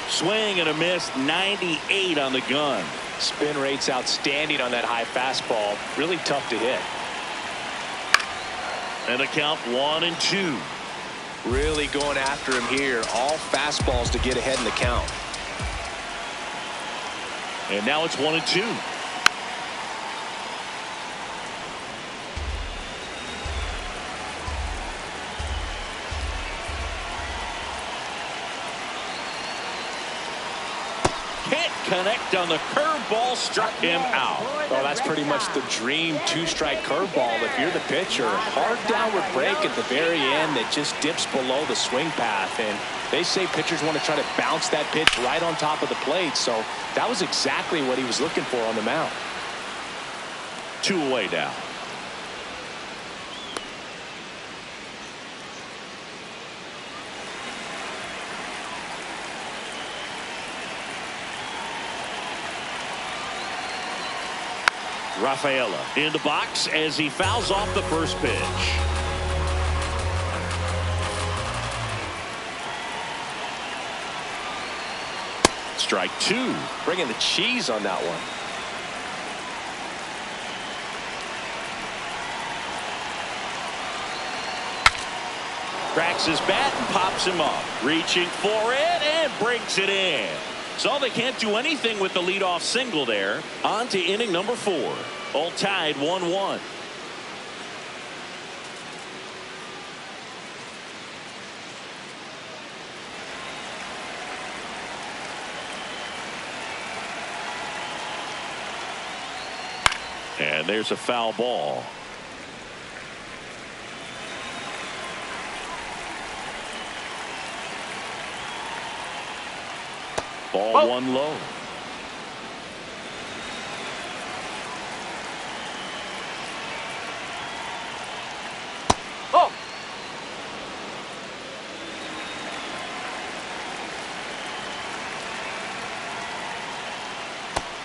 Swing and a miss. 98 on the gun. Spin rate's outstanding on that high fastball. Really tough to hit. And a count 1-2. Really going after him here. All fastballs to get ahead in the count. And now it's 1-2. Can't connect on the curveball, struck him out. Oh, that's pretty much the dream two-strike curveball. If you're the pitcher, hard downward break at the very end that just dips below the swing path. And they say pitchers want to try to bounce that pitch right on top of the plate. So that was exactly what he was looking for on the mound. 2 away now. Rafaela in the box as he fouls off the first pitch. Strike 2. Bringing the cheese on that one. Cracks his bat and pops him up. Reaching for it and breaks it in. So they can't do anything with the leadoff single there. On to inning number 4. All tied 1-1. And there's a foul ball. Ball 1 low. Oh.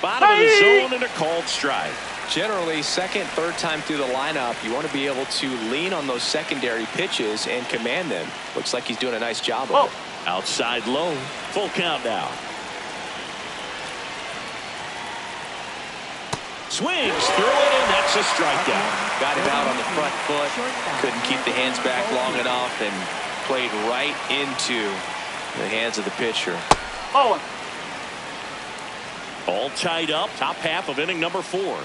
Bottom of the zone and a called strike. Generally, second, third time through the lineup, you want to be able to lean on those secondary pitches and command them. Looks like he's doing a nice job of it. Outside low. Full count now. Swings through it, and that's a strikeout. Got him out on the front foot. Couldn't keep the hands back long enough and played right into the hands of the pitcher. Oh. All tied up. Top half of inning number 4.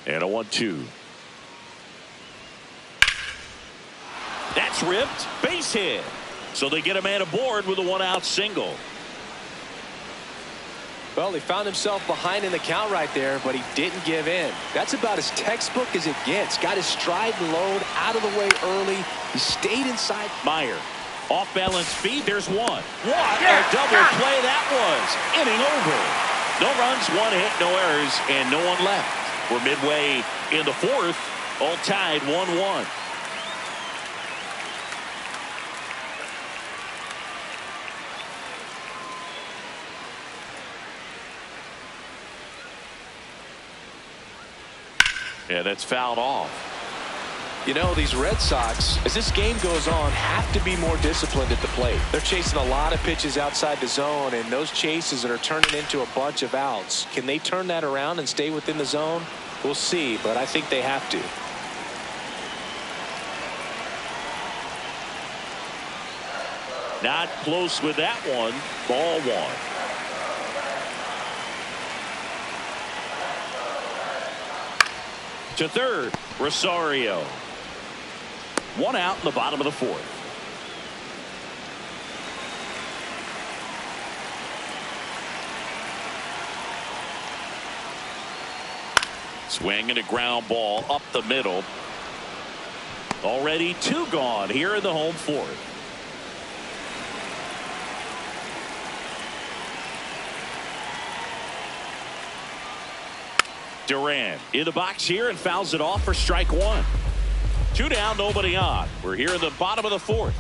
And a 1-2. That's ripped. Base hit. So they get a man aboard with a 1-out single. Well, he found himself behind in the count right there, but he didn't give in. That's about as textbook as it gets. Got his stride and load out of the way early. He stayed inside. Meyer, off balance speed. There's one. What a double play that was. Inning over. No runs, one hit, no errors, and no one left. We're midway in the fourth, all tied 1-1. Yeah, that's fouled off. You know, these Red Sox, as this game goes on, have to be more disciplined at the plate. They're chasing a lot of pitches outside the zone, and those chases are turning into a bunch of outs. Can they turn that around and stay within the zone? We'll see, but I think they have to. Not close with that one. Ball one. To third, Rosario. One out in the bottom of the fourth. Swing and a ground ball up the middle. Already two gone here in the home fourth. Duran in the box here and fouls it off for strike one. Two down, nobody on. We're here in the bottom of the fourth.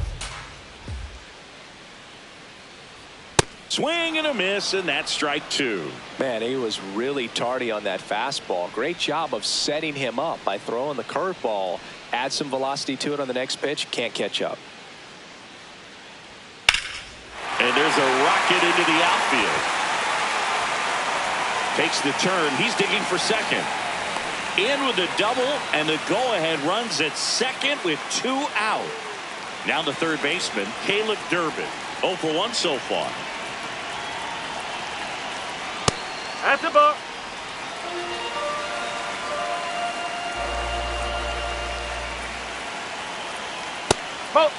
Swing and a miss, and that's strike two. Man, he was really tardy on that fastball. Great job of setting him up by throwing the curveball. Add some velocity to it on the next pitch. Can't catch up. And there's a rocket into the outfield. Takes the turn. He's digging for second. In with the double, and the go-ahead runs at second with two out. Now the third baseman, Caleb Durbin. 0 for 1 so far. That's the ball. Ball.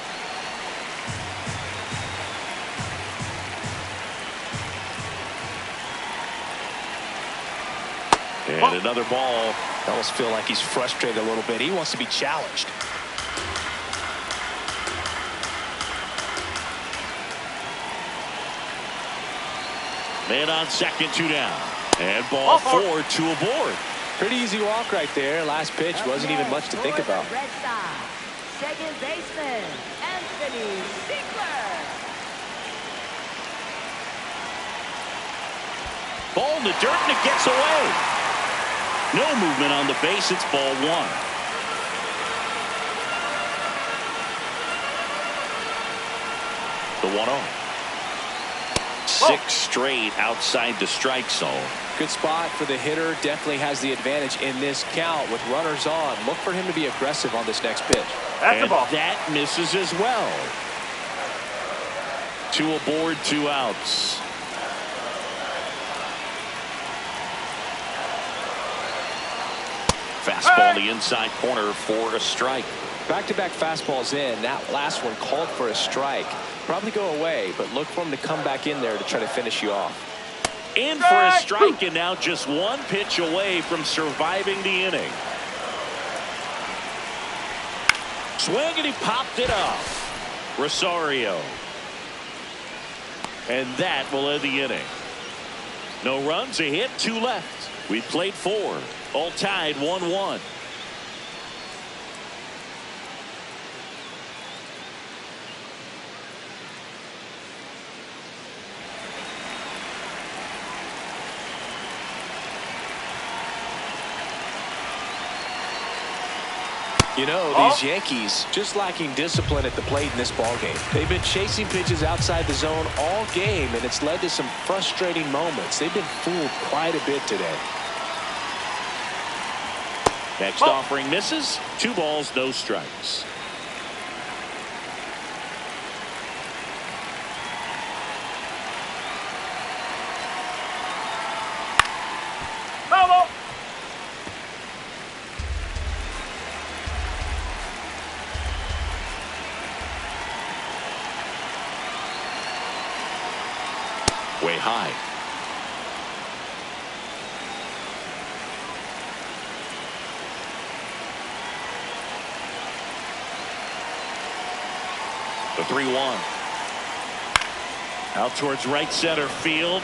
And another ball. I almost feel like he's frustrated a little bit. He wants to be challenged. Man on second, two down. And ball four, two aboard. Pretty easy walk right there. Last pitch wasn't even much to think about. Red Sox, second baseman, Anthony Ziegler. Ball in the dirt, and it gets away. No movement on the base. It's ball one. The 1-0. Six straight outside the strike zone. Good spot for the hitter. Definitely has the advantage in this count with runners on. Look for him to be aggressive on this next pitch. That's the And ball. that misses as well. Two aboard, two outs. Fastball in the inside corner for a strike. Back-to-back fastballs in. That last one called for a strike. Probably go away, but look for him to come back in there to try to finish you off. In for a strike, and now just one pitch away from surviving the inning. Swing, and he popped it off. Rosario. And that will end the inning. No runs, a hit, two left. We played four. All tied 1-1. You know, these Yankees just lacking discipline at the plate in this ballgame. They've been chasing pitches outside the zone all game, and it's led to some frustrating moments. They've been fooled quite a bit today. Next offering misses. 2 balls, no strikes. Ball. Way high. The 3-1. Out towards right center field.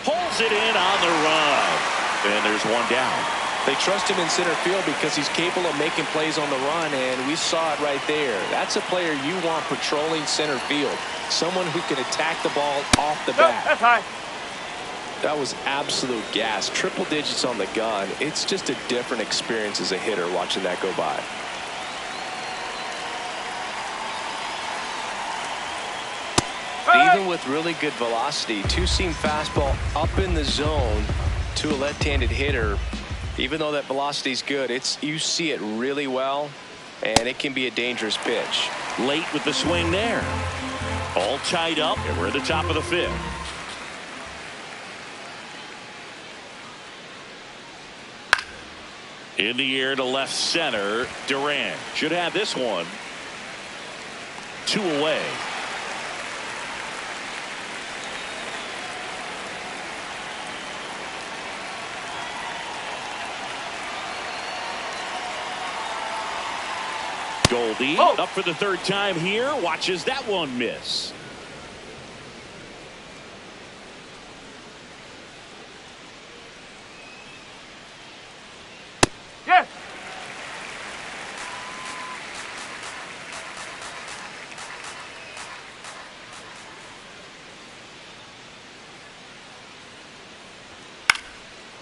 Pulls it in on the run. And there's one down. They trust him in center field because he's capable of making plays on the run, and we saw it right there. That's a player you want patrolling center field. Someone who can attack the ball off the bat. That's high. That was absolute gas. Triple digits on the gun. It's just a different experience as a hitter watching that go by. Even with really good velocity, two-seam fastball up in the zone to a left-handed hitter. Even though that velocity is good, you see it really well, and it can be a dangerous pitch. Late with the swing there. All tied up, and we're at the top of the 5th. In the air to left center. Durant should have this one. 2 away. Goldie up for the 3rd time here. Watches that one miss. Yes.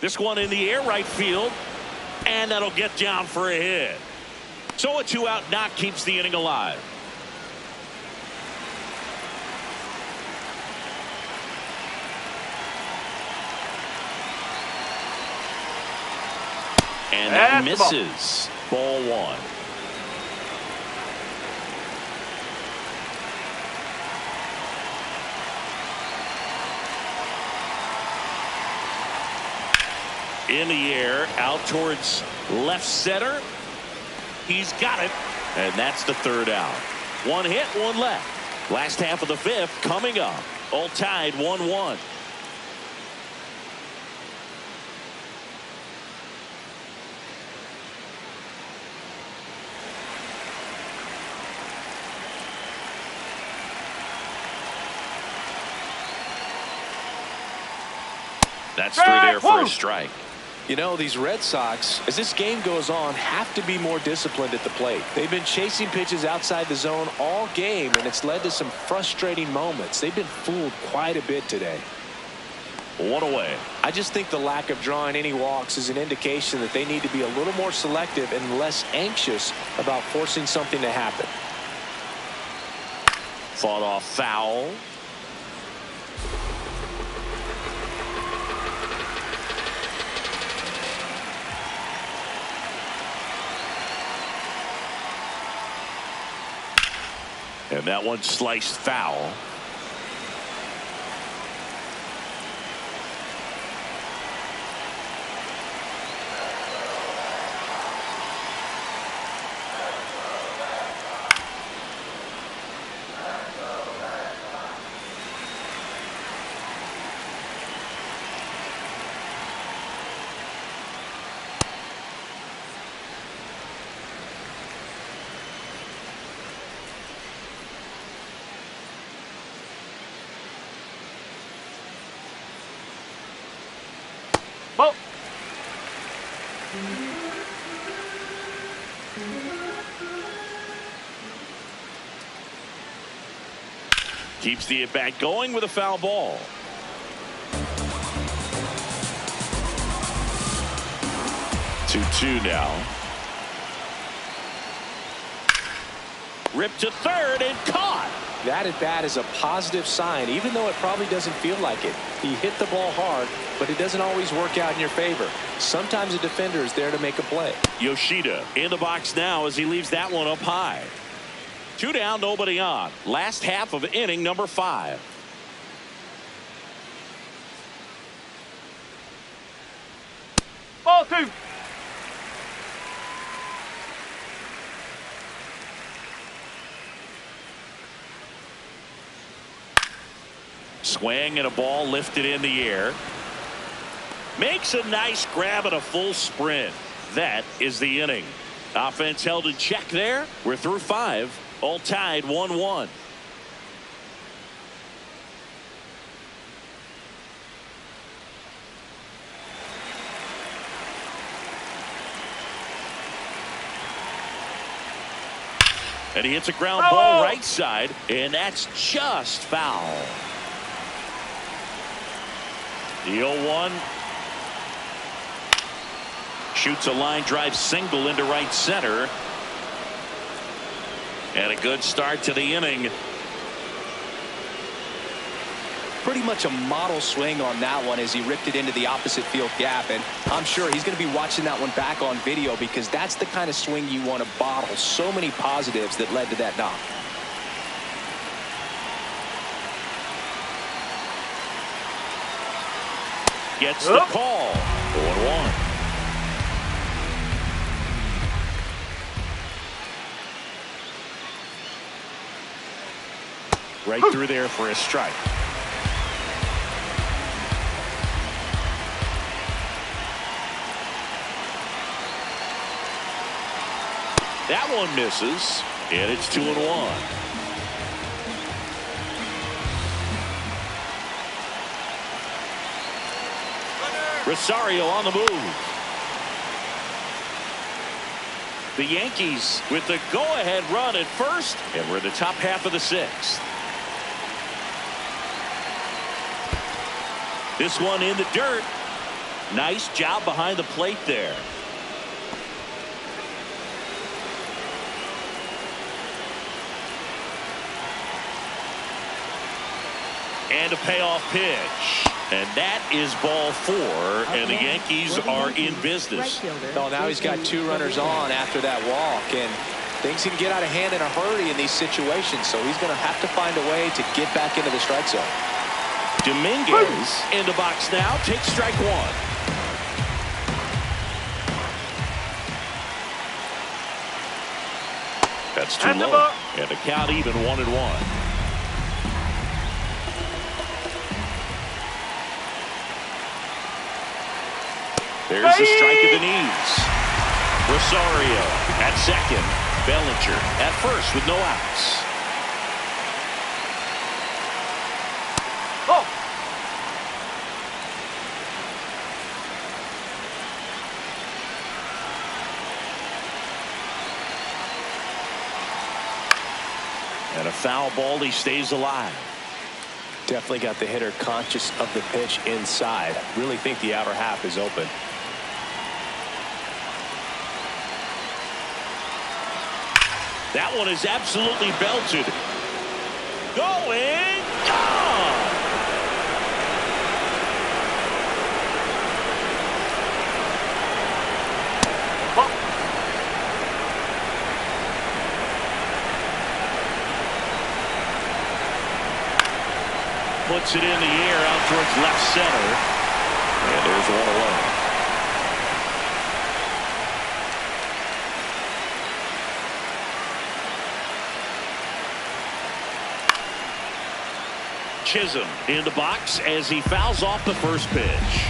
This one in the air right field. And that'll get down for a hit. So a 2-out knock keeps the inning alive. And that misses. Ball 1. In the air out towards left center. He's got it, and that's the 3rd out. 1 hit, 1 left. Last half of the 5th coming up. All tied 1-1. That's through there for a strike. You know, these Red Sox, as this game goes on, have to be more disciplined at the plate. They've been chasing pitches outside the zone all game, and it's led to some frustrating moments. They've been fooled quite a bit today. 1 away. I just think the lack of drawing any walks is an indication that they need to be a little more selective and less anxious about forcing something to happen. Fought off foul. And that one sliced foul. Ball. Keeps the at-bat going with a foul ball. Two now. Ripped to third and caught. That at bat is a positive sign, even though it probably doesn't feel like it. He hit the ball hard, but it doesn't always work out in your favor. Sometimes a defender is there to make a play. Yoshida in the box now as he leaves that one up high. 2 down, nobody on. Last half of inning number 5. Ball 2. Swing and a ball lifted in the air. Makes a nice grab and a full sprint. That is the inning. Offense held in check there. We're through 5. All tied 1-1. And he hits a ground ball right side, and that's just foul. The 0-1. Shoots a line drive single into right center. And a good start to the inning. Pretty much a model swing on that one as he ripped it into the opposite field gap, and I'm sure he's going to be watching that one back on video because that's the kind of swing you want to bottle. So many positives that led to that knock. Gets the call. 0-1. Right through there for a strike. That one misses, and it's 2-1. Rosario on the move. The Yankees with the go-ahead run at first, and we're in the top half of the sixth. This one in the dirt. Nice job behind the plate there. And a payoff pitch. And that is ball 4, and the Yankees are in business. Well, now he's got 2 runners on after that walk, and things can get out of hand in a hurry in these situations, so he's going to have to find a way to get back into the strike zone. Dominguez in the box now, takes strike 1. That's too low, and the count even 1-1. There's a strike at the knees. Rosario at second. Bellinger at first with no outs. And a foul ball. He stays alive. Definitely got the hitter conscious of the pitch inside. Really think the outer half is open. That one is absolutely belted. Going, gone! Puts it in the air out towards left center. And there's 1 away. Chisholm in the box as he fouls off the first pitch.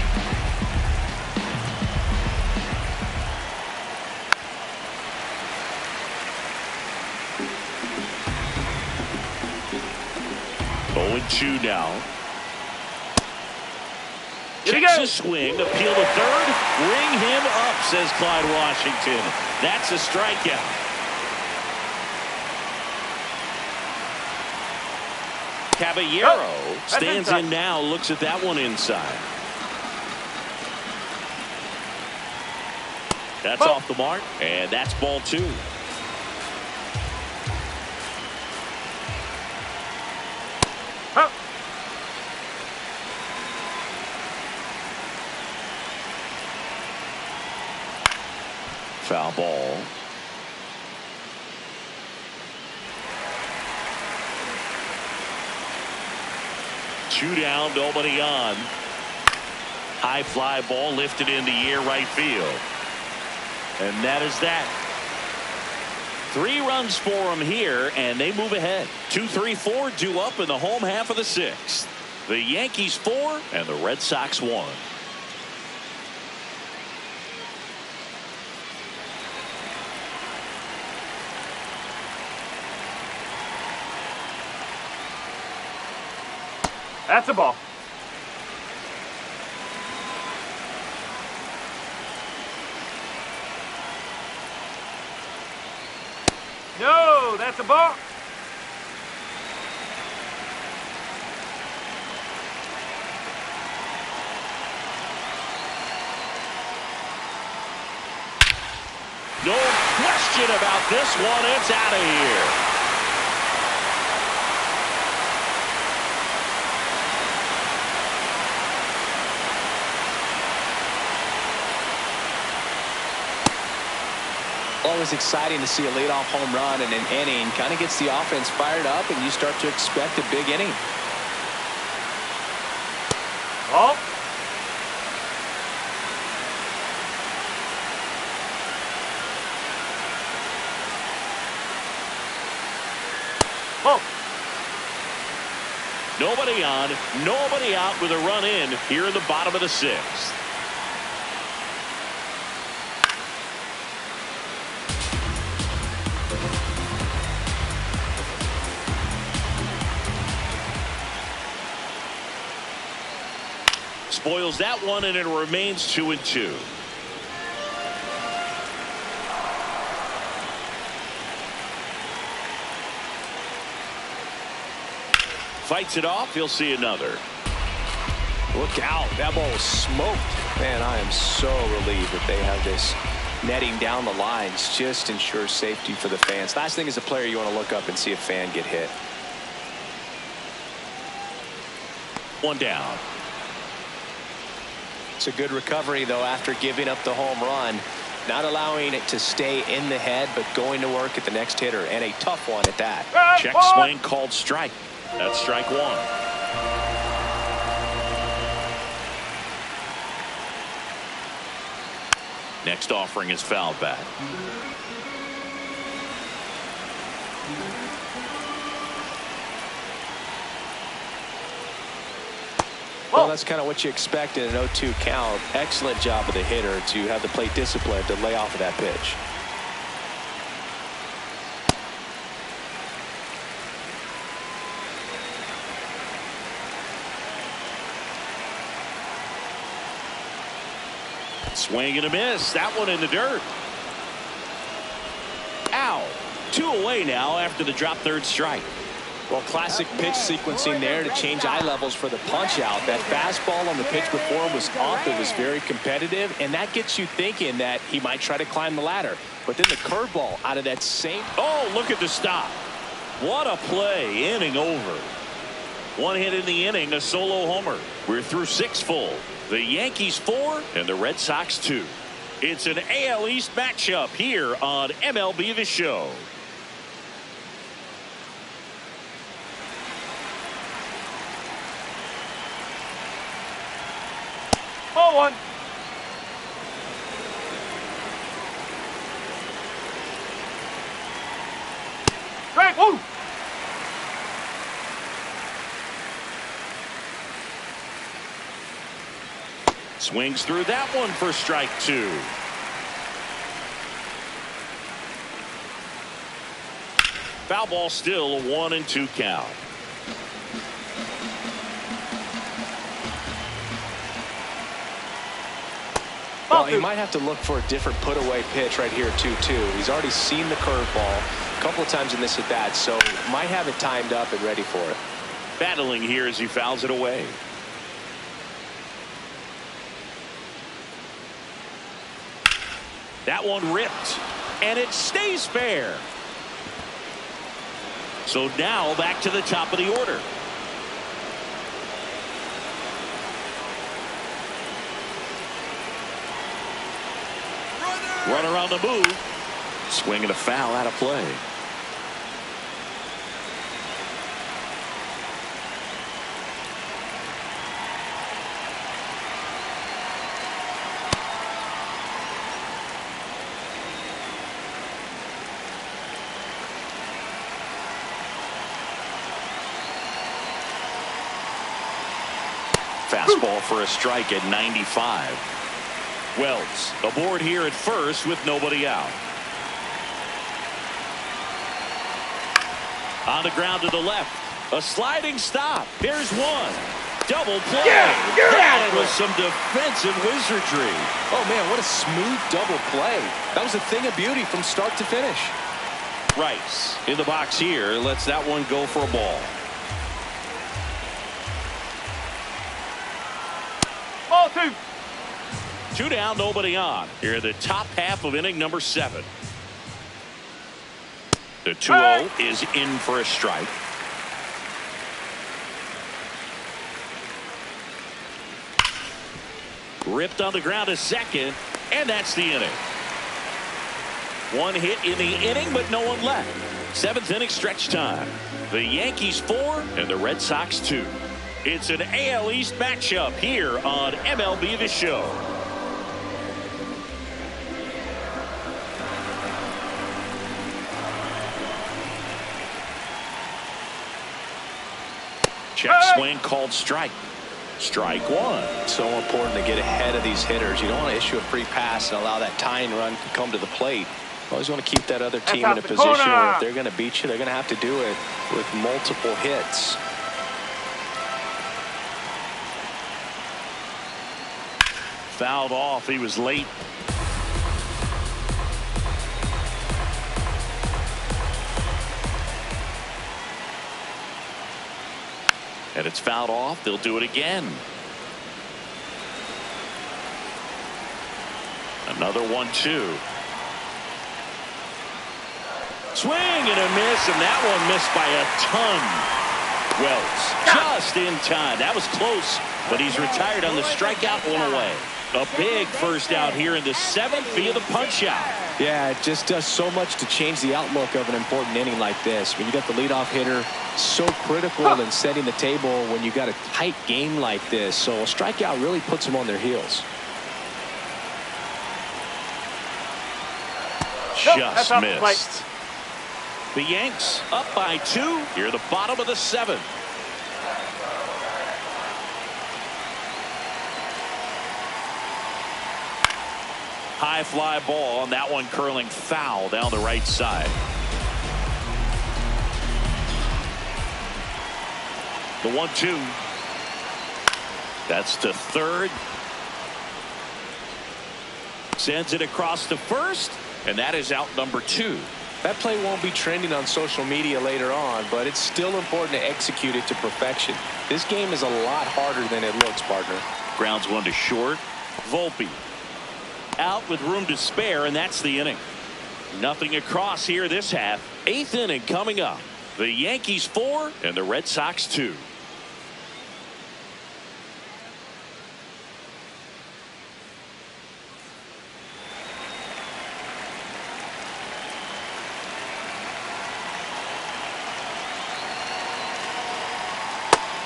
Oh, 2 now. Checks a swing, appeal to third, ring him up, says Clyde Washington. That's a strikeout. Caballero stands in now, looks at that one inside. That's off the mark, and that's ball 2. Foul ball. Two down, nobody on. High fly ball lifted in the air right field. And that is that. 3 runs for them here, and they move ahead. 2, 3, 4 due up in the home half of the 6th. The Yankees 4 and the Red Sox 1. That's a ball. No, that's a ball. No question about this one. It's out of here. Always exciting to see a leadoff home run in an inning. Kind of gets the offense fired up, and you start to expect a big inning. Oh. Whoa. Nobody on, nobody out with a run in here in the bottom of the sixth. Spoils that one, and it remains 2-2. Fights it off. He'll see another. Look out. That ball was smoked. Man, I am so relieved that they have this netting down the lines. Just ensures safety for the fans. Last thing as a player, you want to look up and see a fan get hit. One down. It's a good recovery, though, after giving up the home run. Not allowing it to stay in the head, but going to work at the next hitter, and a tough one at that. Check swing called strike. That's strike one. Next offering is fouled back. Well, that's kind of what you expect in an 0-2 count. Excellent job of the hitter to have the plate discipline to lay off of that pitch. Swing and a miss. That one in the dirt. Ow. 2 away now after the drop third strike. Well, classic pitch sequencing there to change eye levels for the punch out. That fastball on the pitch before was off. It was very competitive, and that gets you thinking that he might try to climb the ladder. But then the curveball out of that same. Oh, look at the stop. What a play. Inning over. One hit in the inning, a solo homer. We're through 6 full. The Yankees 4 and the Red Sox 2. It's an AL East matchup here on MLB The Show. Ball one. Strike. Woo. Swings through that one for strike 2. Foul ball, still a 1-2 count. Well, he might have to look for a different put-away pitch right here, 2-2. He's already seen the curveball a couple of times in this at-bat, so might have it timed up and ready for it. Battling here as he fouls it away. That one ripped, and it stays fair. So now back to the top of the order. Runner on the move. Swinging a foul out of play. Fastball for a strike at 95. Wells aboard here at first with nobody out. On the ground to the left. A sliding stop. Here's one. Double play. Get out of That was some defensive wizardry. Oh, man, what a smooth double play. That was a thing of beauty from start to finish. Rice in the box here. Lets that one go for a ball. Ball 2. 2 down, nobody on. Here, the top half of inning number 7. The 2-0 is in for a strike. Ripped on the ground to second, and that's the inning. 1 hit in the inning, but no one left. 7th inning stretch time. The Yankees 4 and the Red Sox 2. It's an AL East matchup here on MLB The Show. Check swing called strike. Strike 1. So important to get ahead of these hitters. You don't want to issue a free pass and allow that tying run to come to the plate. You always want to keep that other team in a position where if they're going to beat you, they're going to have to do it with multiple hits. Fouled off. He was late. And it's fouled off. They'll do it again. Another 1-2. Swing and a miss, and that one missed by a ton. Wells just in time. That was close, but he's retired on the strikeout, 1 away. A big first out here in the 7th via the punch out. Yeah, it just does so much to change the outlook of an important inning like this. When you got the leadoff hitter, so critical in setting the table when you got a tight game like this. So a strikeout really puts them on their heels. Just missed. The Yanks up by 2 here at the bottom of the 7th. High fly ball, and that one curling foul down the right side. The 1-2. That's to third. Sends it across to first, and that is out number 2. That play won't be trending on social media later on, but it's still important to execute it to perfection. This game is a lot harder than it looks, partner. Grounds one to short. Volpe out with room to spare, and that's the inning. Nothing across here this half. 8th inning coming up. The Yankees 4 and the Red Sox 2.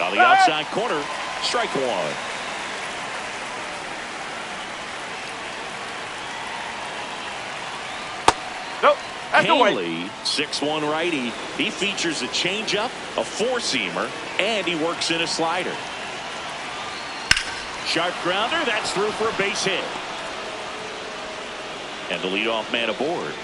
On the outside corner, strike 1. Nope. That's away. Haley, 6'1" righty. He features a changeup, a 4-seamer, and he works in a slider. Sharp grounder, that's through for a base hit. And the leadoff man aboard.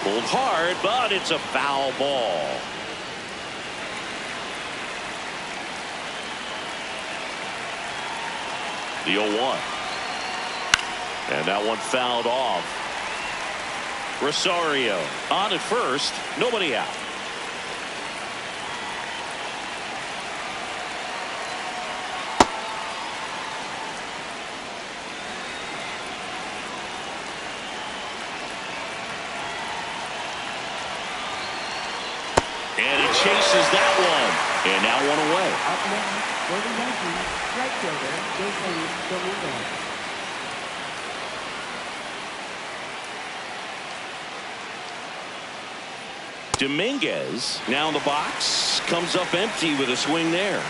Pulled hard, but it's a foul ball. The 0-1. And that one fouled off. Rosario on at first, nobody out. And he chases that one. And now 1 away. Up next, for the Yankees, right fielder, Jason Dominguez. Dominguez now in the box, comes up empty with a swing there.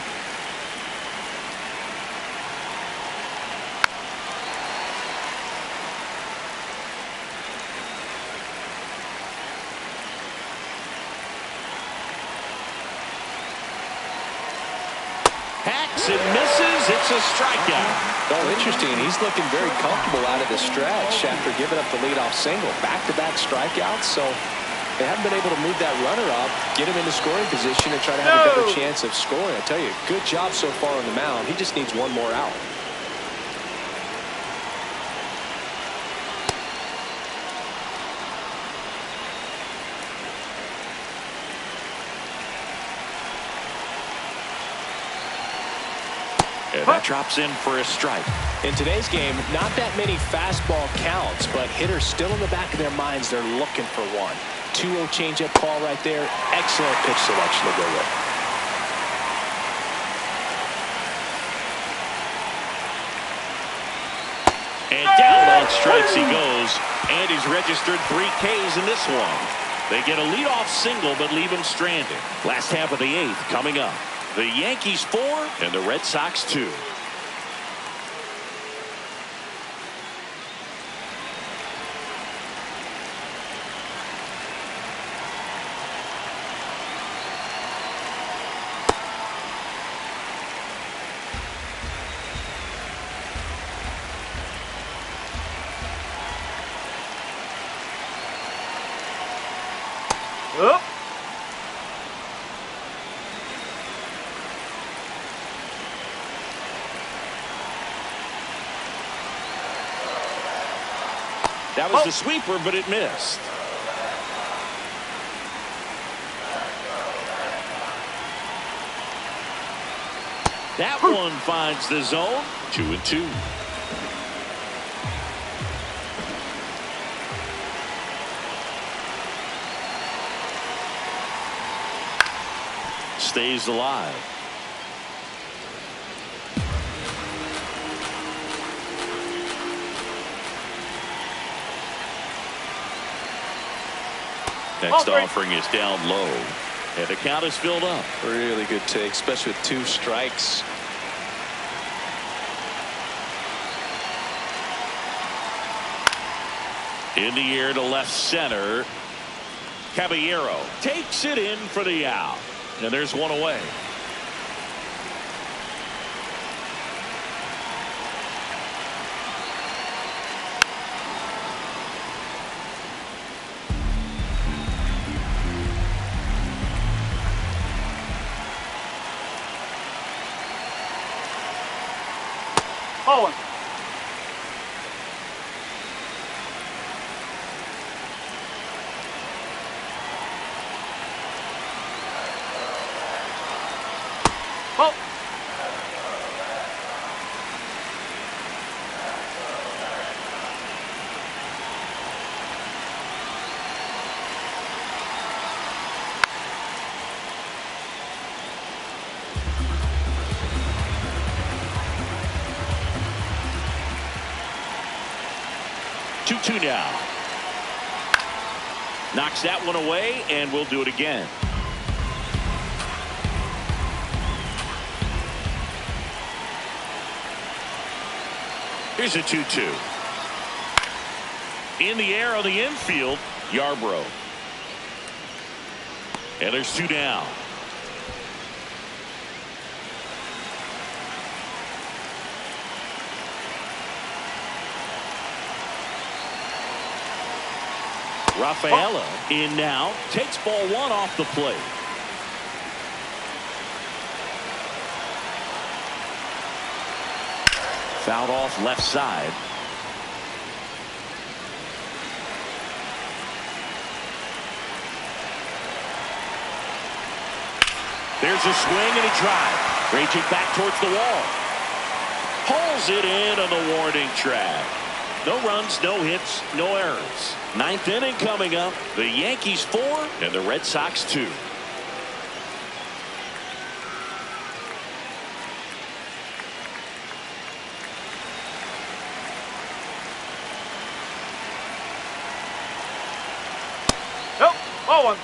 hacks and misses. It's a strikeout. Oh, interesting. He's looking very comfortable out of the stretch after giving up the leadoff single. Back-to-back strikeouts, so they haven't been able to move that runner up, get him into scoring position, and try to have a better chance of scoring. I tell you, good job so far on the mound. He just needs one more out. And that drops in for a strike. In today's game, not that many fastball counts, but hitters still in the back of their minds, they're looking for one. 2-0 changeup call right there. Excellent pitch selection to go with. And down on strikes he goes. And he's registered 3 Ks in this one. They get a leadoff single but leave him stranded. Last half of the 8th coming up. The Yankees 4 and the Red Sox 2. Up. That was the sweeper, but it missed. That one finds the zone. 2-2. Stays alive. Next offering is down low. And the count is filled up. Really good take, especially with 2 strikes. In the air to left center. Caballero takes it in for the out. And there's one away. Owen. Oh. Two now. Knocks that one away, and we'll do it again. Here's a 2-2. In the air on the infield, Yarbrough. And there's 2 down. Rafaela in now, takes ball 1 off the plate. Fouled off left side. There's a swing and a drive. Raging back towards the wall. Pulls it in on the warning track. No runs, no hits, no errors. 9th inning coming up. The Yankees 4 and the Red Sox 2. Nope. Owen.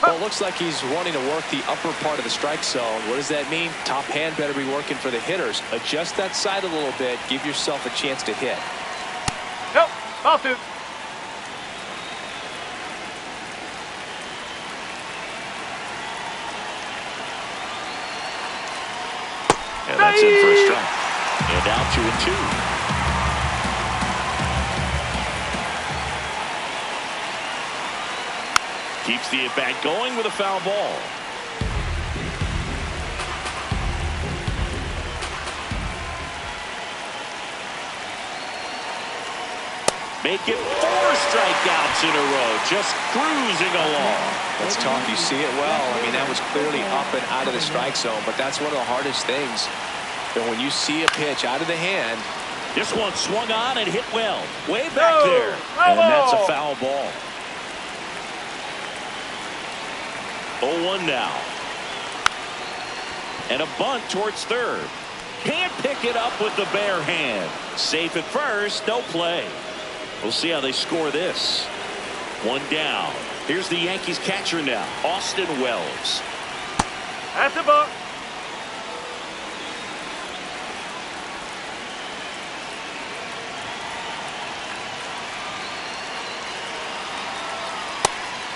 Well, it looks like he's wanting to work the upper part of the strike zone. What does that mean? Top hand better be working for the hitters. Adjust that side a little bit. Give yourself a chance to hit. Nope. Ball 2. And that's in for a strike. And now 2-2. Keeps the at-bat going with a foul ball. Make it 4 strikeouts in a row, just cruising along. That's tough. You see it well. I mean, that was clearly up and out of the strike zone, but that's one of the hardest things. And when you see a pitch out of the hand. This one swung on and hit well. Way back there. And that's a foul ball. 0-1 now. And a bunt towards third. Can't pick it up with the bare hand. Safe at first, no play. We'll see how they score this. 1 down. Here's the Yankees catcher now, Austin Wells. That's the ball.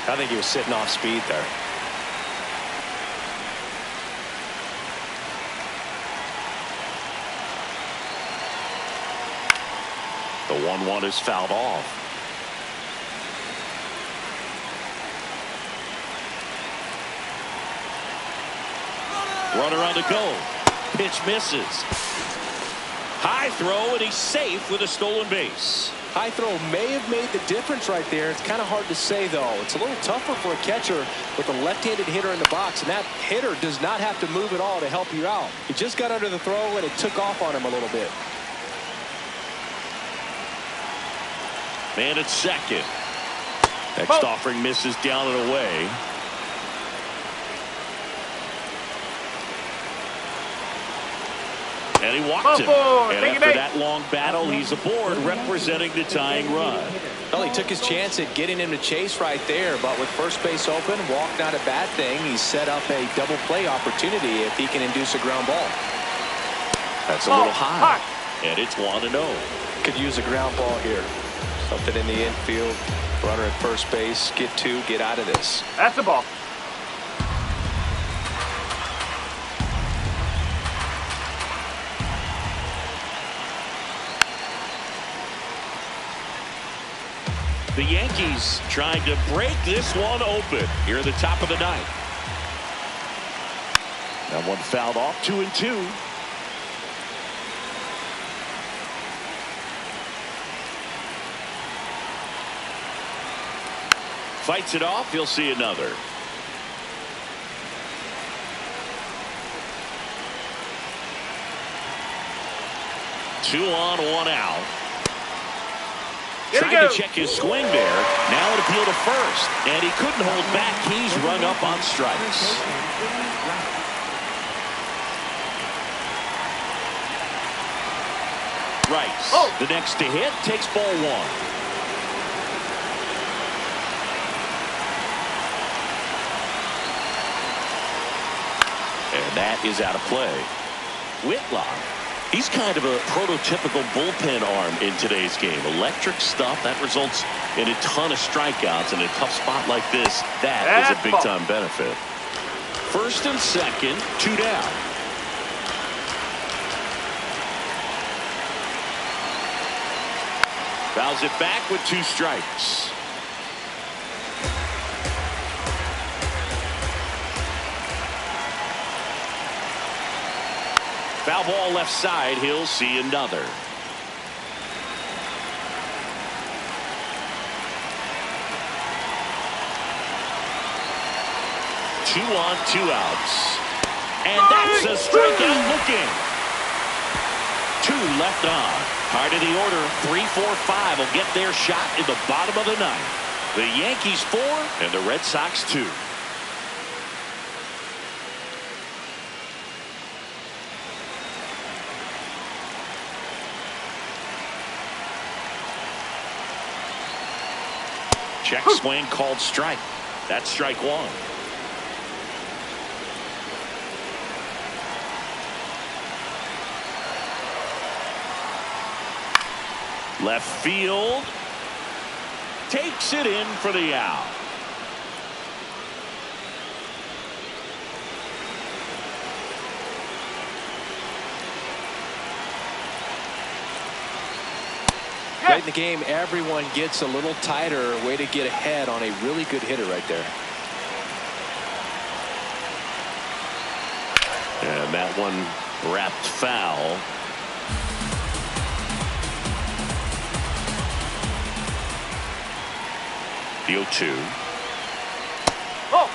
I think he was sitting off speed there. The 1-1 is fouled off. Runner on the go. Pitch misses. High throw, and he's safe with a stolen base. High throw may have made the difference right there. It's kind of hard to say, though. It's a little tougher for a catcher with a left-handed hitter in the box, and that hitter does not have to move at all to help you out. He just got under the throw, and it took off on him a little bit. Man at second. Next offering misses down and away. And he walked him. And after that long battle, he's aboard representing the tying run. Well, he took his chance at getting him to chase right there, but with first base open, walk not a bad thing. He's set up a double play opportunity if he can induce a ground ball. That's a little high. And it's 1-0. Could use a ground ball here. Something in the infield. Runner at first base. Get 2. Get out of this. That's the ball. The Yankees trying to break this one open here at the top of the ninth. That one fouled off. 2-2. Fights it off. You'll see another. Two on, 1 out. Trying to check his swing there. Now an appeal to first. And he couldn't hold back. He's rung up on strikes. Rice, the next to hit, takes ball 1. And that is out of play. Whitlock. He's kind of a prototypical bullpen arm in today's game. Electric stuff that results in a ton of strikeouts in a tough spot like this. That is a big-time benefit. First and second, 2 down. Fouls it back with 2 strikes. Foul ball left side. He'll see another. Two on, 2 outs. And that's a strikeout looking. 2 left on. Part of the order. 3, 4, 5 will get their shot in the bottom of the ninth. The Yankees 4 and the Red Sox 2. Check swing called strike. That's strike 1. Left field. Takes it in for the out. Late in the game, everyone gets a little tighter. Way to get ahead on a really good hitter right there. And that one wrapped foul. The 0-2. Oh.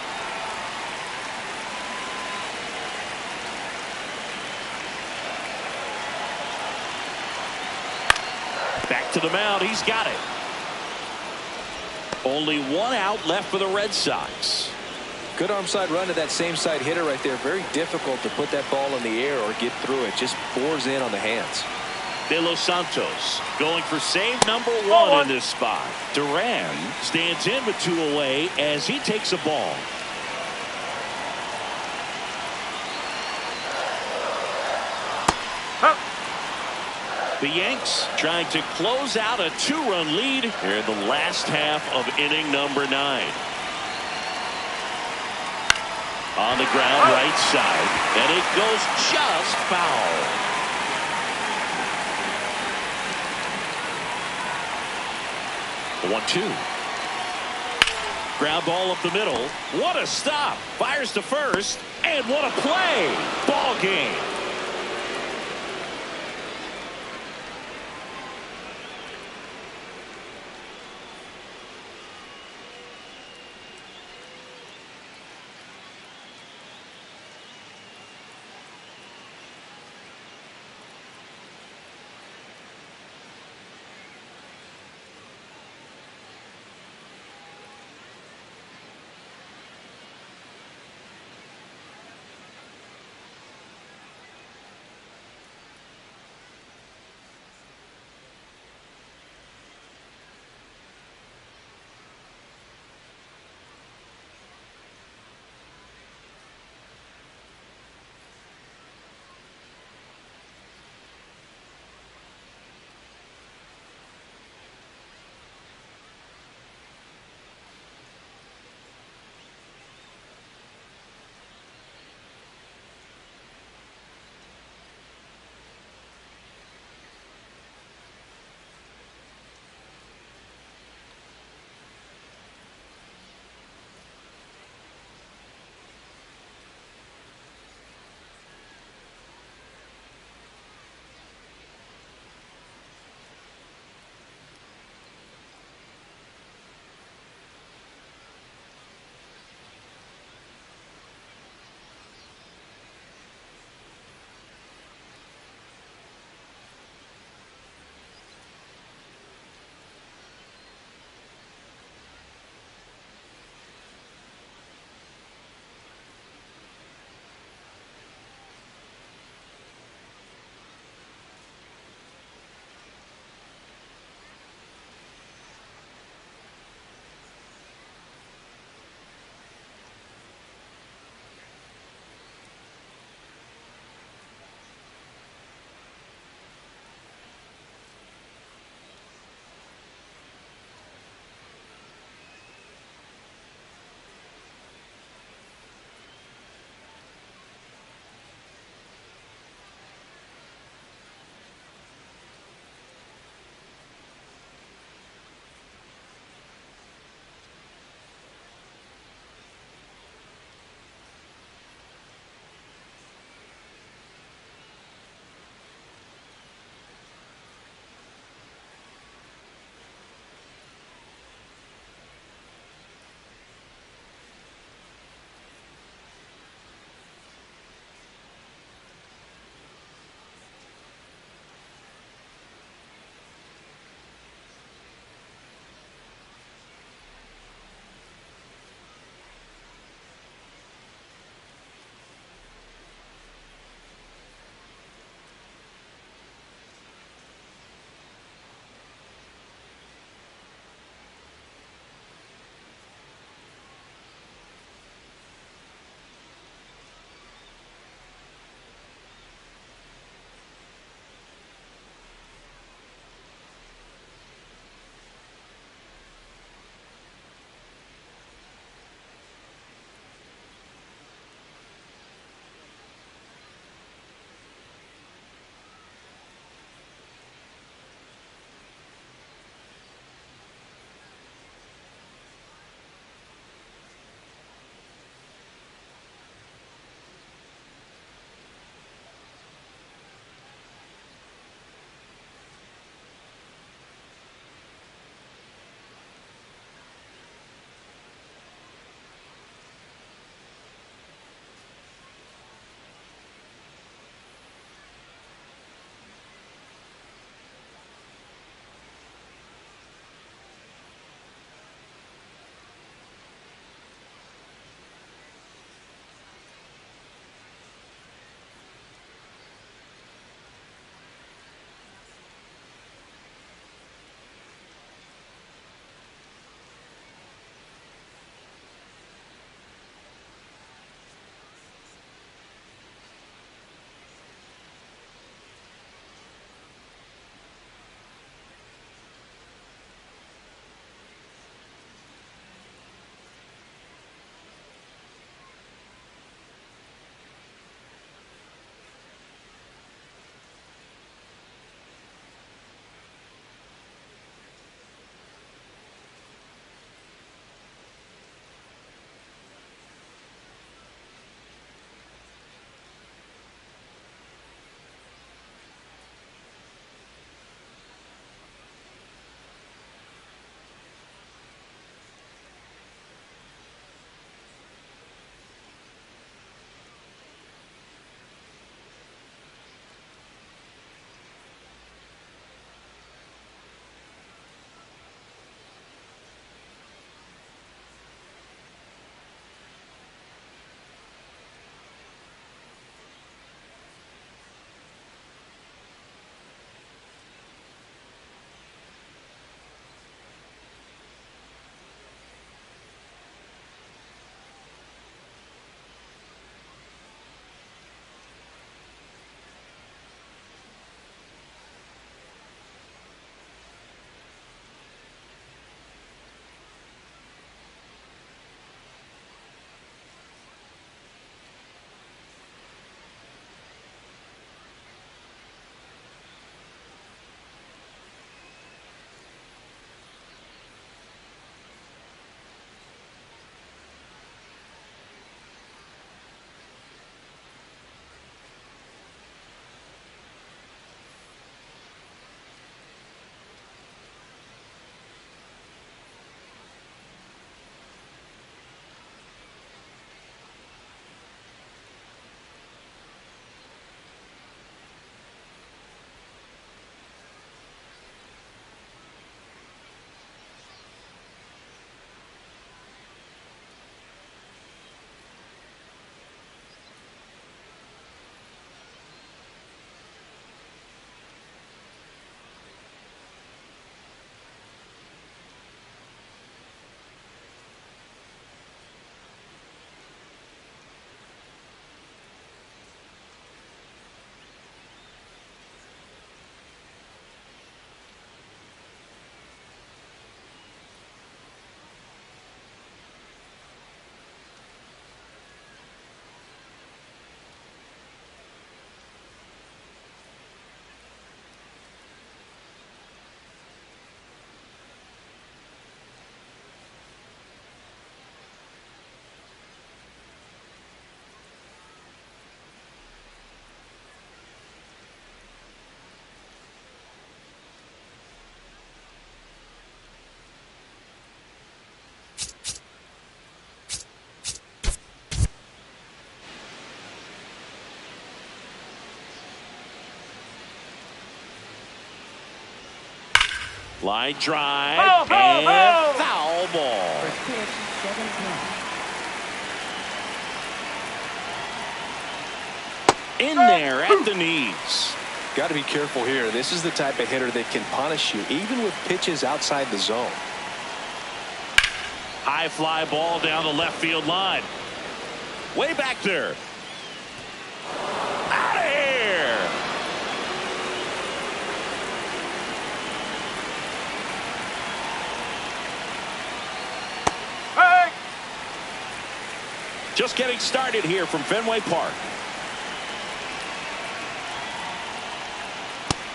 Back to the mound. He's got it. Only one out left for the Red Sox. Good arm side run to that same side hitter right there. Very difficult to put that ball in the air or get through it. Just bores in on the hands. De Los Santos going for save number 1 in this spot. Duran stands in with 2 away as he takes a ball. The Yanks trying to close out a 2-run lead here in the last half of inning number 9. On the ground, right side, and it goes just foul. The 1-2. Ground ball up the middle. What a stop. Fires to first, and what a play. Ball game. Line drive Oh, and oh, oh. foul ball. First pitch, 7-10. In there at the knees. Got to be careful here. This is the type of hitter that can punish you even with pitches outside the zone. High fly ball down the left field line. Way back there. Out of here. Hey! Just getting started here from Fenway Park.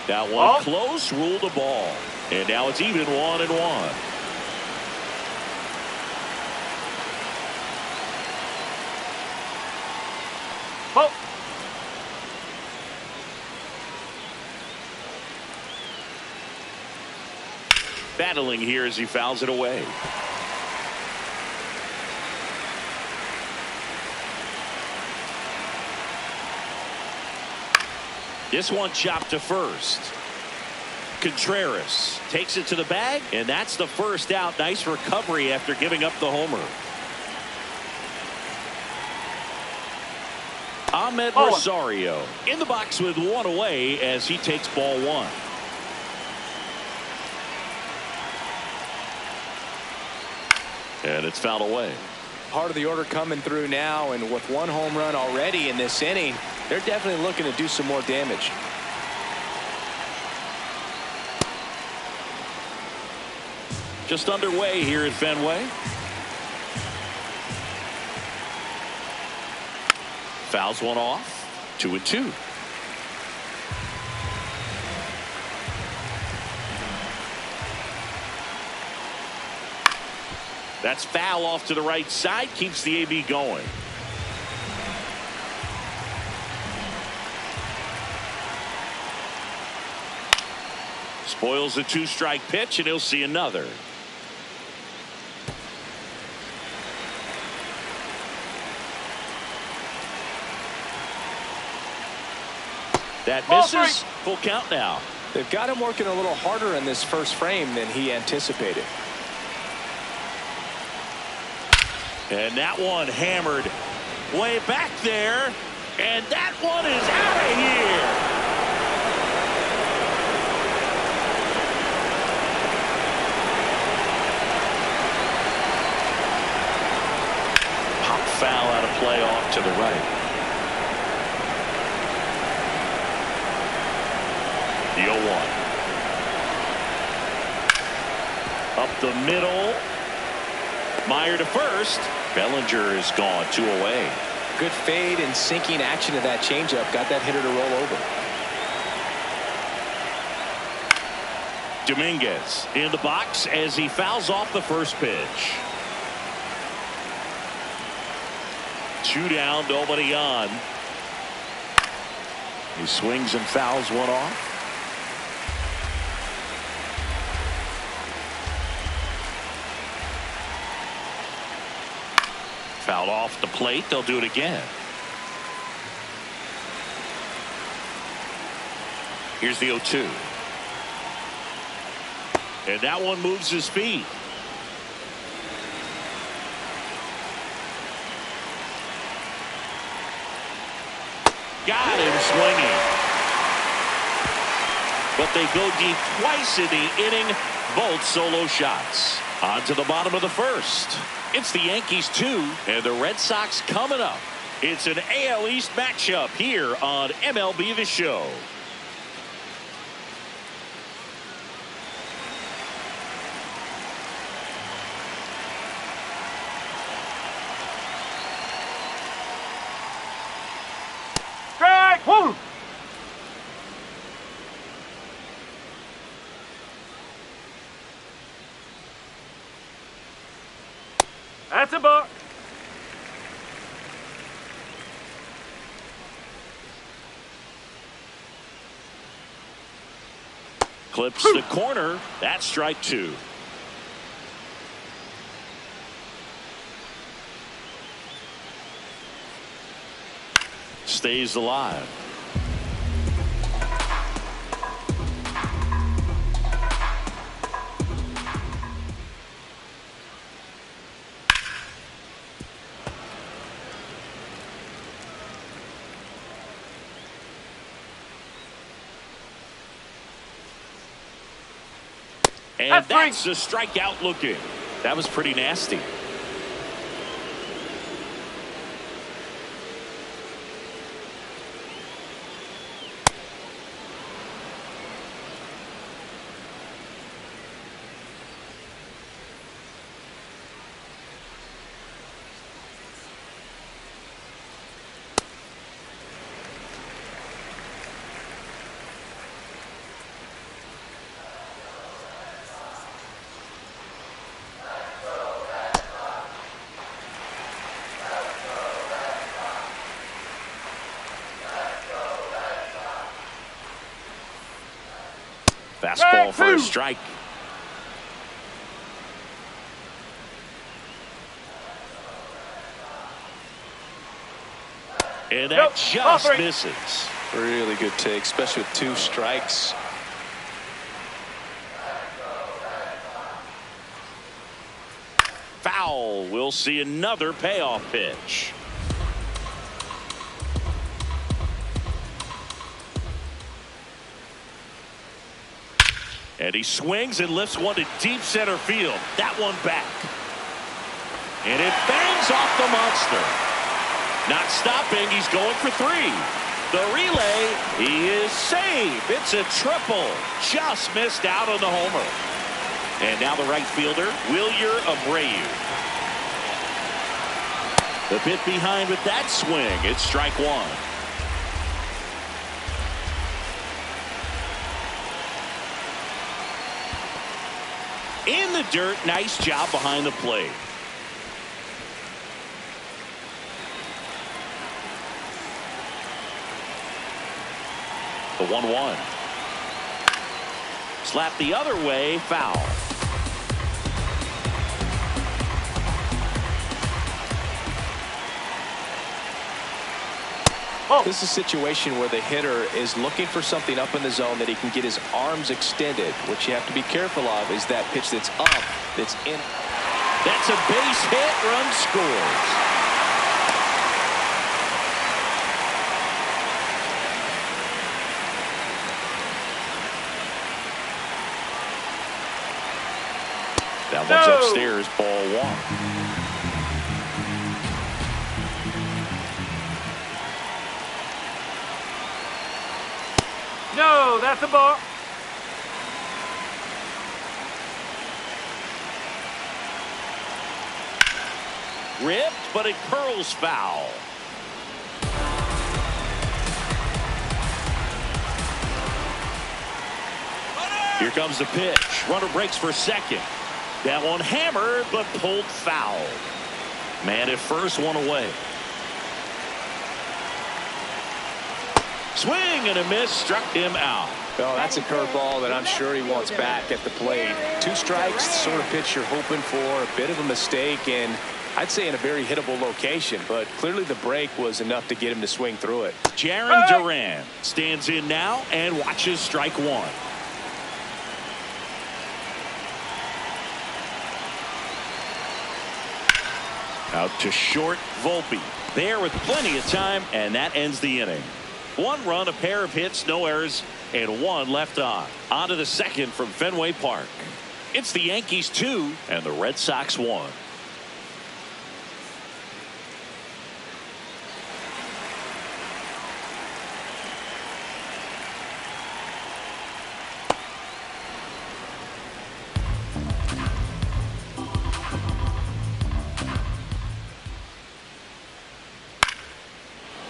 That one Oh. close, ruled the ball. And now it's even 1-1. Oh. Battling here as he fouls it away. This one chopped to first. Contreras takes it to the bag, and that's the first out. Nice recovery after giving up the homer. Ahmed Oh. Rosario in the box with one away as he takes ball one. And it's fouled away. Part of the order coming through now, and with one home run already in this inning, they're definitely looking to do some more damage. Just underway here at Fenway. Fouls one off. 2-2. That's foul off to the right side. Keeps the AB going. Spoils the two-strike pitch, and he'll see another. That misses. Full count now. They've got him working a little harder in this first frame than he anticipated. And that one hammered way back there. And that one is out of here. Pop foul out of play off to the right. The 0-1. Up the middle. Meyer to first. Bellinger is gone, 2 away. Good fade and sinking action of that changeup got that hitter to roll over. Dominguez in the box as he fouls off the first pitch. 2 down, nobody on. He swings and fouls one off. Fouled off the plate. They'll do it again. Here's the 0-2. And that one moves his feet. Got him swinging. But they go deep twice in the inning. Both solo shots. On to the bottom of the first. It's the Yankees 2 and the Red Sox coming up. It's an AL East matchup here on MLB The Show. Strike! Woo! That's a buck. Clips the corner. That's strike 2. Stays alive. And that's a strikeout looking. That was pretty nasty. Fastball for a strike. And that just misses. Really good take, especially with 2 strikes. Foul. We'll see another payoff pitch. And he swings and lifts one to deep center field. That one back. And it bangs off the monster. Not stopping. He's going for 3. The relay. He is safe. It's a triple. Just missed out on the homer. And now the right fielder, Wilyer Abreu. The bit behind with that swing. It's strike 1. In the dirt. Nice job behind the plate. The 1-1. Slap the other way. Foul. This is a situation where the hitter is looking for something up in the zone that he can get his arms extended. What you have to be careful of is that pitch that's up, that's in. That's a base hit. Run scores. That one's upstairs. Ball 1. No, that's a ball. Ripped, but it curls foul. Here comes the pitch. Runner breaks for second. That one hammered, but pulled foul. Man at first, one away. Swing and a miss, struck him out. Well, that's a curveball that I'm sure he wants back at the plate. 2 strikes, the sort of pitch you're hoping for. A bit of a mistake, and I'd say in a very hittable location, but clearly the break was enough to get him to swing through it. Jaron Duran stands in now and watches strike 1. Out to short. Volpe there with plenty of time, and that ends the inning. 1 run, a pair of hits, no errors, and 1 left on. On to the second from Fenway Park. It's the Yankees 2 and the Red Sox 1.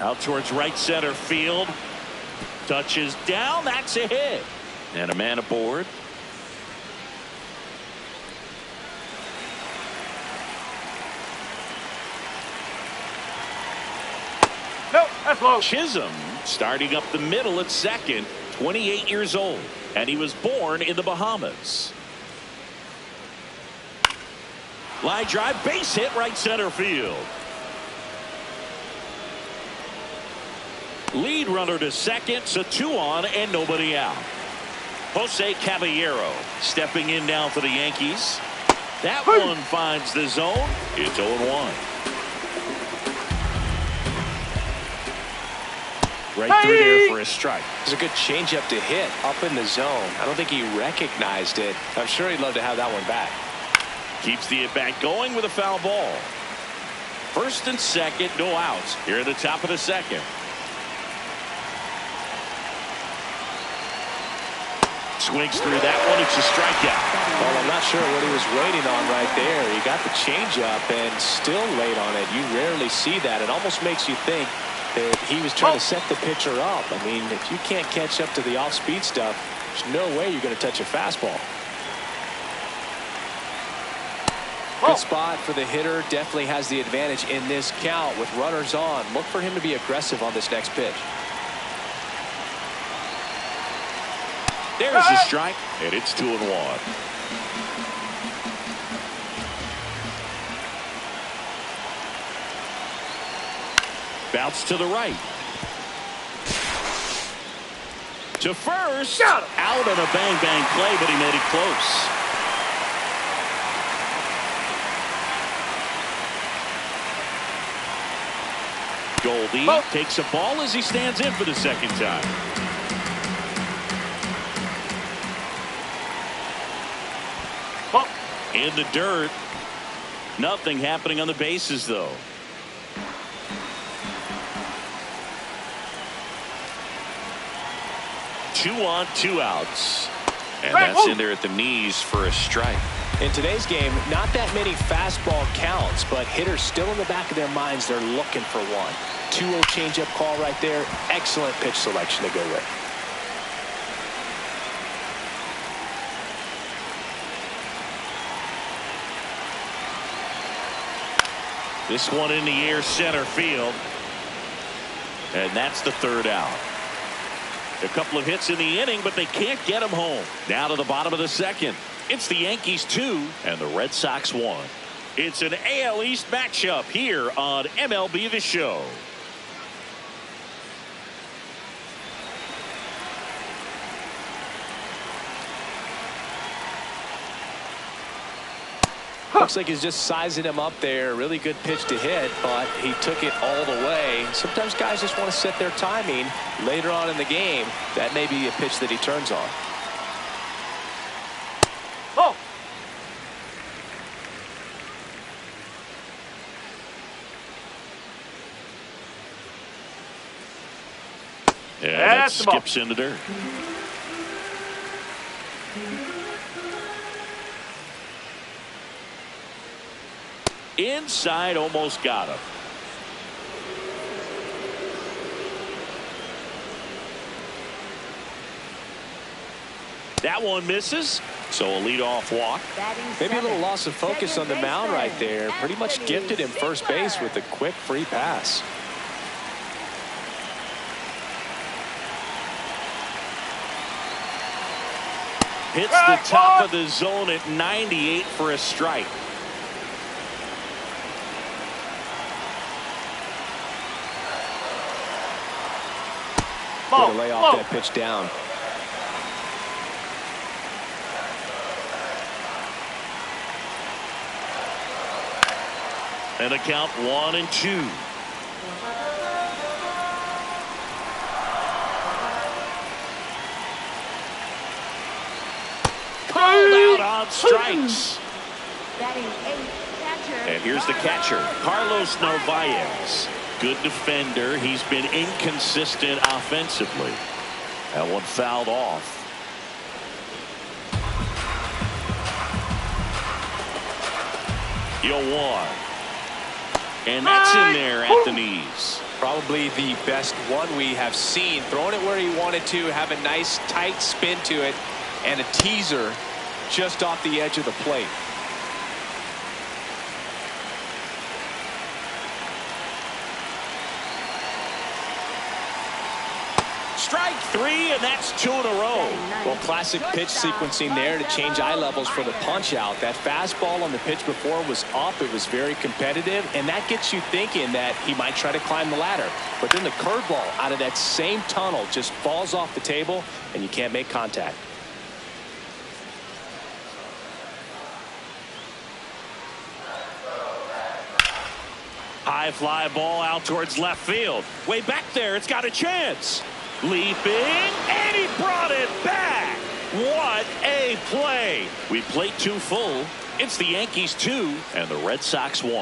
Out towards right center field. Touches down. That's a hit. And a man aboard. Nope, that's low. Chisholm starting up the middle at second. 28 years old. And he was born in the Bahamas. Line drive. Base hit right center field. Lead runner to second, so 2 on and nobody out. Jose Caballero stepping in now for the Yankees. That one finds the zone. It's 0-1. Right through there for a strike. It's a good changeup to hit up in the zone. I don't think he recognized it. I'm sure he'd love to have that one back. Keeps the at-bat going with a foul ball. First and second, no outs here at the top of the second. Swings through that one. It's a strikeout. Well, I'm not sure what he was waiting on right there. He got the changeup and still late on it. You rarely see that. It almost makes you think that he was trying to set the pitcher up. I mean, if you can't catch up to the off-speed stuff, there's no way you're going to touch a fastball. Good spot for the hitter. Definitely has the advantage in this count with runners on. Look for him to be aggressive on this next pitch. There's a strike, and it's 2-1. Bounce to the right. To first. Out on a bang-bang play, but he made it close. Goldie takes a ball as he stands in for the second time. In the dirt. Nothing happening on the bases, though. Two on, 2 outs. And that's in there at the knees for a strike. In today's game, not that many fastball counts, but hitters still in the back of their minds, they're looking for one. 2-0 changeup call right there. Excellent pitch selection to go with. This one in the air, center field. And that's the 3rd out. A couple of hits in the inning, but they can't get him home. Now to the bottom of the second. It's the Yankees 2 and the Red Sox 1. It's an AL East matchup here on MLB The Show. Looks like he's just sizing him up there. Really good pitch to hit, but he took it all the way. Sometimes guys just want to set their timing later on in the game. That may be a pitch that he turns on. Yeah, that skips in the dirt. Inside, almost got him. That one misses, so a leadoff walk. Maybe a little loss of focus on the mound right there. Pretty much gifted him first base with a quick free pass. Hits the top of the zone at 98 for a strike. Way to lay off that pitch down. And a count 1-2. Called out on strikes. And here's the catcher, Carlos Narvaez. Good defender. He's been inconsistent offensively. That one fouled off. You'll one. And that's in there at the knees. Probably the best one we have seen. Throwing it where he wanted to, have a nice tight spin to it, and a teaser just off the edge of the plate. Strike 3, and that's 2 in a row. Well, classic pitch sequencing there to change eye levels for the punch out. That fastball on the pitch before was up. It was very competitive, and that gets you thinking that he might try to climb the ladder. But then the curveball out of that same tunnel just falls off the table, and you can't make contact. High fly ball out towards left field. Way back there, it's got a chance. Leaping, and he brought it back. What a play. We played 2 full. It's the Yankees 2 and the Red Sox 1.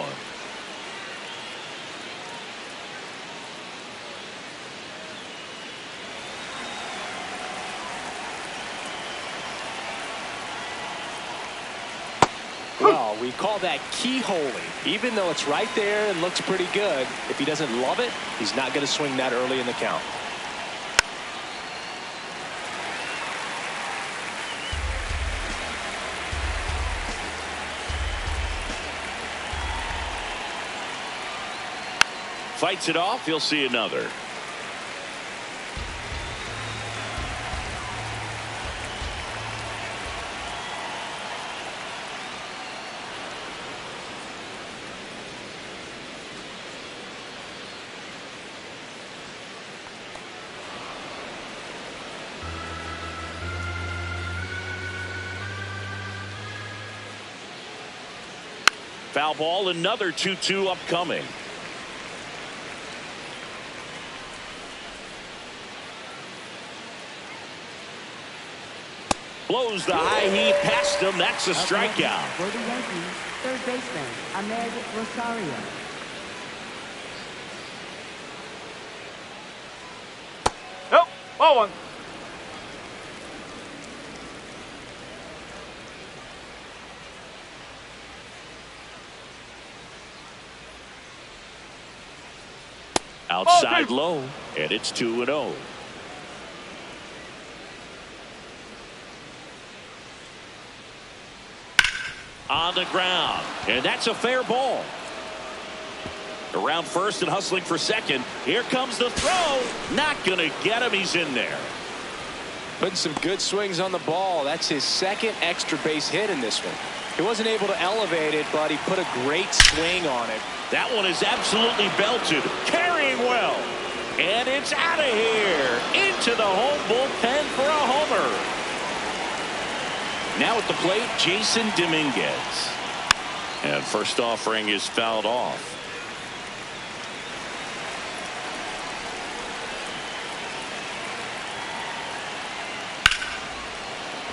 Well, we call that keyholing. Even though it's right there and looks pretty good, if he doesn't love it, he's not going to swing that early in the count. Fights it off. He'll see another. Foul ball, another 2-2 upcoming. Blows the high heat past him. That's a strikeout. For the Yankees, third baseman Ahmed Rosario. Nope. Ball 1. Outside low, and it's 2-0. On the ground, and that's a fair ball. Around first and hustling for second. Here comes the throw. Not going to get him. He's in there. Putting some good swings on the ball. That's his second extra base hit in this one. He wasn't able to elevate it, but he put a great swing on it. That one is absolutely belted. Carrying well. And it's out of here. Into the home bullpen for a homer. Now at the plate, Jason Dominguez. And first offering is fouled off.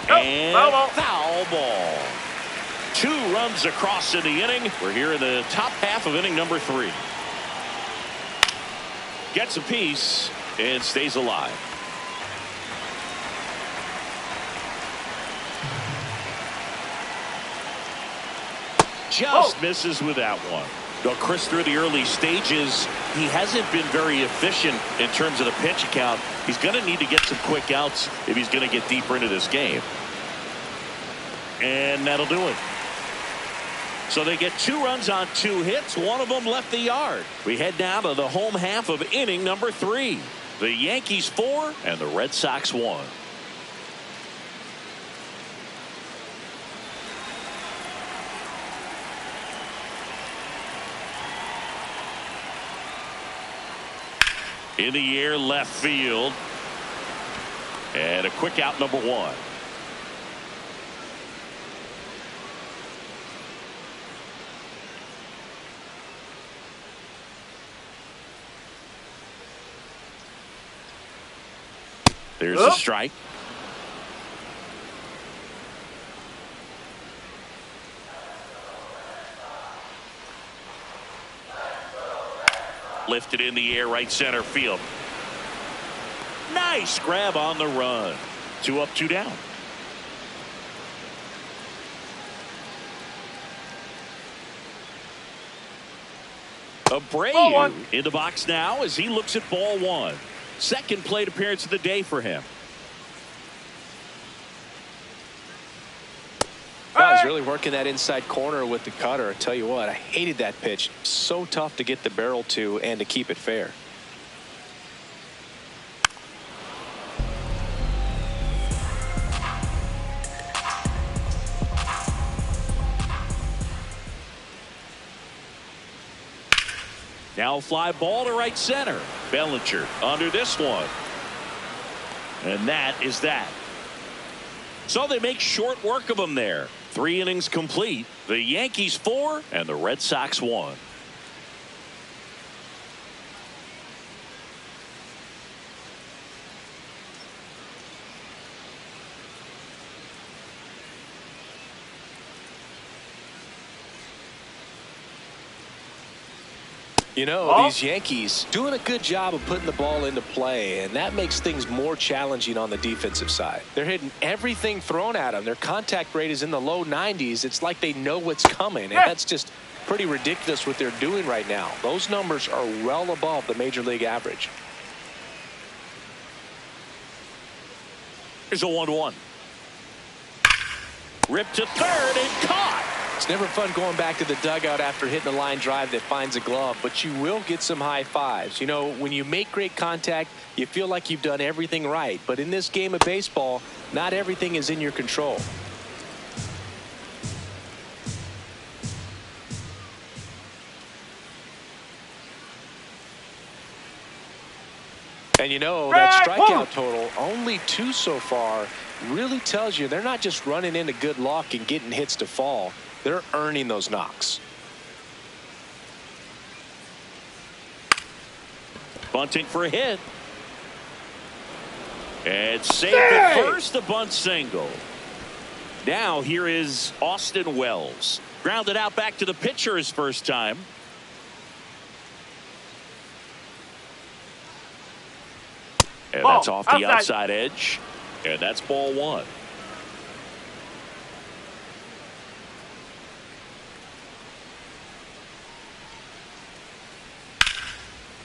And foul ball. 2 runs across in the inning. We're here in the top half of inning number 3. Gets a piece and stays alive. Just misses with that one. Well, Chris, through the early stages, he hasn't been very efficient in terms of the pitch count. He's going to need to get some quick outs if he's going to get deeper into this game. And that'll do it. So they get 2 runs on 2 hits. One of them left the yard. We head down to the home half of inning number 3. The Yankees 4 and the Red Sox 1. In the air, left field. And a quick out, number 1. There's a strike. Lifted in the air, right center field. Nice grab on the run. 2 up, 2 down. Abreu in the box now as he looks at ball 1. Second plate appearance of the day for him. Wow, he's really working that inside corner with the cutter. I tell you what, I hated that pitch. So tough to get the barrel to and to keep it fair. Now fly ball to right center. Bellinger under this one. And that is that. So they make short work of him there. 3 innings complete. The Yankees 4 and the Red Sox 1. You know, Oh. these Yankees doing a good job of putting the ball into play, and that makes things more challenging on the defensive side. They're hitting everything thrown at them. Their contact rate is in the low 90s. It's like they know what's coming, and that's just pretty ridiculous what they're doing right now. Those numbers are well above the major league average. Here's a 1-1. Ripped to third and caught. It's never fun going back to the dugout after hitting a line drive that finds a glove, but you will get some high fives. You know, when you make great contact, you feel like you've done everything right. But in this game of baseball, not everything is in your control. And you know, that strikeout total, only 2 so far, really tells you they're not just running into good luck and getting hits to fall. They're earning those knocks. Bunting for a hit. And saved at first, a bunt single. Now here is Austin Wells. Grounded out back to the pitcher his first time. And that's off the outside edge. And that's ball 1.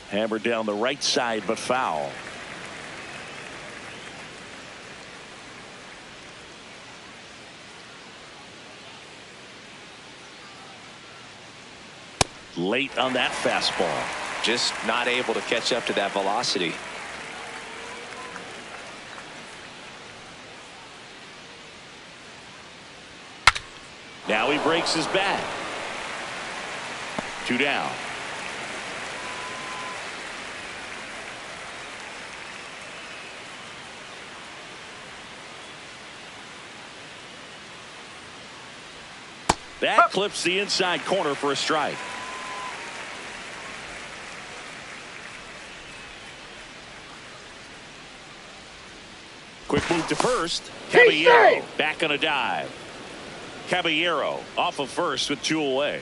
Hammered down the right side, but foul. Late on that fastball. Just not able to catch up to that velocity. Now he breaks his bat. 2 down. That clips the inside corner for a strike. Quick move to first. Caballero back on a dive. Caballero off of first with 2 away.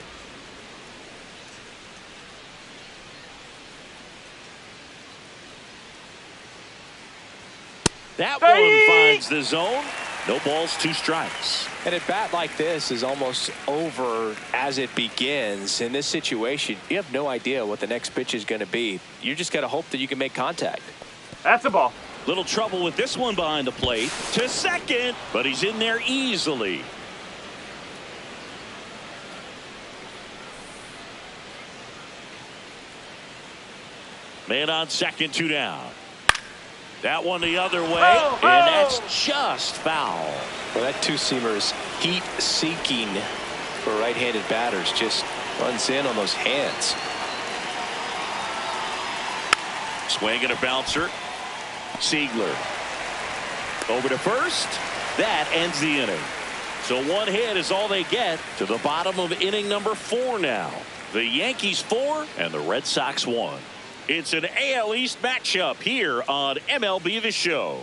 That one finds the zone. No balls, 2 strikes. And a bat like this is almost over as it begins. In this situation, you have no idea what the next pitch is going to be. You just got to hope that you can make contact. That's a ball. Little trouble with this one behind the plate. To second, but he's in there easily. Man on second, 2 down. That one the other way, and that's just foul. Well, that two-seamer is heat-seeking for right-handed batters. Just runs in on those hands. Swing and a bouncer. Siegler over to first. That ends the inning. So 1 hit is all they get to the bottom of inning number 4 now. The Yankees 4 and the Red Sox 1. It's an AL East matchup here on MLB The Show.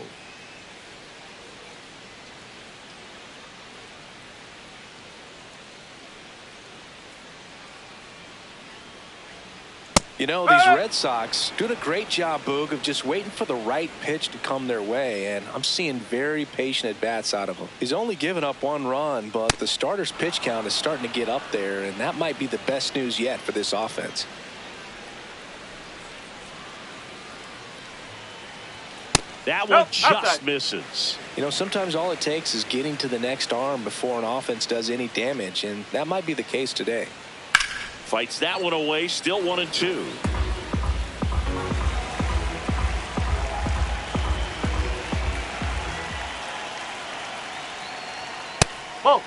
You know, these Red Sox doing a great job, Boog, of just waiting for the right pitch to come their way, and I'm seeing very patient at-bats out of him. He's only given up 1 run, but the starter's pitch count is starting to get up there, and that might be the best news yet for this offense. That one just misses. You know, sometimes all it takes is getting to the next arm before an offense does any damage, and that might be the case today. Fights that one away, still 1-2. Whoa.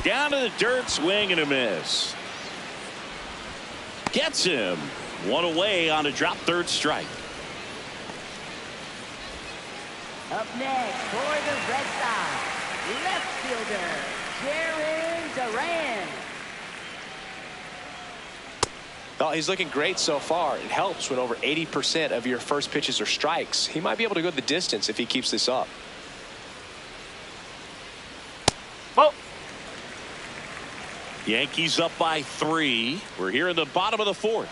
Down to the dirt, swing and a miss. Gets him. 1 away on a drop, 3rd strike. Up next for the Red Sox, left fielder, Jarren Duran. Oh, he's looking great so far. It helps when over 80% of your first pitches are strikes. He might be able to go the distance if he keeps this up. Oh. Yankees up by 3. We're here in the bottom of the 4th.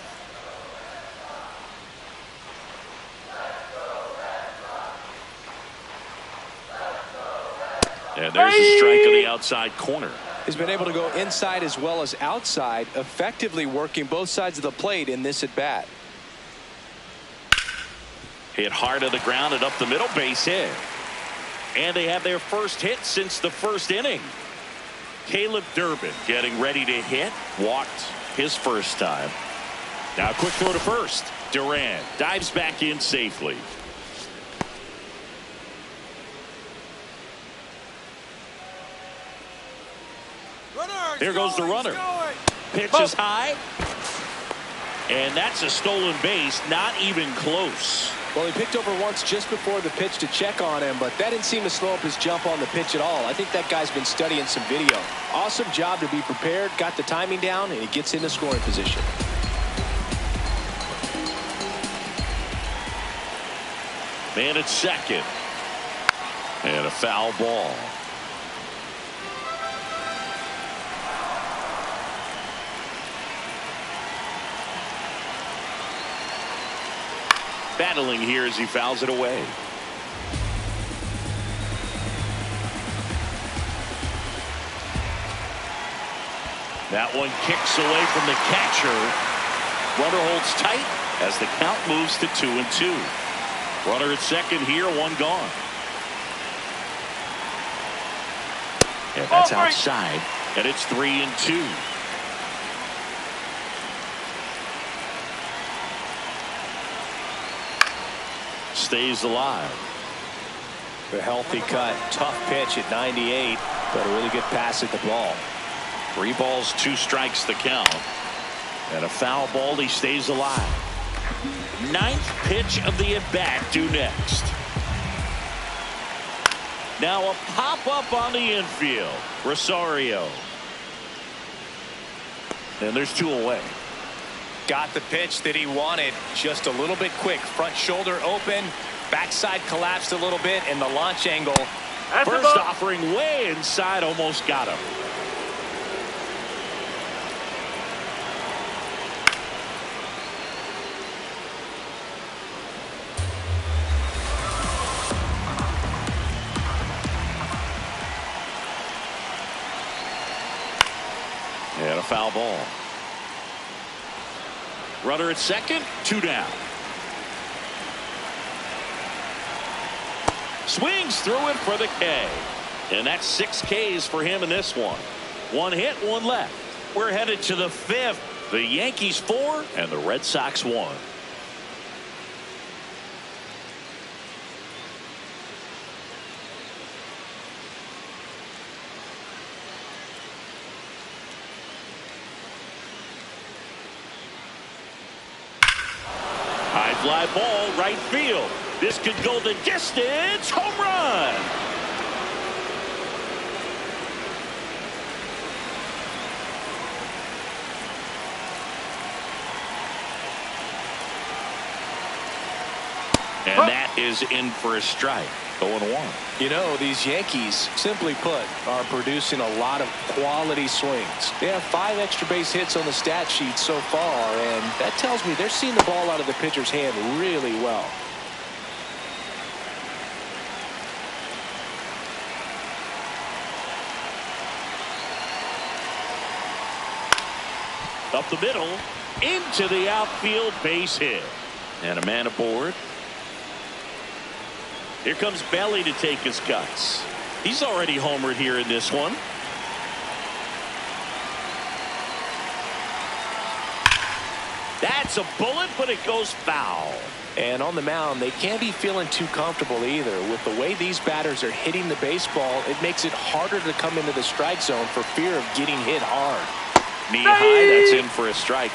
And there's a strike on the outside corner. He's been able to go inside as well as outside, effectively working both sides of the plate in this at bat. Hit hard to the ground and up the middle, base hit. And they have their first hit since the first inning. Caleb Durbin getting ready to hit. Walked his first time. Now a quick throw to first. Durant dives back in safely. Here goes the runner. Pitch is high. And that's a stolen base. Not even close. Well, he picked over once just before the pitch to check on him, but that didn't seem to slow up his jump on the pitch at all. I think that guy's been studying some video. Awesome job to be prepared, got the timing down, and he gets into scoring position. Man at second. And a foul ball. Battling here as he fouls it away. That one kicks away from the catcher. Runner holds tight as the count moves to 2-2. Runner at second here, one gone. And that's outside. And it's 3-2. Stays alive. A healthy cut, tough pitch at 98, but a really good pass at the ball. 3 balls, 2 strikes the count. And a foul ball, he stays alive. 9th pitch of the at-bat due next. Now a pop-up on the infield. Rosario. And there's 2 away. Got the pitch that he wanted, just a little bit quick. Front shoulder open, backside collapsed a little bit, and the launch angle. First offering way inside, almost got him. And a foul ball. Runner at second, 2 down. Swings through it for the K. And that's 6 Ks for him in this one. 1 hit, 1 left. We're headed to the 5th. The Yankees 4 and the Red Sox 1. High fly ball, right field. This could go the distance. Home run. And that is in for a strike. 0-1. You know, these Yankees, simply put, are producing a lot of quality swings. They have 5 extra base hits on the stat sheet so far, and that tells me they're seeing the ball out of the pitcher's hand really well. Up the middle, into the outfield, base hit. And a man aboard. Here comes Belly to take his cuts. He's already homered here in this one. That's a bullet, but it goes foul. And on the mound, they can't be feeling too comfortable either. With the way these batters are hitting the baseball, it makes it harder to come into the strike zone for fear of getting hit hard. Knee high, that's in for a strike.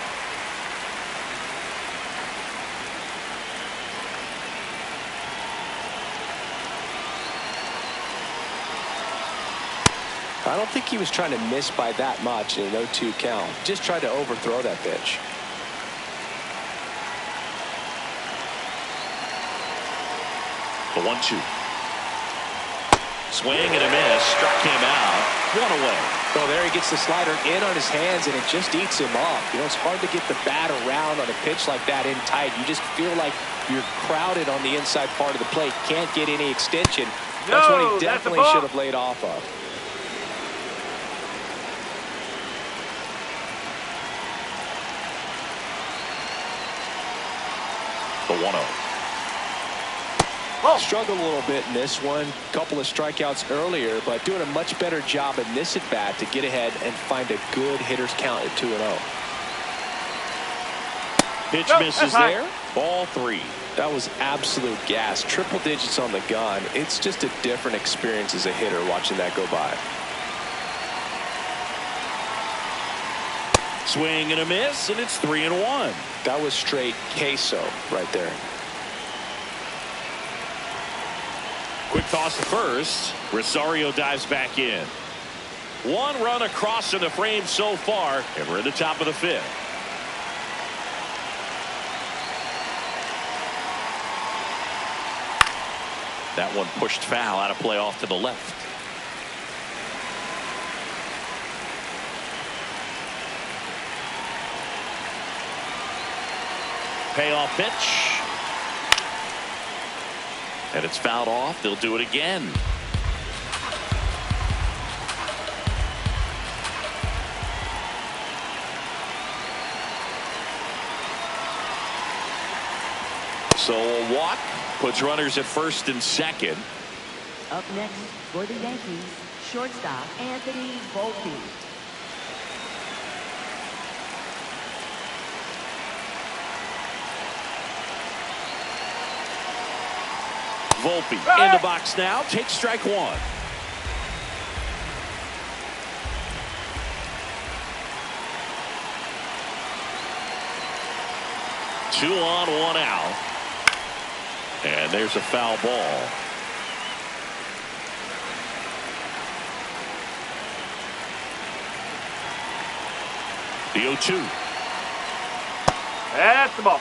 I don't think he was trying to miss by that much in an 0-2 count. Just tried to overthrow that pitch. The 1-2. Swing and a miss. Struck him out. One away. Well, there he gets the slider in on his hands, and it just eats him up. You know, it's hard to get the bat around on a pitch like that in tight. You just feel like you're crowded on the inside part of the plate. Can't get any extension. That's what he definitely should have laid off of. The 1-0. Struggled a little bit in this one. Couple of strikeouts earlier, but doing a much better job in this at bat to get ahead and find a good hitter's count at 2-0. Pitch misses there. Ball 3. That was absolute gas. Triple digits on the gun. It's just a different experience as a hitter watching that go by. Swing and a miss, and it's 3-1. That was straight queso right there. Quick toss to first. Rosario dives back in. 1 run across in the frame so far, and we're at the top of the 5th. That one pushed foul out of play off to the left. Payoff pitch. And it's fouled off. They'll do it again. So a walk puts runners at first and second. Up next for the Yankees, shortstop Anthony Volpe. Volpe in the box now. Takes strike 1. Two on, 1 out. And there's a foul ball. The 0-2. That's the ball.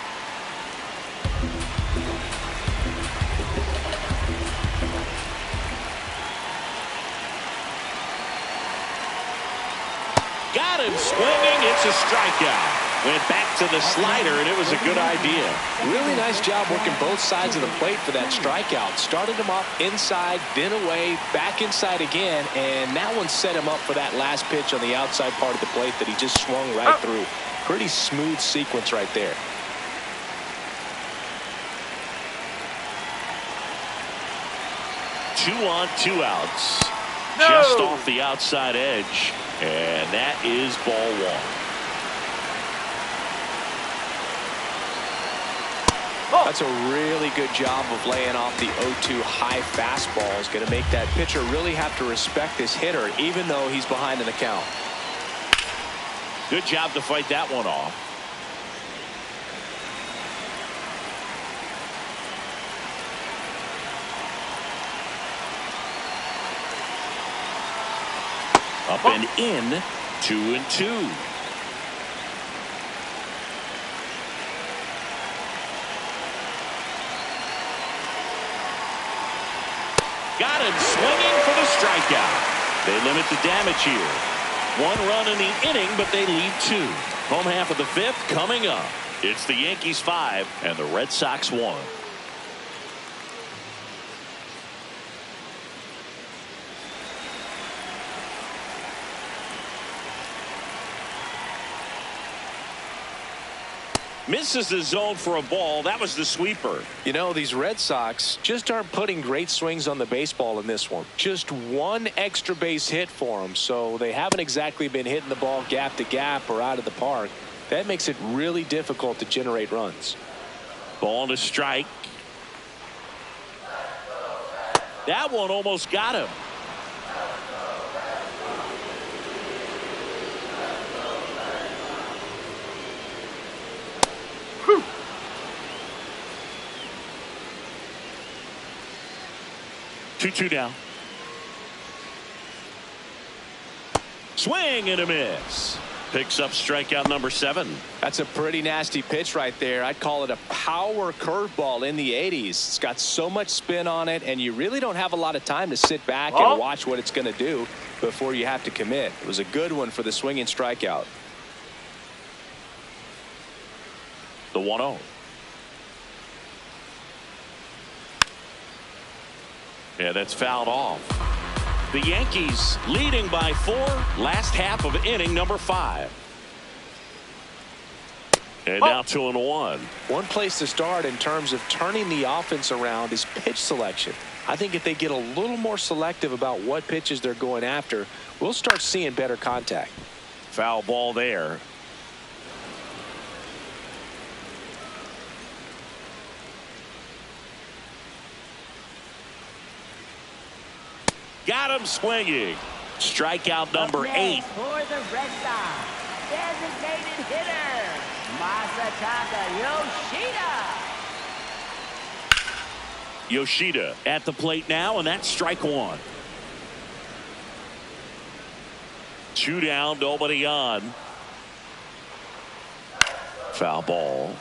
Got him swinging. It's a strikeout. Went back to the slider, and it was a good idea. Really nice job working both sides of the plate for that strikeout. Started him off inside, then away, back inside again, and that one set him up for that last pitch on the outside part of the plate that he just swung right through. Pretty smooth sequence right there. Two on, 2 outs. Just off the outside edge, and that is ball 1. That's a really good job of laying off the 0-2 high fastball. Is going to make that pitcher really have to respect this hitter, even though he's behind in the count. Good job to fight that one off. Up and in, 2-2. Got him swinging for the strikeout. They limit the damage here. 1 run in the inning, but they lead 2. Home half of the 5th coming up. It's the Yankees 5 and the Red Sox 1. Misses the zone for a ball. That was the sweeper. You know, these Red Sox just aren't putting great swings on the baseball in this one. Just 1 extra base hit for them, so they haven't exactly been hitting the ball gap to gap or out of the park. That makes it really difficult to generate runs. Ball to strike. That one almost got him. Two down. Swing and a miss. Picks up strikeout number 7. That's a pretty nasty pitch right there. I'd call it a power curveball in the 80s. It's got so much spin on it, and you really don't have a lot of time to sit back and watch what it's going to do before you have to commit. It was a good one for the swinging strikeout. The 1-0. Yeah, that's fouled off. The Yankees leading by 4, last half of inning number 5. And now 2-1. One place to start in terms of turning the offense around is pitch selection. I think if they get a little more selective about what pitches they're going after, we'll start seeing better contact. Foul ball there. Got him swinging. Strikeout number 8. For the Red Sox, designated hitter, Masataka Yoshida. Yoshida at the plate now, and that's strike 1. 2 down, nobody on. Foul ball.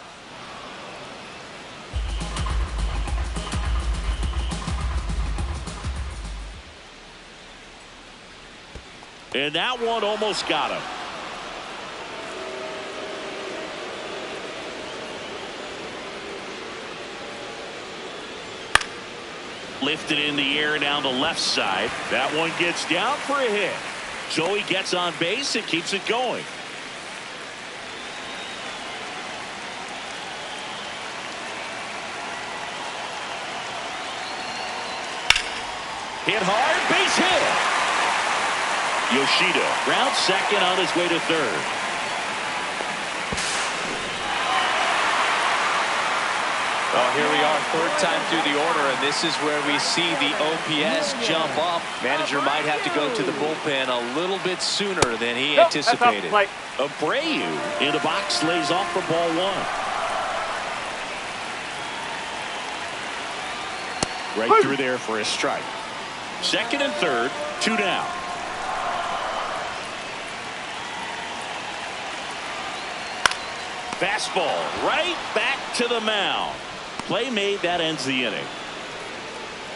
And that one almost got him. Lifted in the air down the left side. That one gets down for a hit. So he gets on base and keeps it going. Hit hard, base hit. Yoshida round second on his way to third. Well, here we are, third time through the order, and this is where we see the OPS jump up. Manager might have to go to the bullpen a little bit sooner than he anticipated. Abreu in the box lays off for ball 1. Right through there for a strike. Second and third, 2 down. Fastball right back to the mound. Play made, that ends the inning.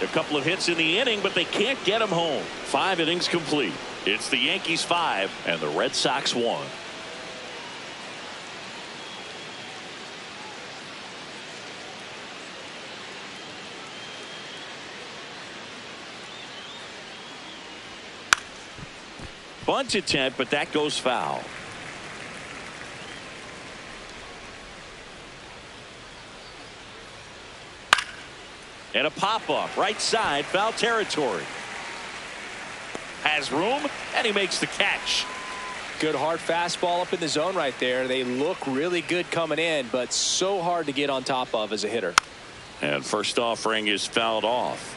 A couple of hits in the inning, but they can't get him home. 5 innings complete. It's the Yankees 5 and the Red Sox 1. Bunt attempt, but that goes foul. And a pop-up right side, foul territory. Has room, and he makes the catch. Good hard fastball up in the zone right there. They look really good coming in, but so hard to get on top of as a hitter. And first offering is fouled off.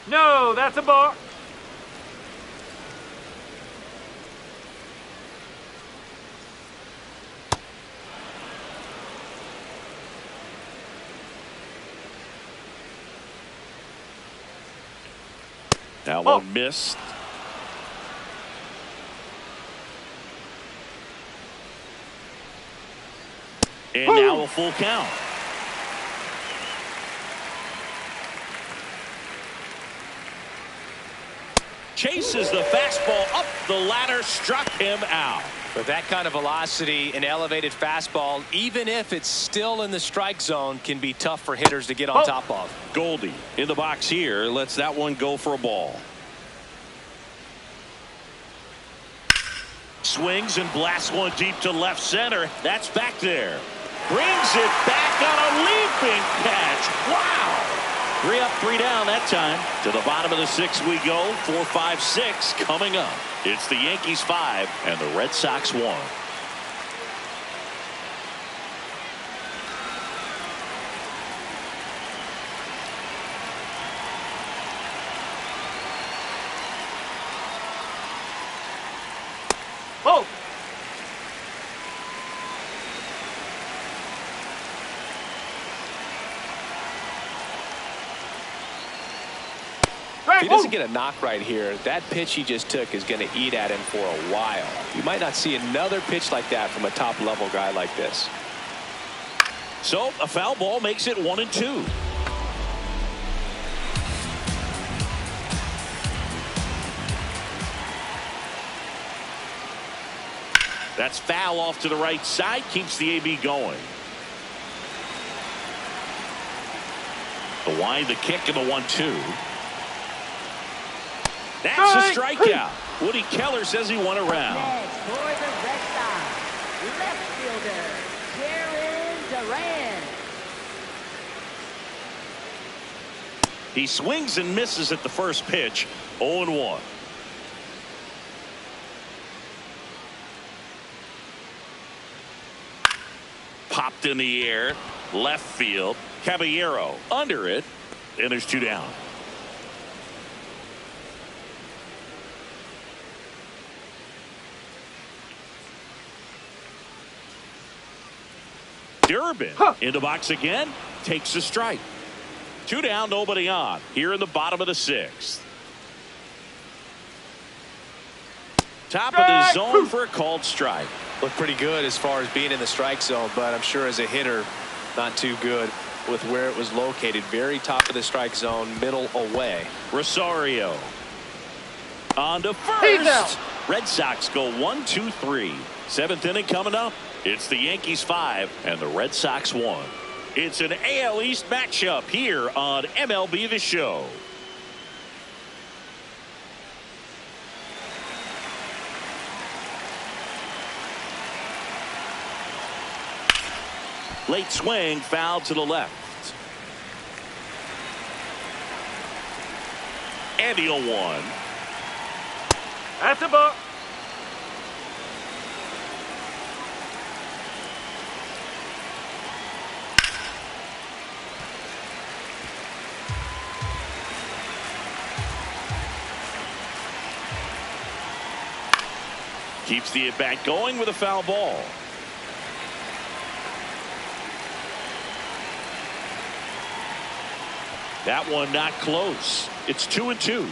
No, that's a ball. That one missed. And now a full count. Chases the fastball up the ladder, struck him out. With that kind of velocity, an elevated fastball, even if it's still in the strike zone, can be tough for hitters to get on top of. Goldie in the box here, lets that one go for a ball. Swings and blasts one deep to left center. That's back there. Brings it back on a leaping catch. Wow. 3 up, 3 down that time. To the bottom of the 6th we go. 4, 5, 6 coming up. It's the Yankees 5 and the Red Sox 1. Oh! Hey, If he doesn't get a knock right here, that pitch he just took is going to eat at him for a while. You might not see another pitch like that from a top-level guy like this. So a foul ball makes it 1-2. That's foul off to the right side, keeps the AB going. The wind, the kick, and the 1-2. That's a strikeout. Woody Keller says he won a round. Next for the Red Sox, left fielder, Jarren Duran. He swings and misses at the first pitch. 0-1. Popped in the air, left field. Caballero under it, and there's 2 down. Durbin in the box again, takes a strike. 2 down, nobody on. Here in the bottom of the 6th. Top of the zone for a called strike. Looked pretty good as far as being in the strike zone, but I'm sure as a hitter, not too good with where it was located. Very top of the strike zone, middle away. Rosario on to first. Red Sox go 1-2-3. 7th inning coming up. It's the Yankees 5 and the Red Sox 1. It's an AL East matchup here on MLB The Show. Late swing, foul to the left. And the 0-1. That's a ball. Keeps the at-bat going with a foul ball. That one not close. It's 2-2.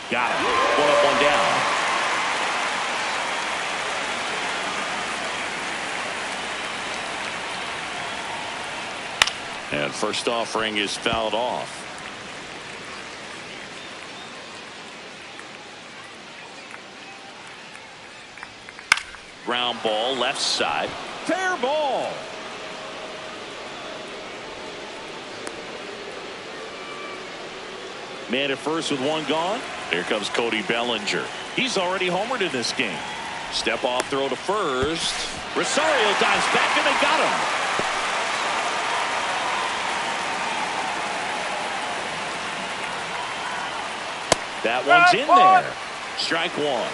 Got him. 1 up, 1 down. And first offering is fouled off. Ground ball, left side. Fair ball. Man at first with 1 gone. Here comes Cody Bellinger. He's already homered in this game. Step off throw to first. Rosario dives back and they got him. That one's in there. Strike 1.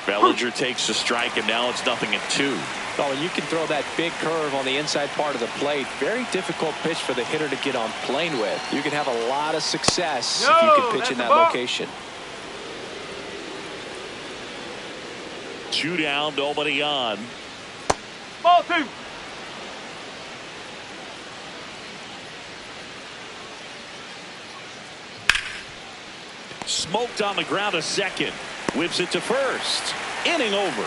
Bellinger takes a strike, and now it's 0-2. Oh, and you can throw that big curve on the inside part of the plate. Very difficult pitch for the hitter to get on plane with. You can have a lot of success if you can pitch in that location. 2 down, nobody on. Ball 2. Smoked on the ground a second. Whips it to first. Inning over.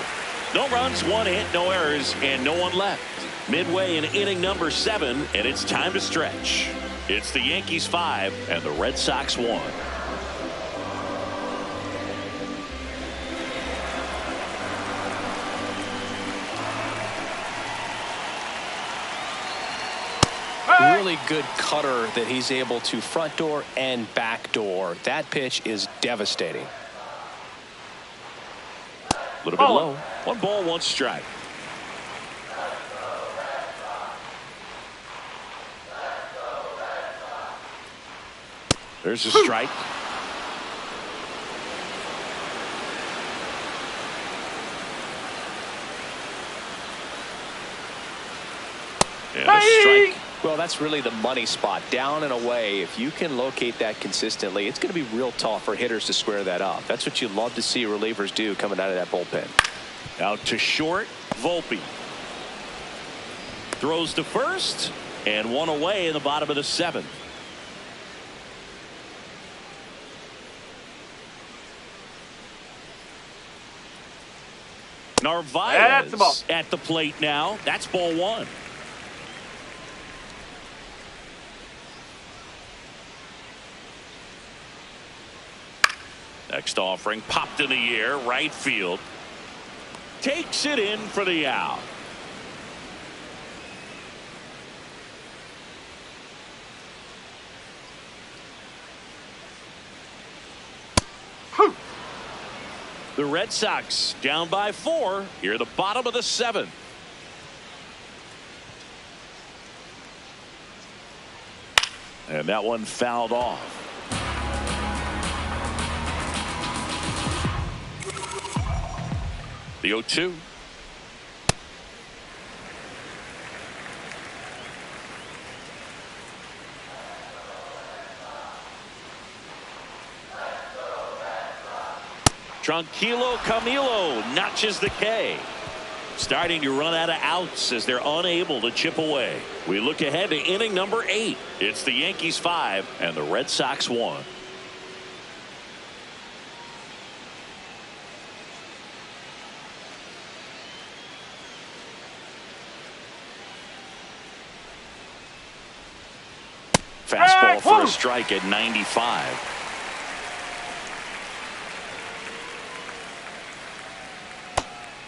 No runs, 1 hit, no errors, and no one left. Midway in inning number 7, and it's time to stretch. It's the Yankees 5 and the Red Sox 1. Really good cutter that he's able to front door and back door. That pitch is devastating. A little bit low. 1 ball, 1 strike. There's a strike. And a strike. Well, that's really the money spot. Down and away. If you can locate that consistently, it's going to be real tough for hitters to square that up. That's what you love to see relievers do coming out of that bullpen. Out to short, Volpe. Throws to first, and one away in the bottom of the 7th. Narvaez at the plate now. That's ball 1. Next offering popped in the air, right field. Takes it in for the out. The Red Sox down by 4 here at the bottom of the 7th. And that one fouled off. The 0-2. Tranquilo Camilo notches the K. Starting to run out of outs as they're unable to chip away. We look ahead to inning number 8. It's the Yankees 5 and the Red Sox 1. Fastball for a strike at 95.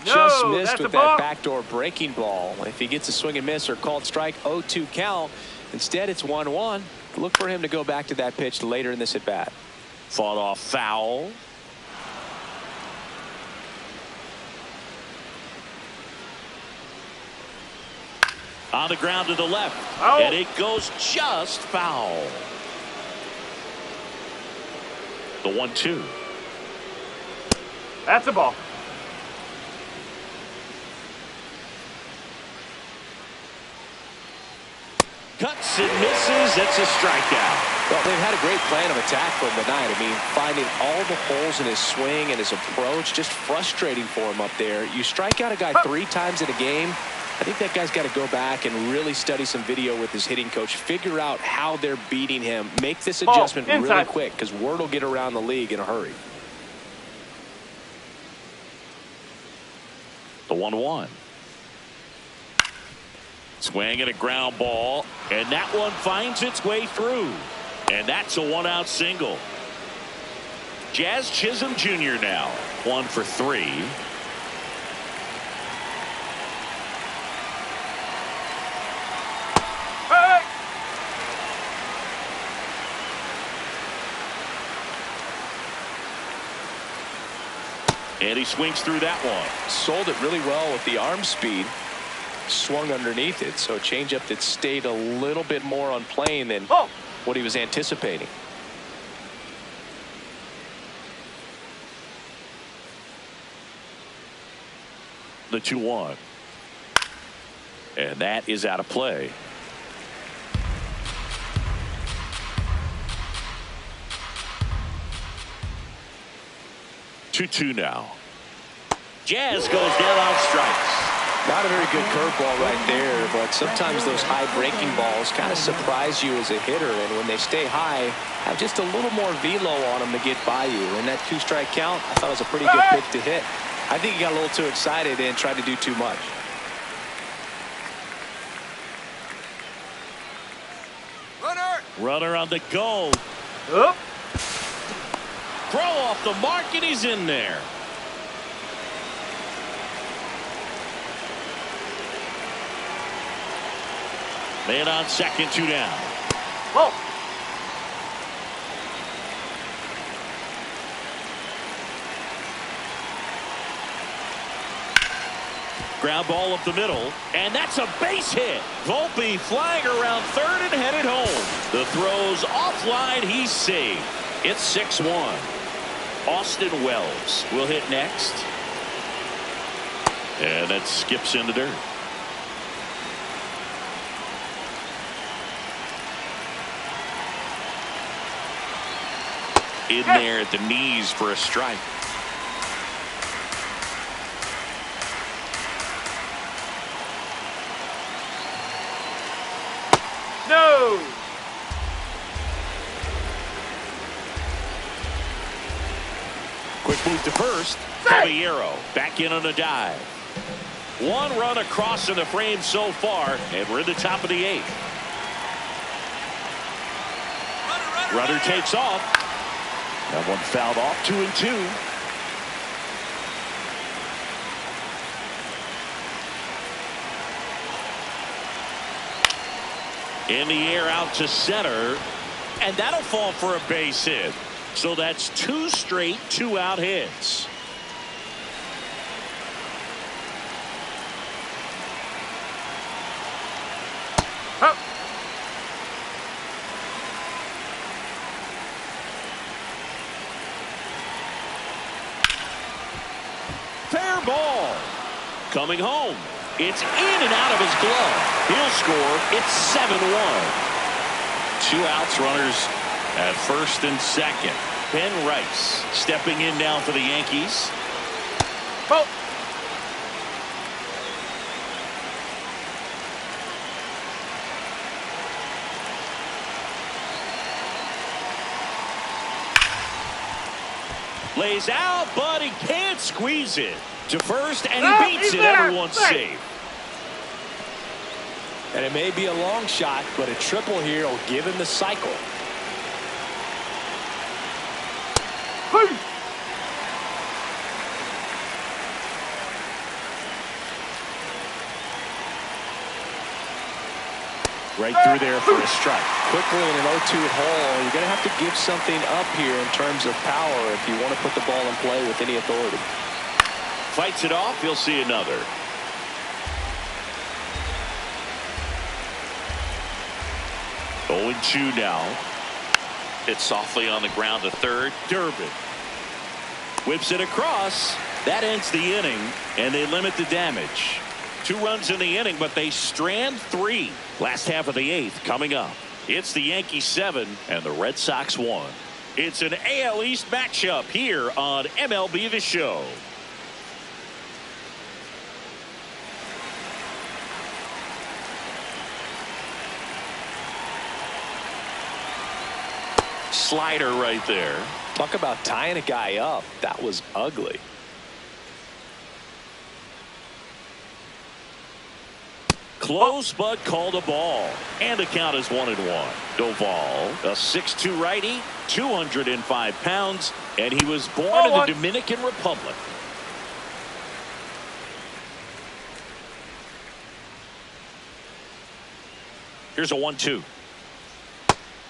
Just missed with that backdoor breaking ball. If he gets a swing and miss or called strike, 0-2 count. Instead, it's 1-1. Look for him to go back to that pitch later in this at bat. Fought off foul. On the ground to the left. And it goes just foul. The 1-2. That's a ball. Cuts and misses. It's a strikeout. Well, they've had a great plan of attack for him tonight. I mean, finding all the holes in his swing and his approach, just frustrating for him up there. You strike out a guy 3 times in a game. I think that guy's got to go back and really study some video with his hitting coach. Figure out how they're beating him. Make this adjustment really quick, because word will get around the league in a hurry. The 1-1. Swing and a ground ball, and that one finds its way through. And that's a 1-out single. Jazz Chisholm Jr. now 1 for 3. Hey! And he swings through that one. Sold it really well with the arm speed. Swung underneath it, so a changeup that stayed a little bit more on plane than what he was anticipating. The 2-1. And that is out of play. Two now. Jazz goes down on strikes. Not a very good curveball right there, but sometimes those high breaking balls kind of surprise you as a hitter, and when they stay high, have just a little more velo on them to get by you. And that 2-strike count, I thought it was a pretty good pitch to hit. I think he got a little too excited and tried to do too much. Runner on the go. Throw off the mark, and he's in there. Man on second, 2 down. Ground ball up the middle, and that's a base hit. Volpe flying around third and headed home. The throw's offline. He's safe. It's 6-1. Austin Wells will hit next. And that skips in the dirt. In there at the knees for a strike. Quick move to first. Caballero back in on a dive. One run across in the frame so far, and we're in the top of the 8th. Runner takes off. That one fouled off. 2-2. In the air out to center, and that'll fall for a base hit. So that's 2 straight 2-out hits. Up. Fair ball. Coming home. It's in and out of his glove. He'll score. It's 7-1. 2 outs, runners at first and second. Ben Rice stepping in now for the Yankees. Ball. Lays out, but he can't squeeze it. To first, and he beats it. There. Everyone's safe. And it may be a long shot, but a triple here will give him the cycle. Right through there for a strike. Quickly in an 0-2 hole, you're going to have to give something up here in terms of power if you want to put the ball in play with any authority. Fights it off. He'll see another. Oh, 0-2 now. Hit softly on the ground to third. Durbin whips it across. That ends the inning, and they limit the damage. 2 runs in the inning, but they strand 3. Last half of the 8th coming up. It's the Yankees 7 and the Red Sox 1. It's an AL East matchup here on MLB The Show. Slider right there. Talk about tying a guy up. That was ugly. Close, but called a ball. And the count is 1-1. Doval, a 6'2 righty, 205 pounds, and he was born in the Dominican Republic. Here's a 1-2.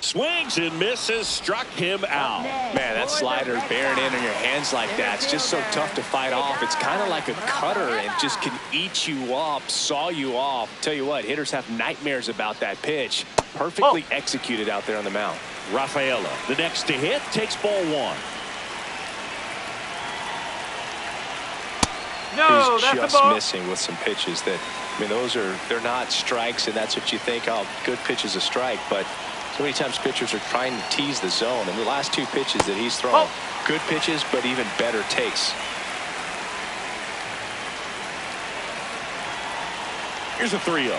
Swings and misses, struck him out. Man, that slider bearing in on your hands like that, it's just so tough to fight off. It's kind of like a cutter and just can eat you up, saw you off. Tell you what, hitters have nightmares about that pitch. Perfectly executed out there on the mound. Rafaela, the next to hit, takes ball 1. No, He's that's just the ball. missing with some pitches that, I mean, they're not strikes, and that's what you think, oh, good pitch is a strike, but so many times pitchers are trying to tease the zone, and the last 2 pitches that he's thrown, good pitches, but even better takes. Here's a 3-0.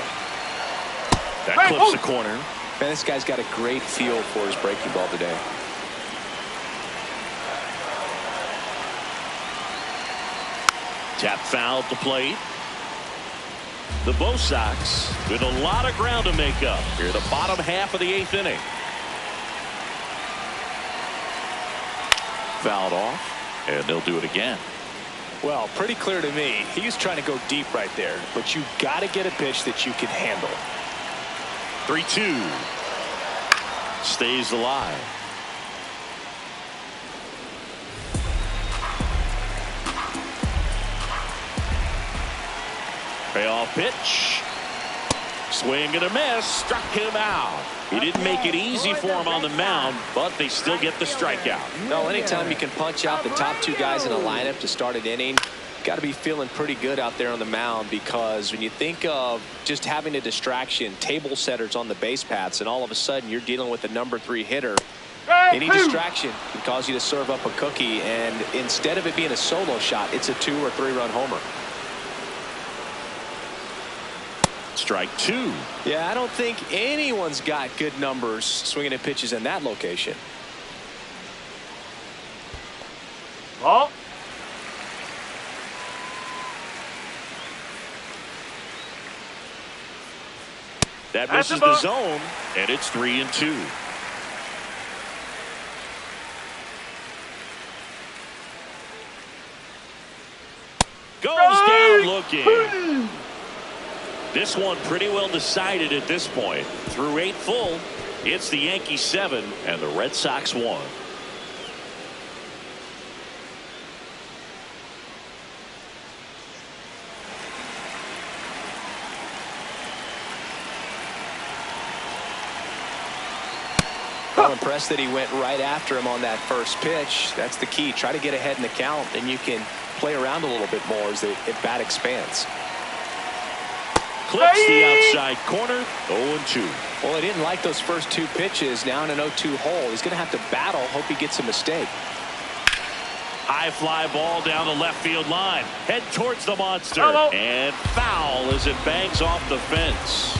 That clips the corner. Man, this guy's got a great feel for his breaking ball today. Tap foul at the plate. The Bo Sox with a lot of ground to make up here, the bottom half of the 8th inning. Fouled off, and they'll do it again. Well, pretty clear to me. He was trying to go deep right there, but you got to get a pitch that you can handle. 3-2. Stays alive. Payoff pitch. Swing and a miss. Struck him out. He didn't make it easy for him on the mound, but they still get the strikeout. No, anytime you can punch out the top 2 guys in a lineup to start an inning, got to be feeling pretty good out there on the mound, because when you think of just having a distraction, table setters on the base paths, and all of a sudden you're dealing with the number 3 hitter, any distraction can cause you to serve up a cookie, and instead of it being a solo shot, it's a 2 or 3 run homer. Strike 2. Yeah, I don't think anyone's got good numbers swinging at pitches in that location. Ball. That That's misses the the ball. zone, and it's 3-2. Goes down looking. This one pretty well decided at this point. Through 8 full, it's the Yankees 7 and the Red Sox 1. Well, impressed that he went right after him on that first pitch. That's the key. Try to get ahead in the count, and you can play around a little bit more as the at-bat expands. Clips the outside corner, 0-2. Well, he didn't like those first 2 pitches. Now in an 0-2 hole, he's going to have to battle. Hope he gets a mistake. High fly ball down the left field line. Head towards the monster. Hello. And foul as it bangs off the fence.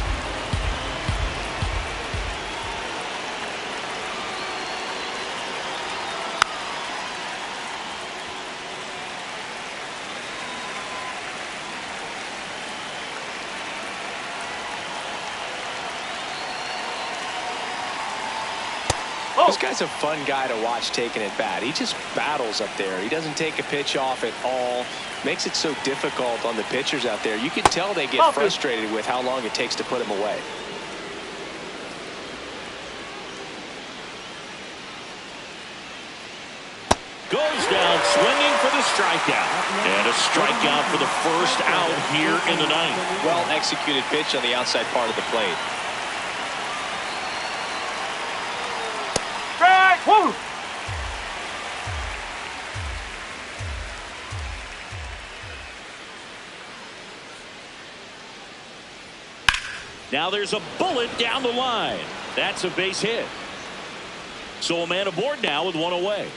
This guy's a fun guy to watch taking at bat. He just battles up there. He doesn't take a pitch off at all. Makes it so difficult on the pitchers out there. You can tell they get frustrated with how long it takes to put him away. Goes down swinging for the strikeout. And a strikeout for the first out here in the ninth. Well executed pitch on the outside part of the plate. Woo! Now there's a bullet down the line. That's a base hit. So a man aboard now with 1 away.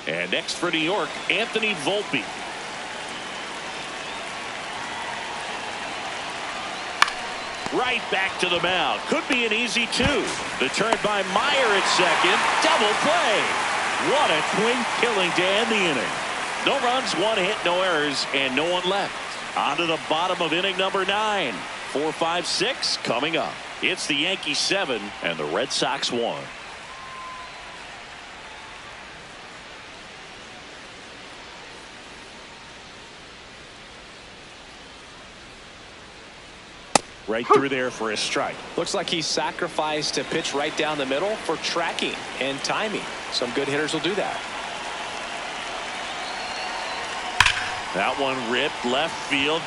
And next for New York, Anthony Volpe. Right back to the mound. Could be an easy 2. The turn by Meyer at second. Double play. What a twin killing to end the inning. No runs, 1 hit, no errors, and no one left. On to the bottom of inning number 9. 4, 5, 6 coming up. It's the Yankees 7 and the Red Sox 1. Right through there for a strike. Looks like he sacrificed a pitch right down the middle for tracking and timing. Some good hitters will do that. That one ripped left field.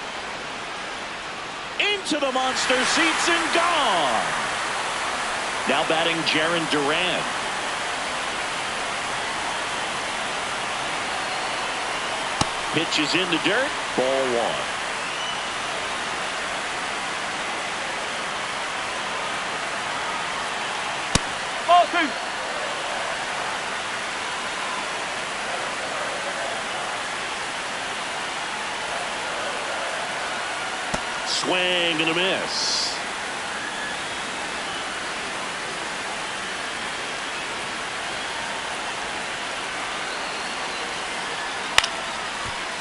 Into the monster seats and gone. Now batting Jarren Duran. Pitches in the dirt. Ball 1. Ball 2. Swing and a miss.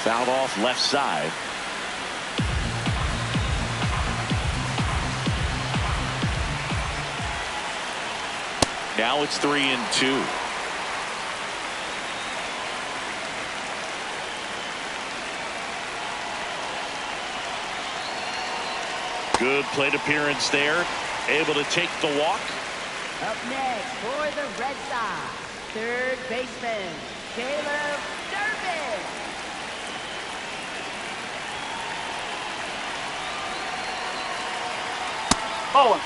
Fouled off left side. Now it's 3-2. Good plate appearance there. Able to take the walk. Up next for the Red Sox, third baseman, Caleb Durbin. Ball 1.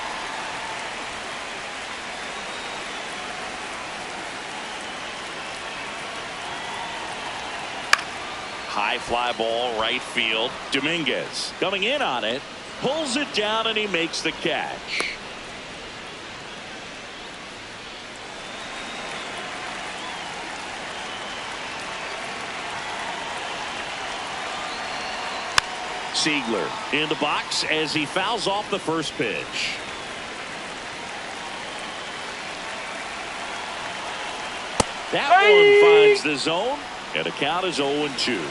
High fly ball right field. Dominguez coming in on it. Pulls it down and he makes the catch. Siegler in the box as he fouls off the first pitch. That one finds the zone, and the count is 0-2.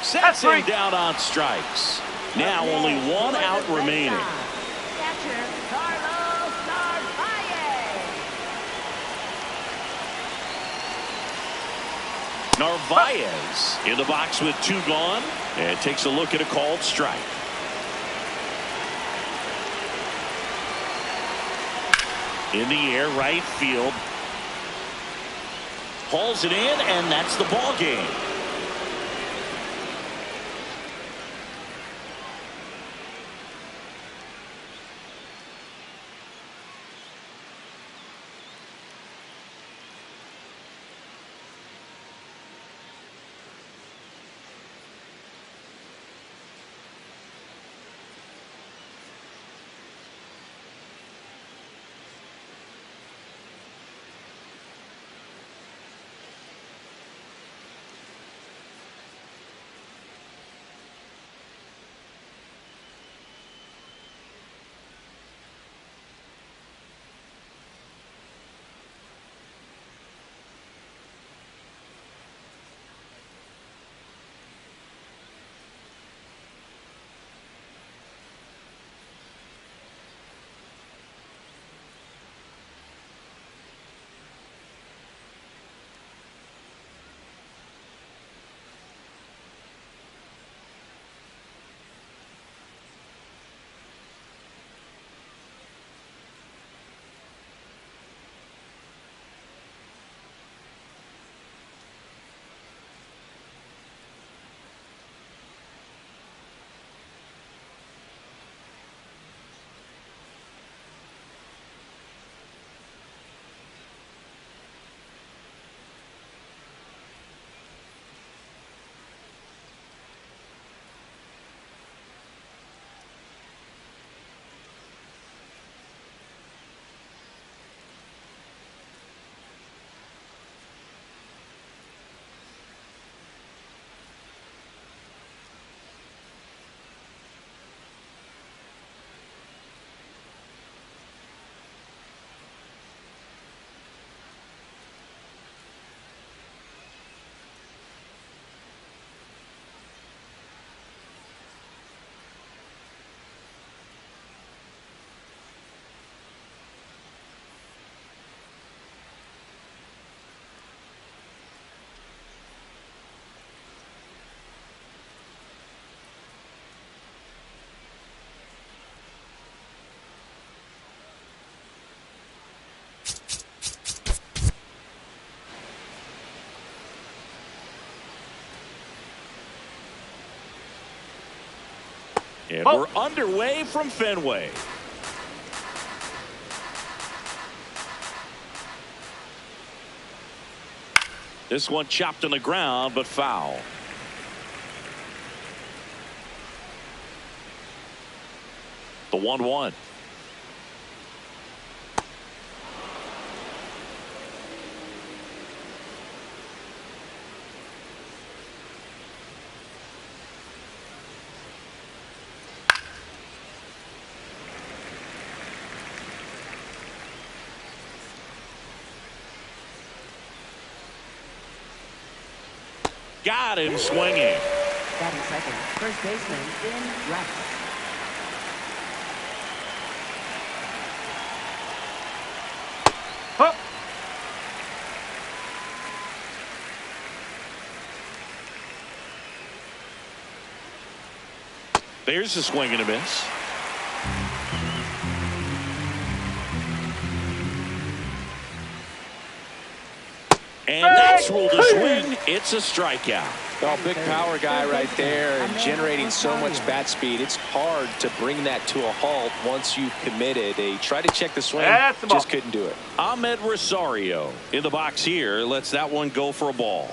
Sets him down on strikes. Now only one out remaining. Catcher Carlos Narvaez. Narvaez in the box with 2 gone, and takes a look at a called strike. In the air, right field. Hauls it in, and that's the ball game. And we're underway from Fenway. This one chopped on the ground, but foul. The 1-1. Got him swinging. Batting second, first baseman in right. There's a swing and a miss. And that's ruled a swing. It's a strikeout. Well, big power guy right there and generating so much bat speed. It's hard to bring that to a halt once you've committed. They tried to check the swing, just couldn't do it. Ahmed Rosario in the box here lets that one go for a ball.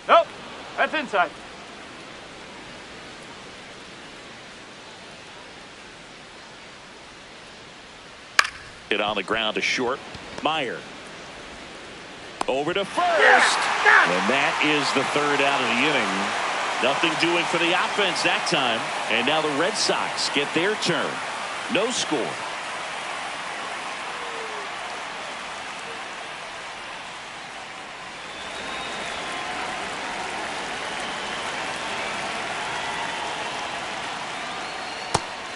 Nope, that's inside. Hit on the ground to short. Meyer. Over to first. And that is the third out of the inning. Nothing doing for the offense that time. And now the Red Sox get their turn. No score.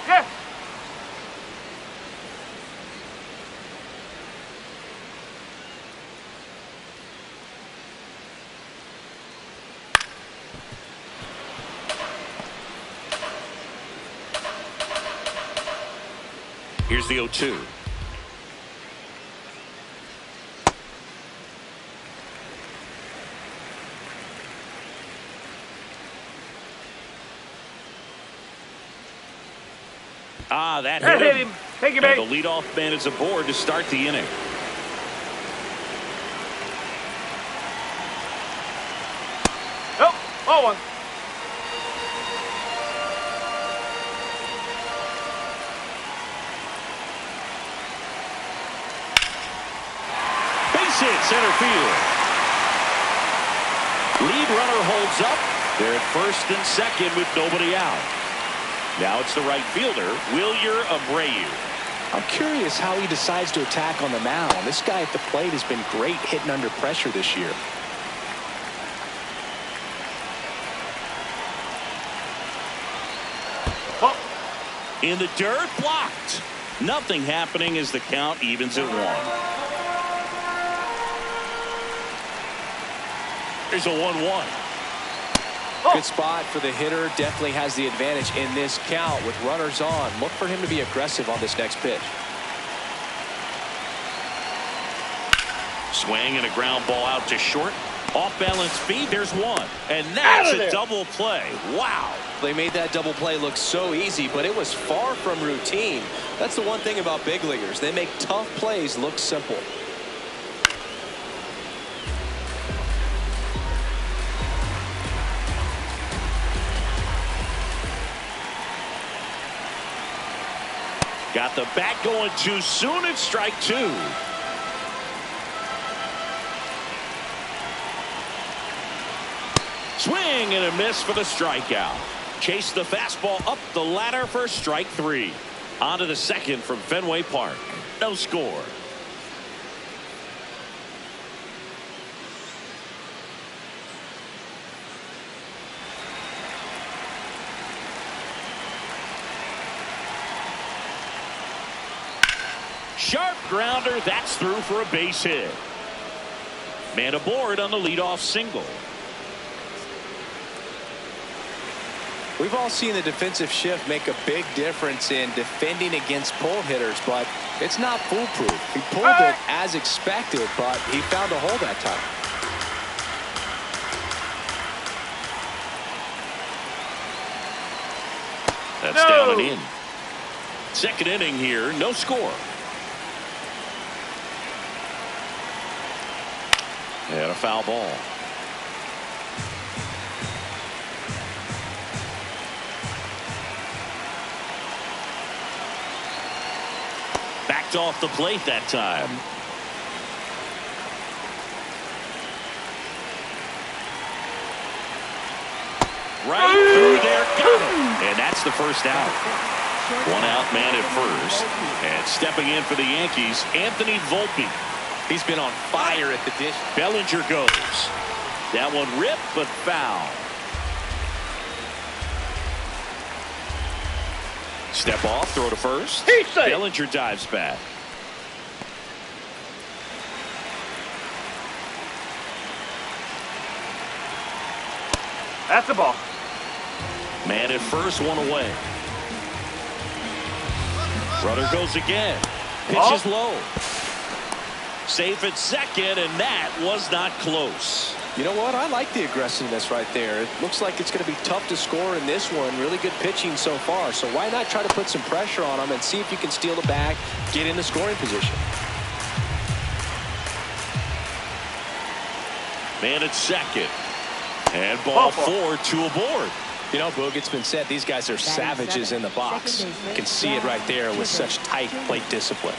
Yes. Here's the 0-2. That That hit hit him. him. Take your And bait. the leadoff man is aboard to start the inning. Oh, 0-1. Base hit center field. Lead runner holds up. They're at first and second with nobody out. Now it's the right fielder, Wilyer Abreu. I'm curious how he decides to attack on the mound. This guy at the plate has been great hitting under pressure this year. Oh, In the dirt, blocked. Nothing happening as the count evens at 1. There's a 1-1. Good spot for the hitter. Definitely has the advantage in this count with runners on. Look for him to be aggressive on this next pitch. Swing and a ground ball out to short. Off balance feet. There's one. And that's a double play. Wow. They made that double play look so easy, but it was far from routine. That's the one thing about big leaguers. They make tough plays look simple. Got the bat going too soon. It's strike 2. Swing and a miss for the strikeout. Chase the fastball up the ladder for strike 3. On to the second from Fenway Park. No score. Sharp grounder. That's through for a base hit. Man aboard on the leadoff single. We've all seen the defensive shift make a big difference in defending against pull hitters, but it's not foolproof. He pulled it as expected, but he found a hole that time. That's down and in. Second inning here, no score. And a foul ball. Backed off the plate that time. Right through there, got it. And that's the first out. One out, man at first. And stepping in for the Yankees, Anthony Volpe. He's been on fire at the dish. Bellinger goes. That one ripped, but foul. Step off, throw to first. He's safe. Bellinger dives back. that's the ball. Man at first, one away. Runner goes again. Pitches low. Safe at second, and that was not close. You know what? I like the aggressiveness right there. It looks like it's going to be tough to score in this one. Really good pitching so far. So why not try to put some pressure on him and see if you can steal the bag, get in the scoring position. Man at second. And ball 4, 2 aboard. You know, Boog, it's been said these guys are savages in the box. You can see it right there with such tight plate discipline.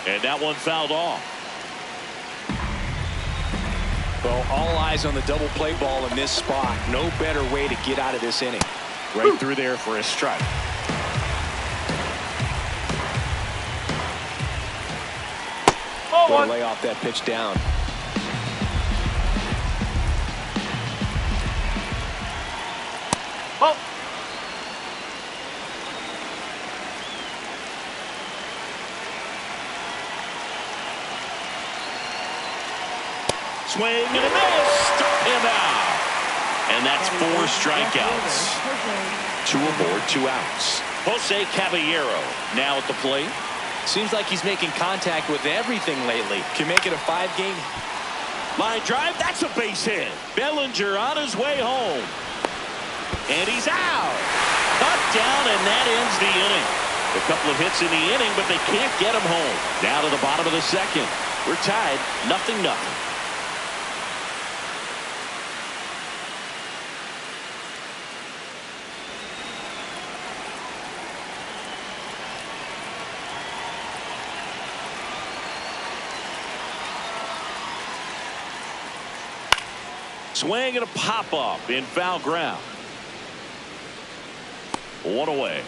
And that one fouled off. Well, all eyes on the double play ball in this spot. No better way to get out of this inning. Right through there for a strike. Going to lay off that pitch down. Oh. Swing and a miss. Struck him out. And that's 4 strikeouts. 2 aboard, 2 outs. Jose Caballero now at the plate. Seems like he's making contact with everything lately. Can make it a 5-game. Line drive. That's a base hit. Bellinger on his way home. And he's out. Cut down, and that ends the inning. A couple of hits in the inning, but they can't get him home. Now to the bottom of the second. We're tied 0-0. Swing and a pop-up in foul ground. 1 away.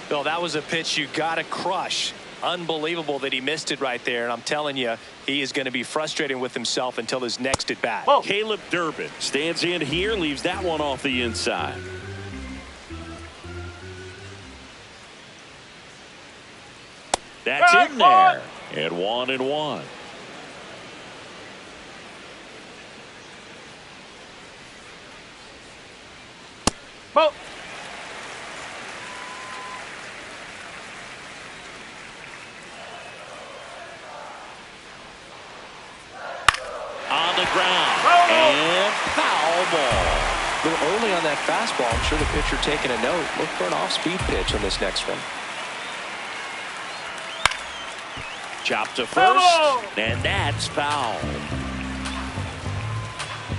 Bill, that was a pitch you got to crush. Unbelievable that he missed it right there. And I'm telling you, he is going to be frustrated with himself until his next at bat. Whoa. Caleb Durbin stands in here, leaves that one off the inside. That's in there. And 1-1. Oh. On the ground. And foul ball. A little early on that fastball. I'm sure the pitcher taking a note. Look for an off-speed pitch on this next one. Chop to first. And that's foul.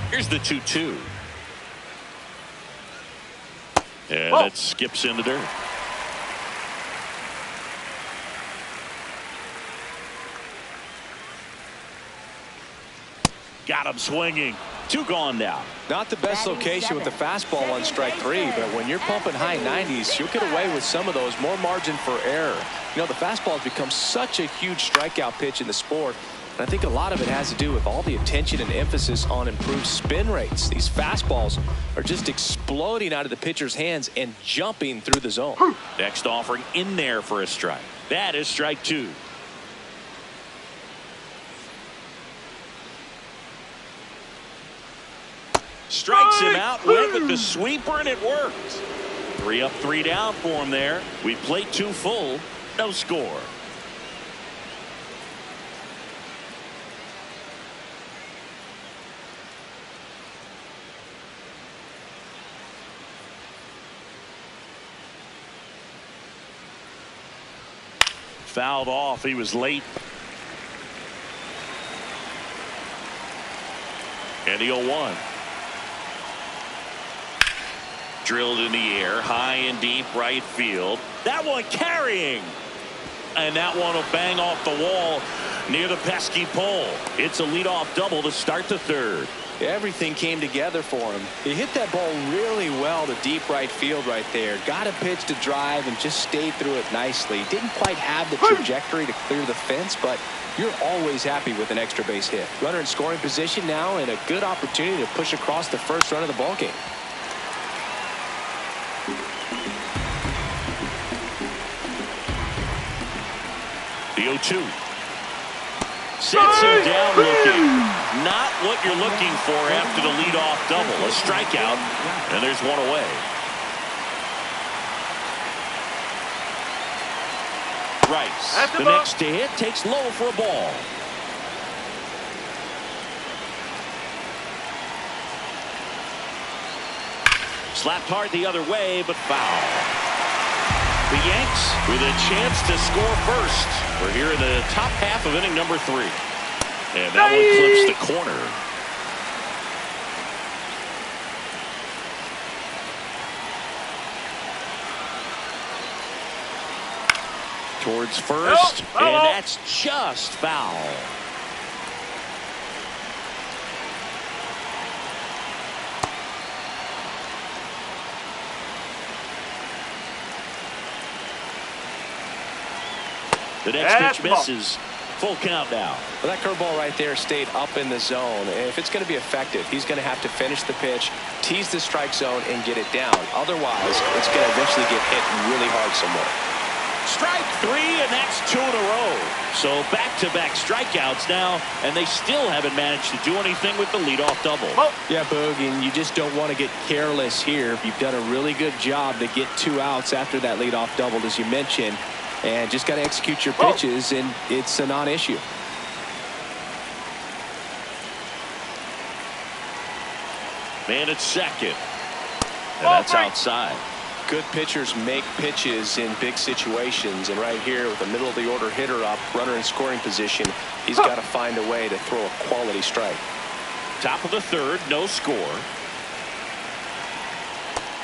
Here's the 2-2. And it skips into dirt. Got him swinging. 2 gone now. Not the best location with the fastball on strike 3, but when you're pumping high 90s, you'll get away with some of those. More margin for error. You know, the fastball has become such a huge strikeout pitch in the sport. And I think a lot of it has to do with all the attention and emphasis on improved spin rates. These fastballs are just exploding out of the pitcher's hands and jumping through the zone. Next offering in there for a strike. That is strike 2. Strikes him out, went with the sweeper, and it worked. 3 up, 3 down for him there. We played 2 full, no score. Fouled off. He was late. And the 0-1. Drilled in the air, high and deep right field. That one carrying. And that one will bang off the wall near the pesky pole. It's a leadoff double to start the 3rd. Everything came together for him. He hit that ball really well to deep right field right there. Got a pitch to drive and just stayed through it nicely. Didn't quite have the trajectory to clear the fence, but you're always happy with an extra base hit. Runner in scoring position now and a good opportunity to push across the first run of the ballgame. The 0-2. Sets him down looking. Not what you're looking for after the leadoff double. A strikeout, and there's 1 away. Rice, the next to hit, takes low for a ball. Slapped hard the other way, but foul. The Yanks with a chance to score first. We're here in the top half of inning number 3. And that one clips the corner. Towards first, Oh, and that's just foul. The next pitch misses. Full count now. Well, that curveball right there stayed up in the zone. If it's going to be effective, he's going to have to finish the pitch, tease the strike zone, and get it down. Otherwise, it's going to eventually get hit really hard somewhere. Strike three, and that's 2 in a row. So back-to-back strikeouts now, and they still haven't managed to do anything with the leadoff double. Yeah, Boog, and you just don't want to get careless here. You've done a really good job to get 2 outs after that leadoff double, as you mentioned. And just got to execute your pitches, and it's a non-issue. Man at second. And that's outside. Good pitchers make pitches in big situations. And right here with a middle-of-the-order hitter up, runner in scoring position, he's got to find a way to throw a quality strike. Top of the third, no score.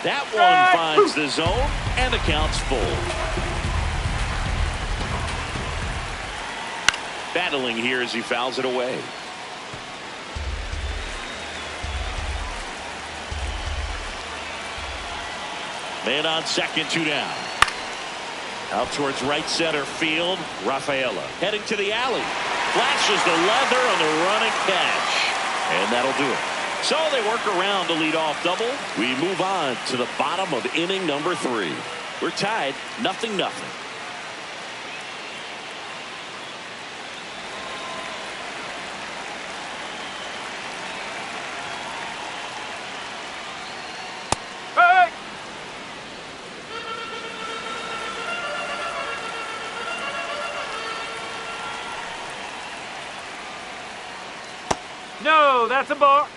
That one finds the zone, and the count's full. Battling here as he fouls it away. Man on second, 2 down. Out towards right center field. Rafaela heading to the alley. Flashes the leather on the running catch. And that'll do it. So they work around the leadoff double. We move on to the bottom of inning number 3. We're tied 0-0. No, that's a ball.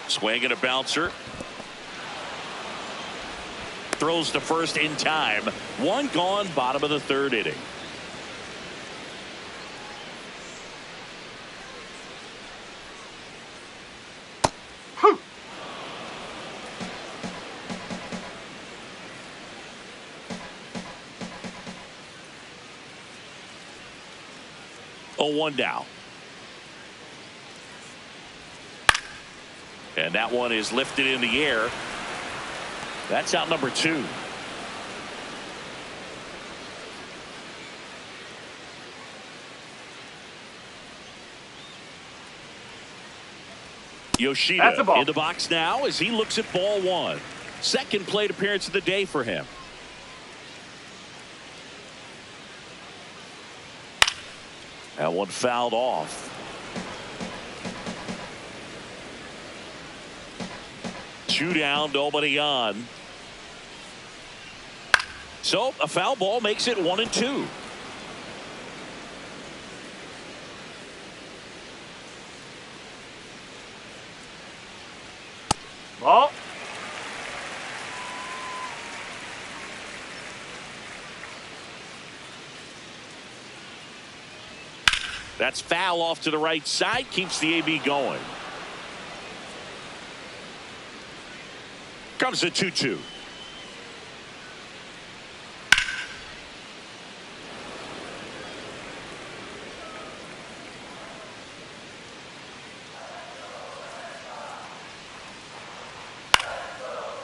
Swing and a bouncer. Throws to first in time. 1 gone, bottom of the 3rd inning. Oh, 1 down. And that one is lifted in the air. That's out number 2. Yoshida in the box now as he looks at ball 1. Second plate appearance of the day for him. That one fouled off. Two down, nobody on. So a foul ball makes it 1-2. Ball. That's foul off to the right side, keeps the AB going. Comes the 2-2.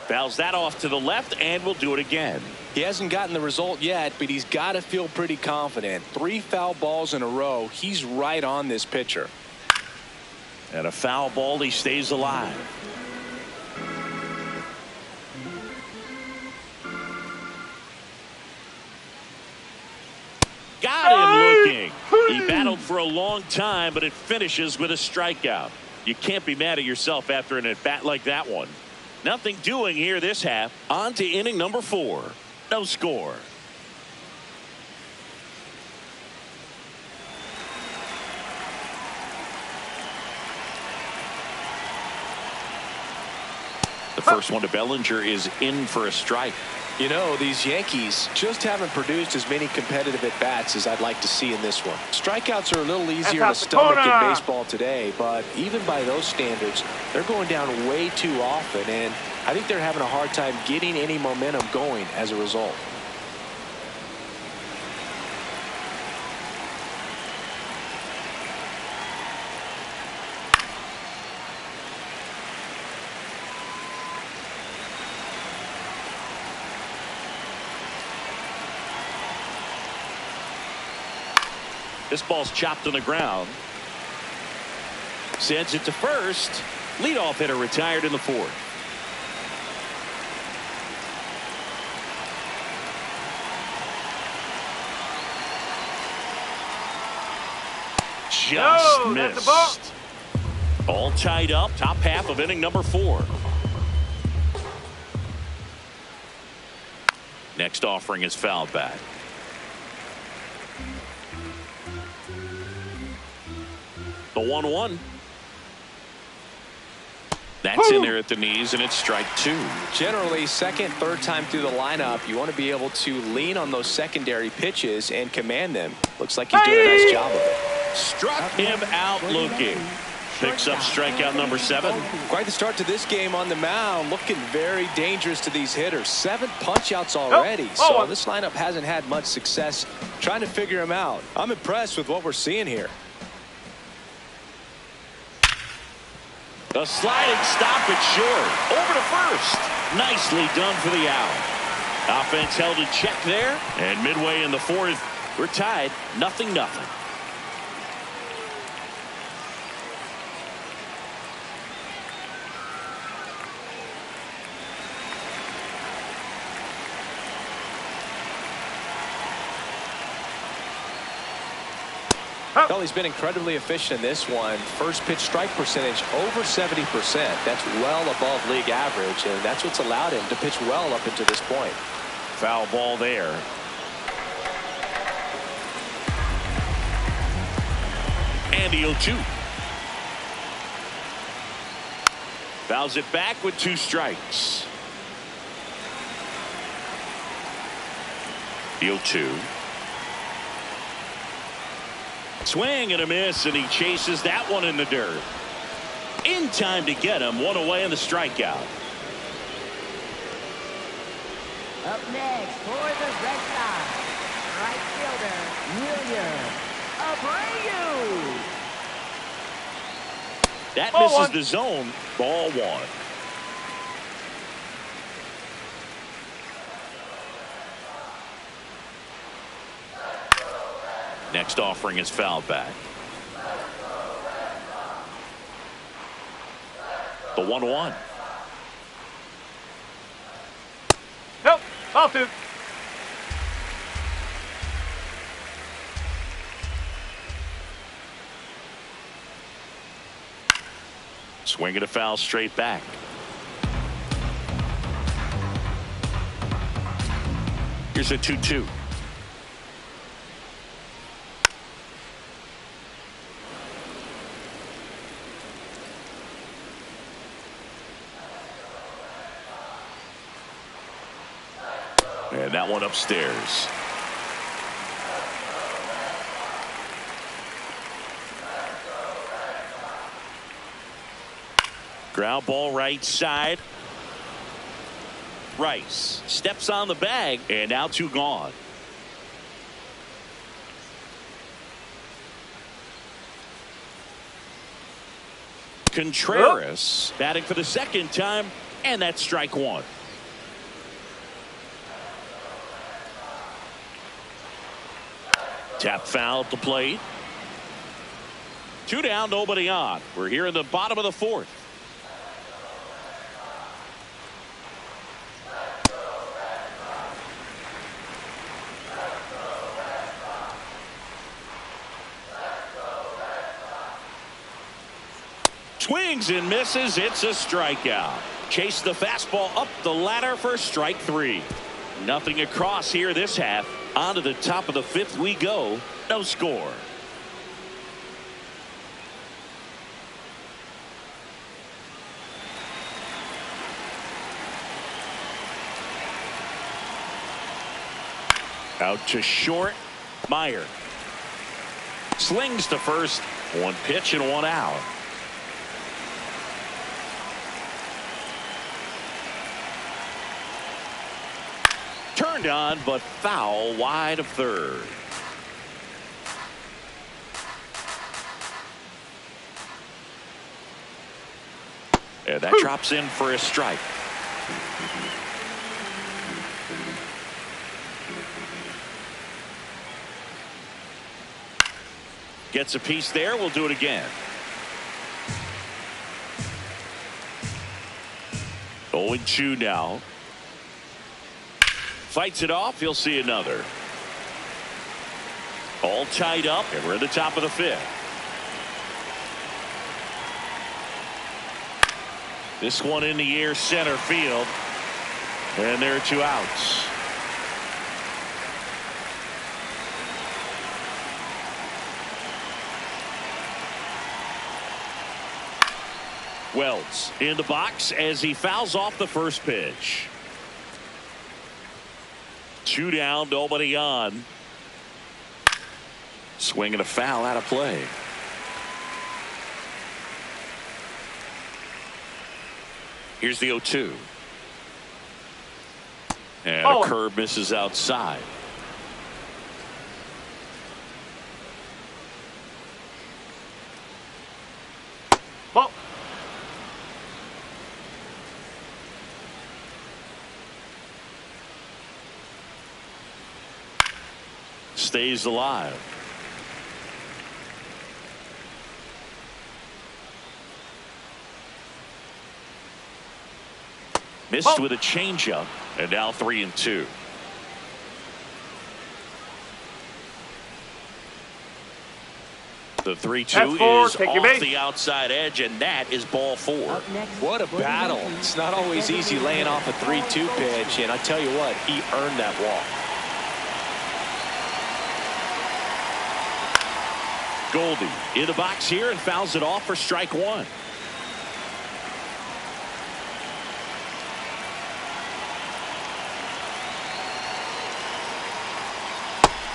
Fouls that off to the left, and will do it again. He hasn't gotten the result yet, but he's got to feel pretty confident. 3 foul balls in a row. He's right on this pitcher. And a foul ball, he stays alive. Got him looking. He battled for a long time, but it finishes with a strikeout. You can't be mad at yourself after an at-bat like that one. Nothing doing here this half. On to inning number 4. No score. The first one to Bellinger is in for a strike. You know, these Yankees just haven't produced as many competitive at-bats as I'd like to see in this one. Strikeouts are a little easier to stomach in baseball today, but even by those standards, they're going down way too often, and I think they're having a hard time getting any momentum going as a result. This ball's chopped on the ground. Sends it to first. Leadoff hitter retired in the fourth. Just missed. All tied up. Top half of inning number 4. Next offering is fouled back. The 1-1. That's in there at the knees, and it's strike 2. Generally, second, third time through the lineup, you want to be able to lean on those secondary pitches and command them. Looks like he's doing a nice job of it. Struck him out looking. Picks up strikeout number 7. Quite the start to this game on the mound. Looking very dangerous to these hitters. 7 punch-outs already. So this lineup hasn't had much success trying to figure him out. I'm impressed with what we're seeing here. A sliding stop at short. Over to first. Nicely done for the out. Offense held in check there. And midway in the 4th, we're tied 0-0. Well, he's been incredibly efficient in this one. First pitch strike percentage over 70%. That's well above league average, and that's what's allowed him to pitch well up until this point. Foul ball there. And he'll shoot. Fouls it back with 2 strikes. Deal 2. Swing and a miss, and he chases that one in the dirt. In time to get him. 1 away in the strikeout. Up next for the Red Sox, right fielder William Abreu. That misses the zone. Ball 1. Next offering is fouled back. The 1-1. Nope. Ball 2. Swinging a foul straight back. Here's a 2-2. And that one upstairs. Ground ball right side. Rice steps on the bag, and now 2 gone. Contreras batting for the 2nd time, and that's strike 1. Tap foul at the plate. 2 down, nobody on. We're here in the bottom of the 4th. Swings and misses. It's a strikeout. Chase the fastball up the ladder for strike 3. Nothing across here this half. On to the top of the 5th we go. No score. Out to short. Meyer slings to first. One pitch and one out. Turned on, but foul wide of third. And that drops in for a strike. Gets a piece there. We'll do it again. 0-2 now. Fights it off. He'll see another. All tied up, and we're at the top of the fifth. This one in the air, center field. And there are 2 outs. Wells in the box as he fouls off the first pitch. 2 down, nobody on. Swing and a foul out of play. Here's the 0-2. And a curve misses outside. Ball. Stays alive. Missed with a changeup, and now 3-2. The 3-2 is off the outside edge, and that is ball 4. What a battle. It's not always easy laying off a 3-2 pitch, and I tell you what, he earned that walk. Goldie in the box here and fouls it off for strike 1.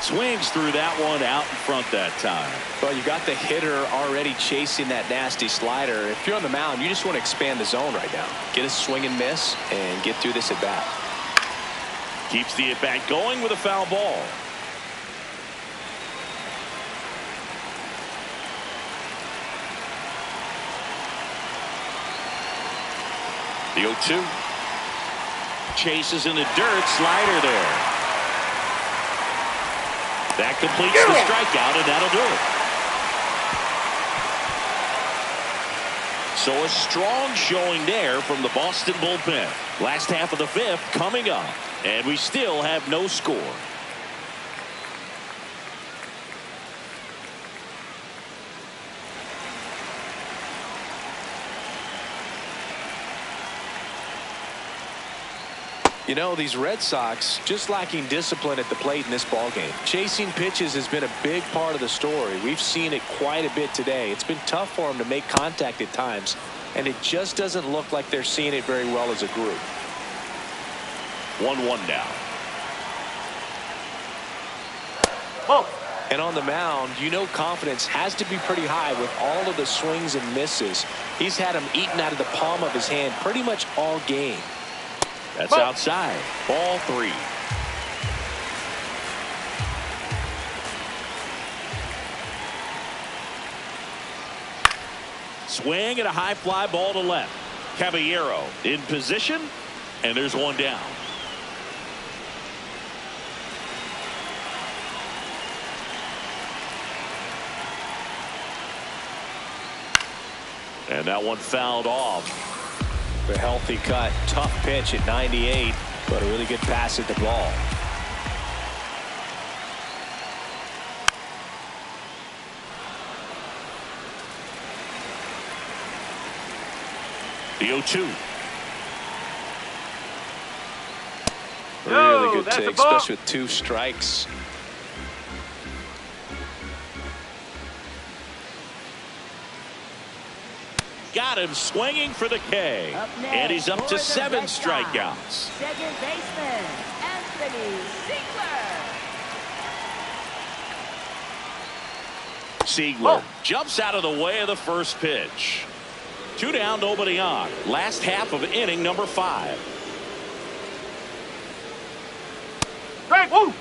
Swings through that one, out in front that time. Well, you got the hitter already chasing that nasty slider. If you're on the mound, you just want to expand the zone right now. Get a swing and miss and get through this at bat. Keeps the at bat going with a foul ball. The 0-2. Chases in the dirt. Slider there. That completes the strikeout, and that'll do it. So a strong showing there from the Boston bullpen. Last half of the fifth coming up, and we still have no score. You know, these Red Sox just lacking discipline at the plate in this ballgame. Chasing pitches has been a big part of the story. We've seen it quite a bit today. It's been tough for them to make contact at times, and it just doesn't look like they're seeing it very well as a group. 1-1 now. Ball. And on the mound, you know confidence has to be pretty high with all of the swings and misses. He's had them eaten out of the palm of his hand pretty much all game. That's outside. Ball 3. Swing and a high fly ball to left. Caballero in position, and there's one down. And that one fouled off. A healthy cut, tough pitch at 98, but a really good pass at the ball. The 0-2. Really good take, especially with 2 strikes. Got him swinging for the K. And he's up to 7 strikeouts. Second baseman, Anthony Ziegler. Siegler jumps out of the way of the first pitch. 2 down, nobody on. Last half of inning number 5. Strike. Woo.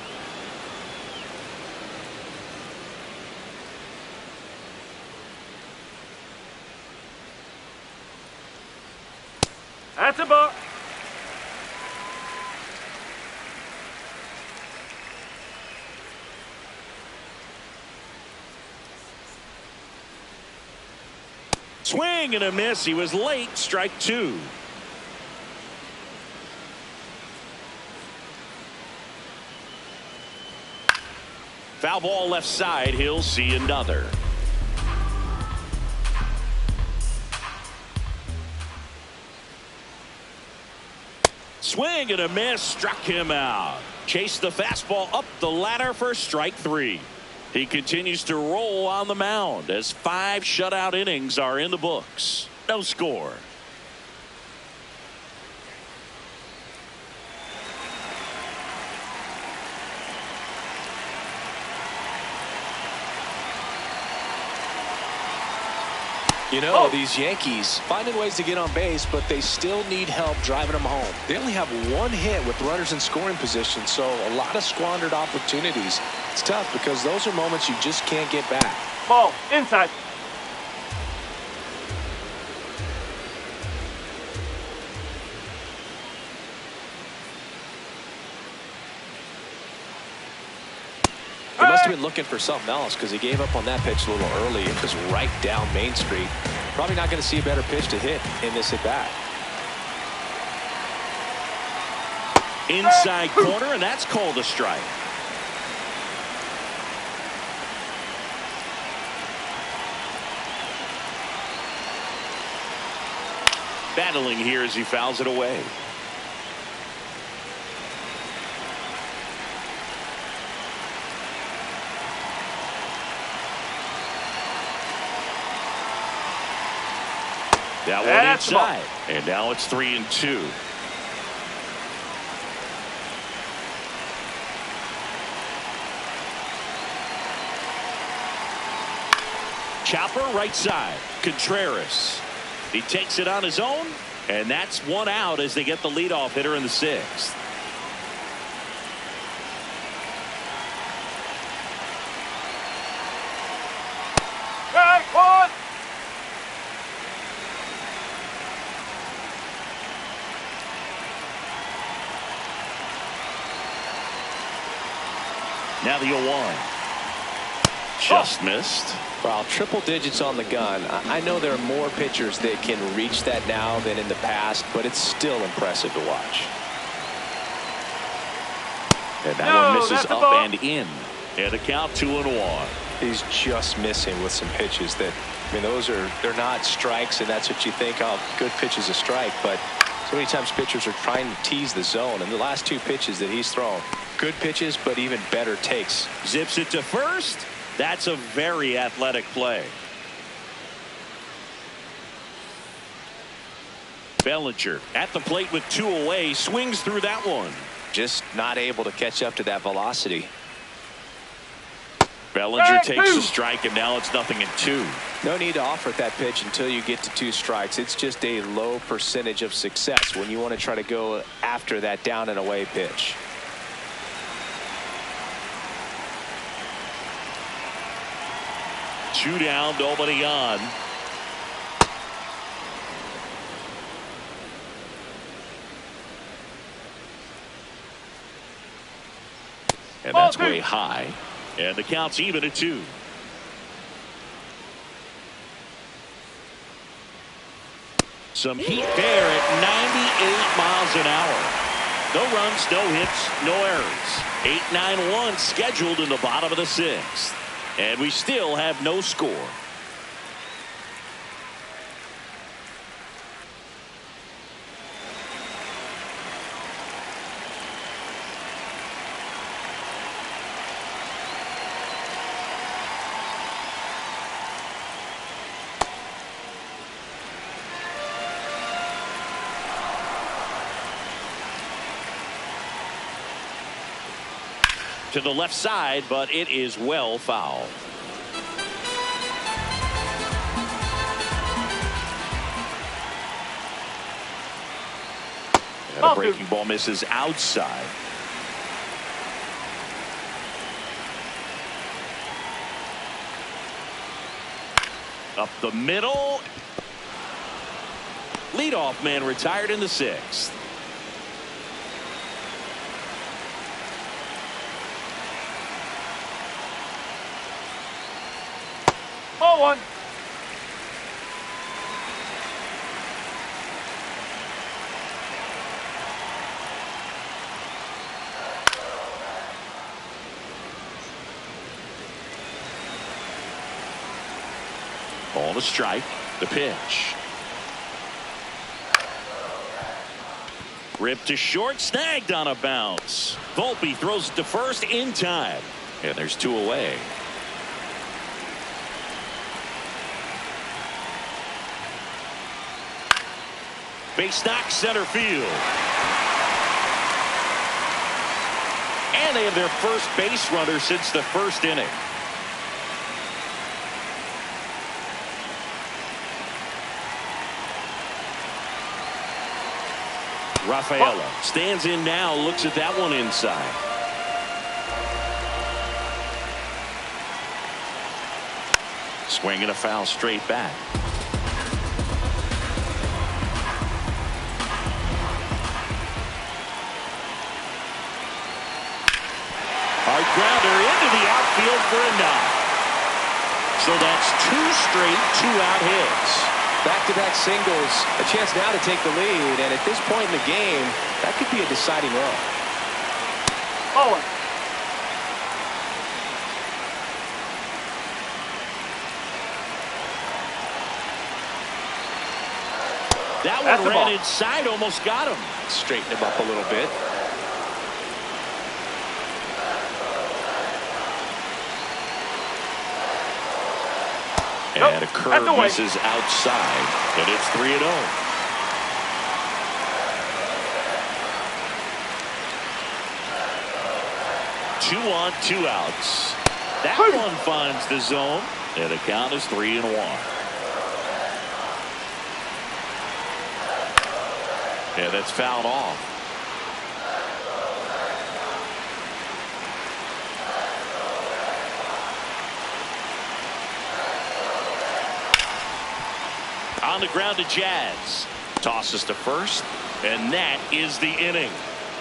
That's a ball. Swing and a miss. He was late. Strike 2. Foul ball left side. He'll see another. Swing and a miss. Struck him out. Chased the fastball up the ladder for strike 3. He continues to roll on the mound as 5 shutout innings are in the books. No score. You know, these Yankees finding ways to get on base, but they still need help driving them home. They only have 1 hit with runners in scoring position, so a lot of squandered opportunities. It's tough because those are moments you just can't get back. Ball inside. He must have been looking for something else because he gave up on that pitch a little early. It was right down Main Street. Probably not going to see a better pitch to hit in this at bat. Inside corner, and that's called a strike. Battling here as he fouls it away. That one inside, and now it's 3-2. Chopper right side. Contreras. He takes it on his own, and that's 1 out as they get the leadoff hitter in the 6th. Strike 1. Now the 0-1. Just missed. Well, triple digits on the gun. I know there are more pitchers that can reach that now than in the past, but it's still impressive to watch. And that one misses up and in. And the count 2-1. He's just missing with some pitches that, I mean, they're not strikes, and that's what you think of. Good pitch is a strike, but so many times pitchers are trying to tease the zone, and the last 2 pitches that he's thrown, good pitches, but even better takes. Zips it to first. That's a very athletic play. Bellinger at the plate with 2 away, swings through that one. Just not able to catch up to that velocity. Bellinger takes a strike, and now it's 0-2. No need to offer that pitch until you get to 2 strikes. It's just a low percentage of success when you want to try to go after that down and away pitch. Two down, nobody on. And that's way high. And the count's even at 2. Some heat there at 98 miles an hour. No runs, no hits, no errors. 8-9-1 scheduled in the bottom of the 6th. And we still have no score. To the left side, but it is well fouled. The breaking ball misses outside. Up the middle. Leadoff man retired in the 6th. Ball 1. Ball to strike. The pitch. Ripped to short, snagged on a bounce. Volpe throws it to first in time. And there's 2 away. Base knock center field. And they have their first base runner since the 1st inning. Rafaela stands in now, looks at that one inside. Swing and a foul straight back. Hard grounder into the outfield for a knock. So that's 2 straight 2-out hits. Back-to-back singles, a chance now to take the lead, and at this point in the game, that could be a deciding run. Ball 1. That one ran inside, almost got him. Straighten him up a little bit. And a curve misses outside, and it's 3-0. Two on, 2 outs. That one finds the zone, and the count is 3-1. And that's fouled off. On the ground to Jazz. Tosses to first, and that is the inning.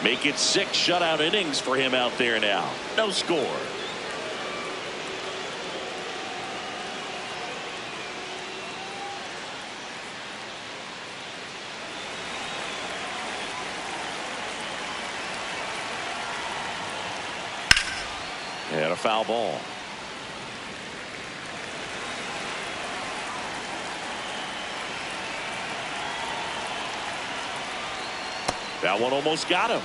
Make it 6 shutout innings for him out there now. No score. And a foul ball. That one almost got him.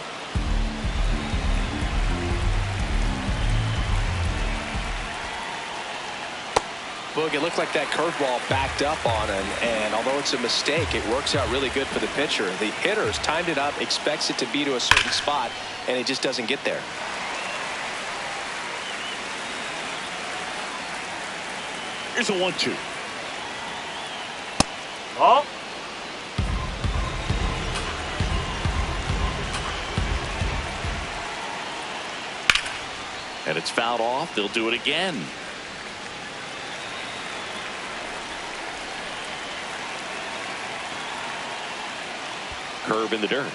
Boog, it looked like that curveball backed up on him, and although it's a mistake, it works out really good for the pitcher. The hitter's timed it up, expects it to be to a certain spot, and it just doesn't get there. Here's a 1-2. Ball. And it's fouled off. They'll do it again. Curve in the dirt.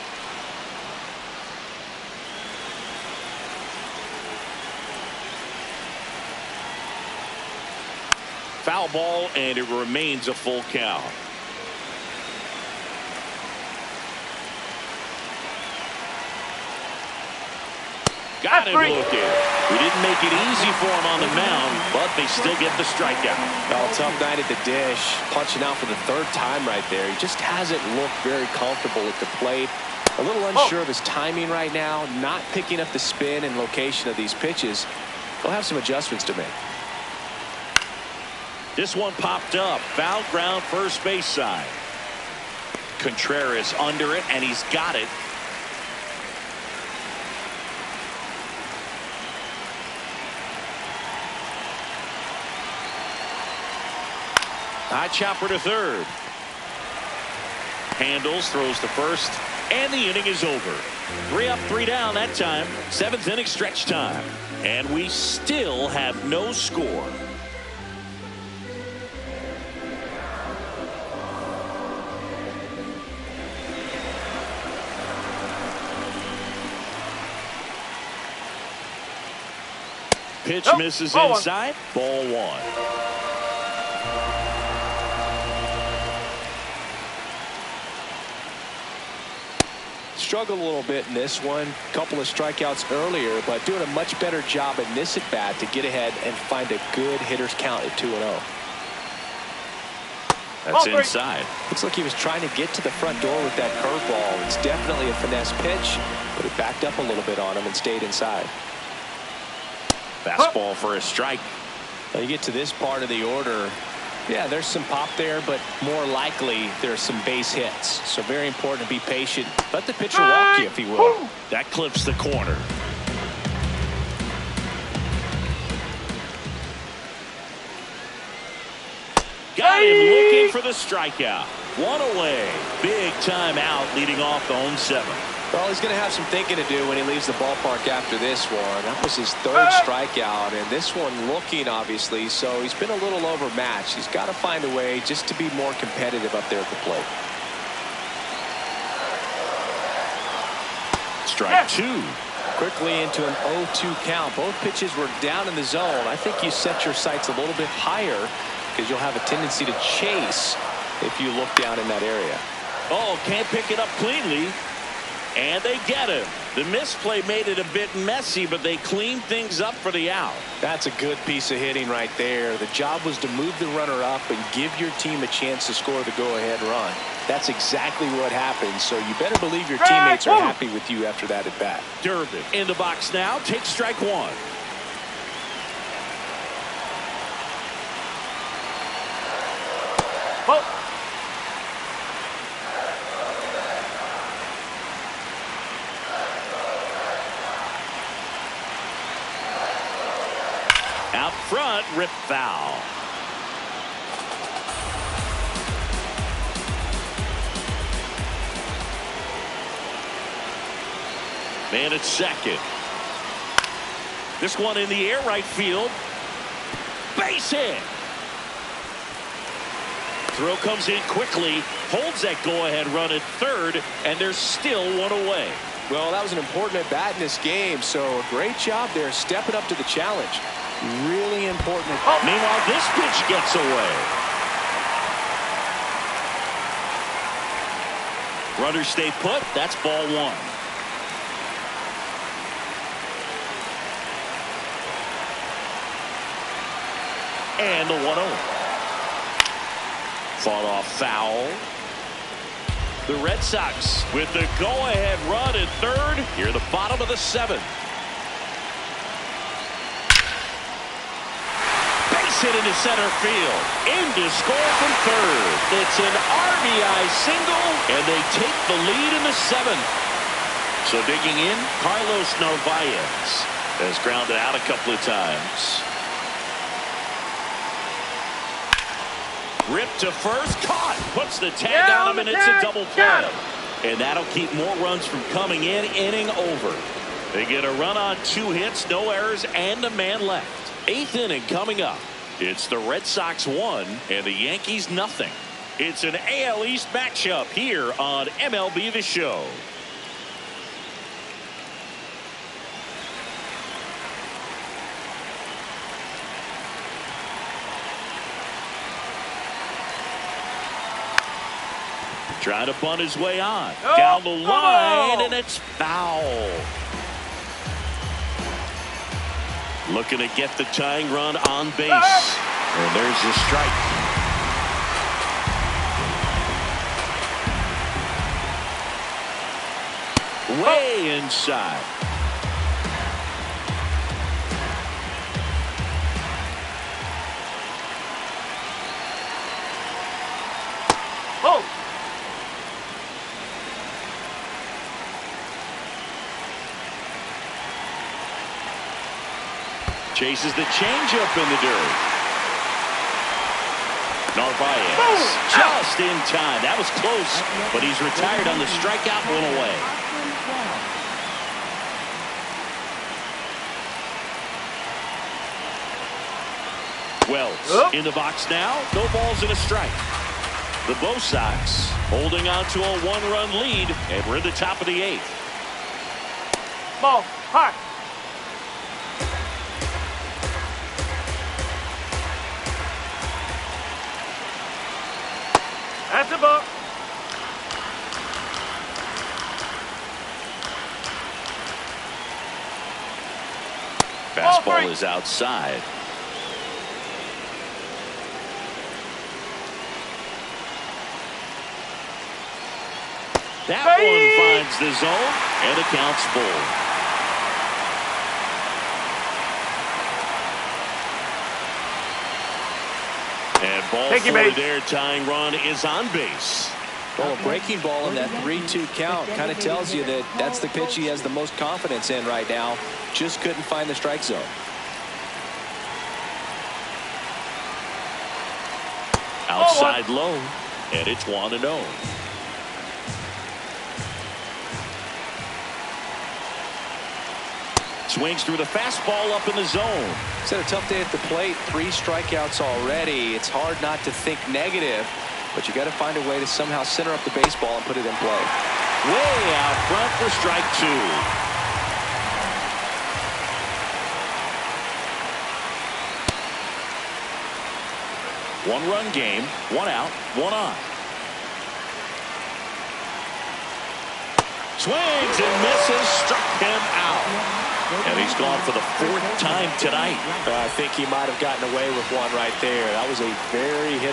Foul ball, and it remains a full count. Got him looking. We didn't make it easy for him on the mound, but they still get the strikeout. Well, tough night at the dish. Punching out for the 3rd time right there. He just hasn't looked very comfortable at the plate. A little unsure of his timing right now. Not picking up the spin and location of these pitches. He'll have some adjustments to make. This one popped up. Foul ground first base side. Contreras under it, and he's got it. High chopper to third. Handles, throws to first, And the inning is over. 3 up, 3 down that time. 7th inning stretch time. And we still have no score. Pitch misses inside. Ball 1. Struggled a little bit in this one. Couple of strikeouts earlier, but doing a much better job in this at bat to get ahead and find a good hitter's count at 2-0. That's inside. Looks like he was trying to get to the front door with that curveball. It's definitely a finesse pitch, but it backed up a little bit on him and stayed inside. Fastball for a strike. Now you get to this part of the order. Yeah, there's some pop there, but more likely there's some base hits. So very important to be patient. Let the pitcher walk you if he will. That clips the corner. Got him looking for the strikeout. 1 away. Big time out leading off the home 7th. Well, he's going to have some thinking to do when he leaves the ballpark after this one. That was his 3rd strikeout, and this one looking, obviously, so he's been a little overmatched. He's got to find a way just to be more competitive up there at the plate. Strike 2. Quickly into an 0-2 count. Both pitches were down in the zone. I think you set your sights a little bit higher because you'll have a tendency to chase if you look down in that area. Oh, can't pick it up cleanly. And they get him. The misplay made it a bit messy, but they cleaned things up for the out. That's a good piece of hitting right there. The job was to move the runner up and give your team a chance to score the go-ahead run. That's exactly what happened, so you better believe your teammates are happy with you after that at bat. Durbin in the box now. Takes strike 1. Oh. Out front, rip foul. Man at second. This one in the air, right field. Base hit. Throw comes in quickly, holds that go-ahead run at 3rd, and there's still 1 away. Well, that was an important at bat in this game, so a great job there stepping up to the challenge. Really important. Meanwhile, this pitch gets away. Runners stay put. That's ball 1. And the 1-0. Fought off foul. The Red Sox with the go-ahead run at 3rd. Here the bottom of the 7th. Hit into center field. In to score from 3rd. It's an RBI single, and they take the lead in the 7th. So digging in, Carlos Narvaez has grounded out a couple of times. Ripped to first, caught. Puts the tag on him, and it's a double play. And that'll keep more runs from coming in. Inning over. They get a run on 2 hits, no errors, and a man left. 8th inning coming up. It's the Red Sox 1 and the Yankees nothing. It's an AL East matchup here on MLB The Show. Trying to bunt his way on. Down the line, and it's foul. Looking to get the tying run on base. And there's the strike. Way inside. Oh. Chases the changeup in the dirt. Narvaez just just in time. That was close, but he's retired on the strikeout one away. Wells in the box now. No balls and a strike. The Bo Sox holding on to a one-run lead, and we're in the top of the 8th. Ball. High. That's a ball. Fastball is outside. That one finds the zone, and it counts full. And ball forward there, tying run is on base. Well, a breaking ball in that 3-2 count kind of tells you that that's the pitch he has the most confidence in right now. Just couldn't find the strike zone. Outside low, and it's 1-0. Swings through the fastball up in the zone. It's had a tough day at the plate. 3 strikeouts already. It's hard not to think negative, but you got to find a way to somehow center up the baseball and put it in play. Way out front for strike 2. One-run game, 1 out, 1 on. Swings and misses, struck him out. And he's gone for the 4th time tonight. I think he might have gotten away with one right there. That was a very hittable